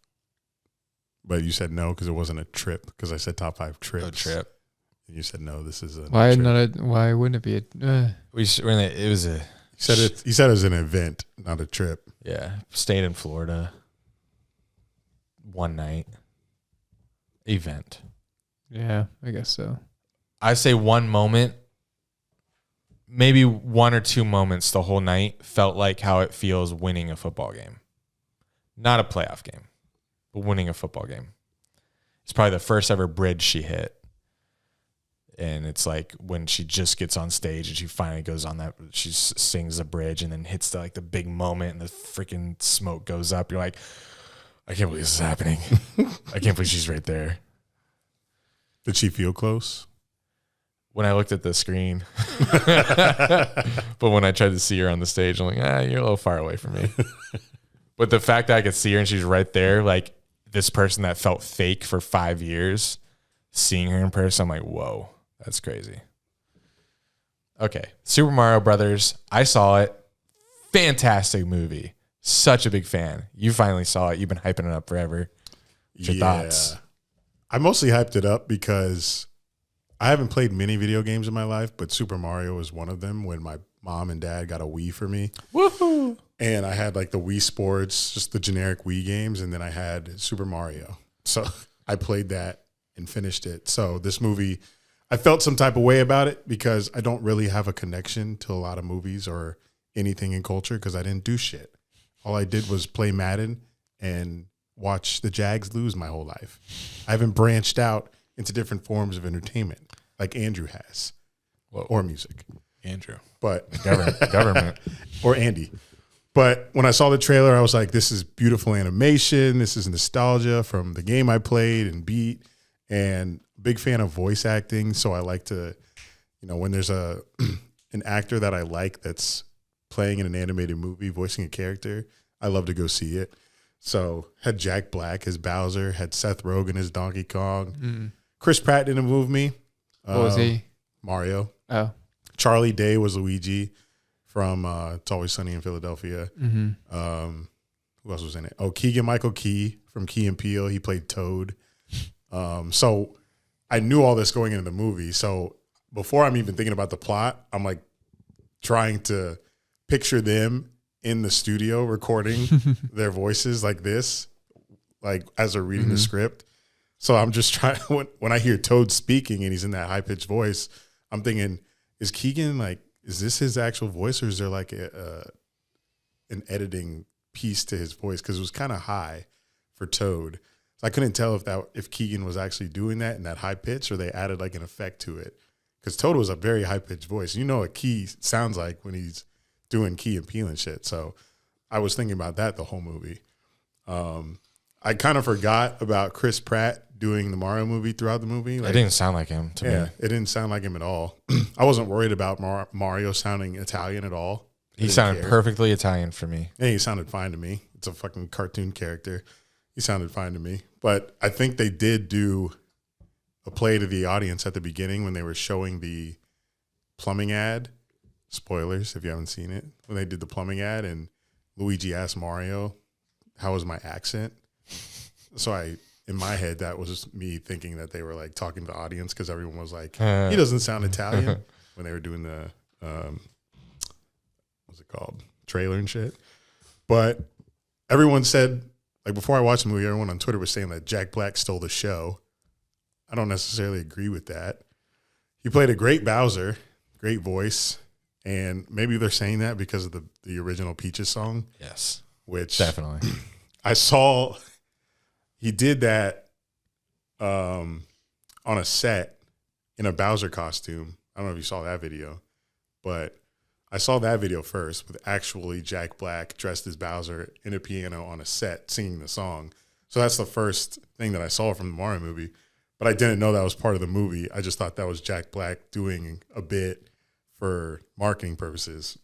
but you said no because it wasn't a trip. Because I said top 5 trips. A trip. And you said no. This is a why trip. not? Why wouldn't it be a? It was a. He said it was an event, not a trip. Yeah, stayed in Florida. One night. Event. Yeah, I guess so. I say one moment, maybe 1 or 2 moments the whole night felt like how it feels winning a football game. Not a playoff game, but winning a football game. It's probably the first ever bridge she hit. And it's like when she just gets on stage and she finally goes on that, she sings the bridge and then hits the big moment and the freaking smoke goes up. You're like, I can't believe this is happening. I can't believe she's right there. Did she feel close? When I looked at the screen. But when I tried to see her on the stage, I'm like, you're a little far away from me. But the fact that I could see her and she's right there, like this person that felt fake for 5 years, seeing her in person, I'm like, whoa, that's crazy. Okay, Super Mario Brothers. I saw it. Fantastic movie. Such a big fan. You finally saw it. You've been hyping it up forever. What's your thoughts? I mostly hyped it up because I haven't played many video games in my life, but Super Mario was one of them when my mom and dad got a Wii for me. Woohoo! And I had like the Wii Sports, just the generic Wii games, and then I had Super Mario. So I played that and finished it. So this movie, I felt some type of way about it because I don't really have a connection to a lot of movies or anything in culture because I didn't do shit. All I did was play Madden and watch the Jags lose my whole life. I haven't branched out into different forms of entertainment like Andrew has. Whoa. Or music. Andrew. But government. Or Andy. But when I saw the trailer, I was like, this is beautiful animation. This is nostalgia from the game I played and beat. And big fan of voice acting. So I like to, when there's an actor that I like that's playing in an animated movie, voicing a character, I love to go see it. So had Jack Black as Bowser, had Seth Rogen as Donkey Kong. Chris Pratt didn't move me. What was he? Mario. Oh. Charlie Day was Luigi from It's Always Sunny in Philadelphia. Mm-hmm. Who else was in it? Oh, Keegan-Michael Key from Key and Peele. He played Toad. So I knew all this going into the movie. So before I'm even thinking about the plot, I'm like trying to picture them in the studio recording their voices like this, like as they're reading the script. So I'm just trying, when I hear Toad speaking and he's in that high pitched voice, I'm thinking, is Keegan is this his actual voice or is there like an editing piece to his voice? Cause it was kind of high for Toad. So I couldn't tell if Keegan was actually doing that in that high pitch or they added like an effect to it. Cause Toad was a very high pitched voice. You know what Key sounds like when he's doing Key and Peele and shit. So I was thinking about that the whole movie. I kind of forgot about Chris Pratt doing the Mario movie throughout the movie. It didn't sound like him to me. Yeah, it didn't sound like him at all. I wasn't worried about Mario sounding Italian at all. He sounded perfectly Italian for me. Yeah, he sounded fine to me. It's a fucking cartoon character. He sounded fine to me. But I think they did do a play to the audience at the beginning when they were showing the plumbing ad. Spoilers if you haven't seen it. When they did the plumbing ad and Luigi asked Mario, how was my accent? So in my head, that was me thinking that they were like talking to the audience because everyone was like, he doesn't sound Italian when they were doing the, what's it called? Trailer and shit. But everyone said like before I watched the movie, everyone on Twitter was saying that Jack Black stole the show. I don't necessarily agree with that. He played a great Bowser, great voice, and maybe they're saying that because of the original Peaches song. Yes, which definitely. I saw he did that on a set in a Bowser costume. I don't know if you saw that video, but I saw that video first with actually Jack Black dressed as Bowser in a piano on a set singing the song. So that's the first thing that I saw from the Mario movie, but I didn't know that was part of the movie. I just thought that was Jack Black doing a bit for marketing purposes,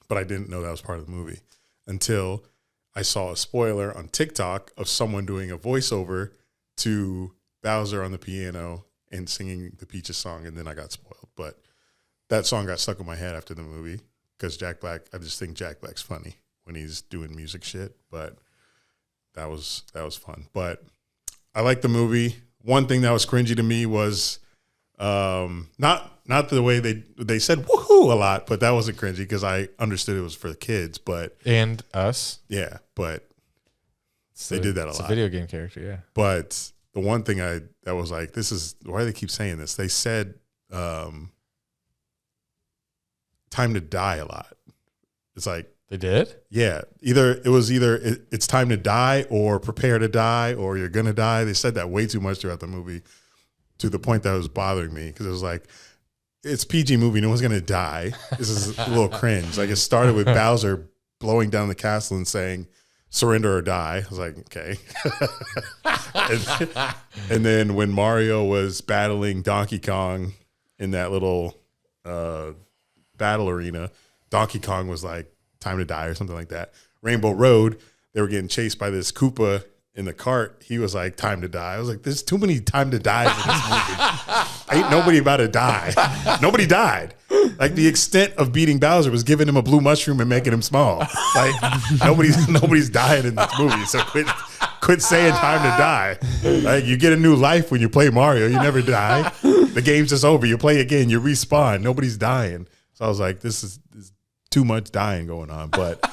but I didn't know that was part of the movie until I saw a spoiler on TikTok of someone doing a voiceover to Bowser on the piano and singing the Peaches song, and then I got spoiled. But that song got stuck in my head after the movie because Jack Black, I just think Jack Black's funny when he's doing music shit, but that was fun. But I like the movie. One thing that was cringy to me was not the way they said woohoo a lot, but that wasn't cringy because I understood it was for the kids, but and us. Yeah, but they did that a lot. It's a video game character, yeah. But the one thing that was like, this is why do they keep saying this? They said time to die a lot. It's like they did? Yeah. It's time to die or prepare to die or you're gonna die. They said that way too much throughout the movie to the point that it was bothering me because it was like, it's PG movie, no one's gonna die. This is a little cringe. Like it started with Bowser blowing down the castle and saying surrender or die. I was like, okay. and then when Mario was battling Donkey Kong in that little battle arena, Donkey Kong was like, time to die or something like that. Rainbow Road, they were getting chased by this Koopa in the cart. He was like, time to die. I was like, there's too many time to die in this movie. Ain't nobody about to die. Nobody died. Like the extent of beating Bowser was giving him a blue mushroom and making him small. Like nobody's dying in this movie. So quit saying time to die. Like you get a new life when you play Mario. You never die. The game's just over. You play again. You respawn. Nobody's dying. So I was like, this is too much dying going on. But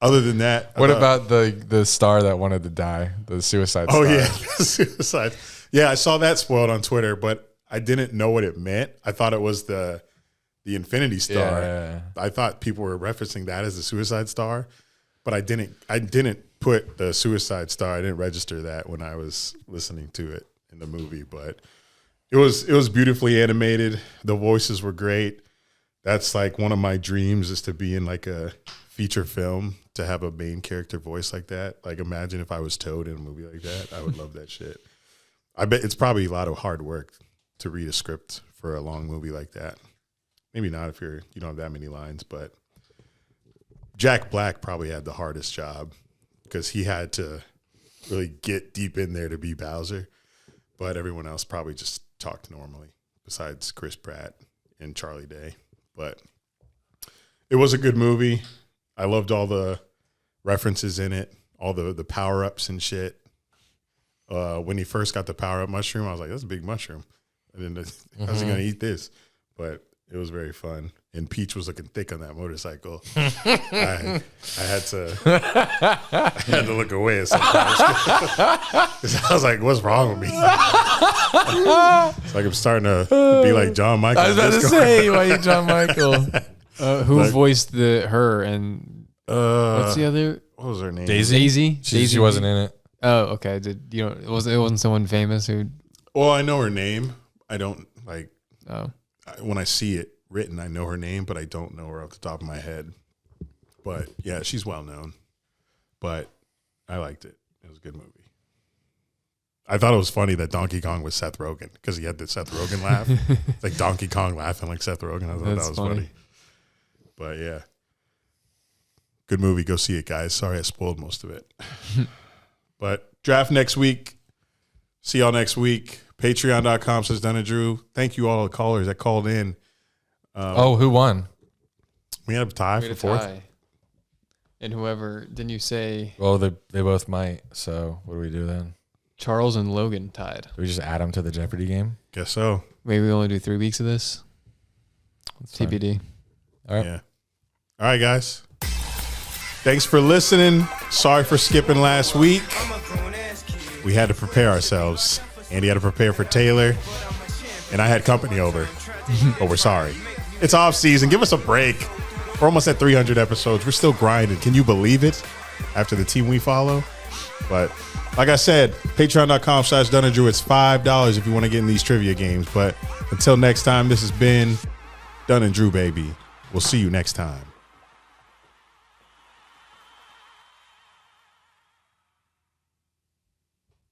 other than that, what about the star that wanted to die, the suicide star? Oh yeah, suicide. Yeah, I saw that spoiled on Twitter, but I didn't know what it meant. I thought it was the Infinity Star. Yeah. I thought people were referencing that as the Suicide Star, but I didn't put the Suicide Star. I didn't register that when I was listening to it in the movie, but it was beautifully animated. The voices were great. That's like one of my dreams is to be in like a feature film to have a main character voice like that. Like imagine if I was Toad in a movie like that. I would love that shit. I bet it's probably a lot of hard work to read a script for a long movie like that. Maybe not if you don't have that many lines, but Jack Black probably had the hardest job because he had to really get deep in there to be Bowser. But everyone else probably just talked normally besides Chris Pratt and Charlie Day. But it was a good movie. I loved all the references in it, all the power-ups and shit. When he first got the power-up mushroom, I was like, that's a big mushroom. And then how's he going to eat this? But it was very fun. And Peach was looking thick on that motorcycle. I had to look away at some point. I was like, what's wrong with me? It's like I'm starting to be like John Michael. I was about to say, why you John Michael? Who voiced her and what's the other? What was her name? Daisy. She wasn't in it. Oh, okay. It wasn't someone famous who? Well, I know her name. I don't like. Oh. When I see it written, I know her name, but I don't know her off the top of my head. But yeah, she's well known. But I liked it. It was a good movie. I thought it was funny that Donkey Kong was Seth Rogen because he had the Seth Rogen laugh. It's like Donkey Kong laughing like Seth Rogen. I thought that was funny. But yeah, good movie. Go see it, guys. Sorry I spoiled most of it. But draft next week. See y'all next week. Patreon.com/Dunn and Drew. Thank you all the callers that called in. Who won? We had a tie for fourth. And whoever, didn't you say? Well, they both might. So what do we do then? Charles and Logan tied. Do we just add them to the Jeopardy game? Guess so. Maybe we only do 3 weeks of this. TBD. All right. Yeah. All right, guys. Thanks for listening. Sorry for skipping last week. We had to prepare ourselves. Andy had to prepare for Taylor, and I had company over. But we're sorry. It's off season. Give us a break. We're almost at 300 episodes. We're still grinding. Can you believe it? After the team we follow. But like I said, patreon.com/DunnandDrew. It's $5 if you want to get in these trivia games. But until next time, this has been Dunn and Drew, baby. We'll see you next time.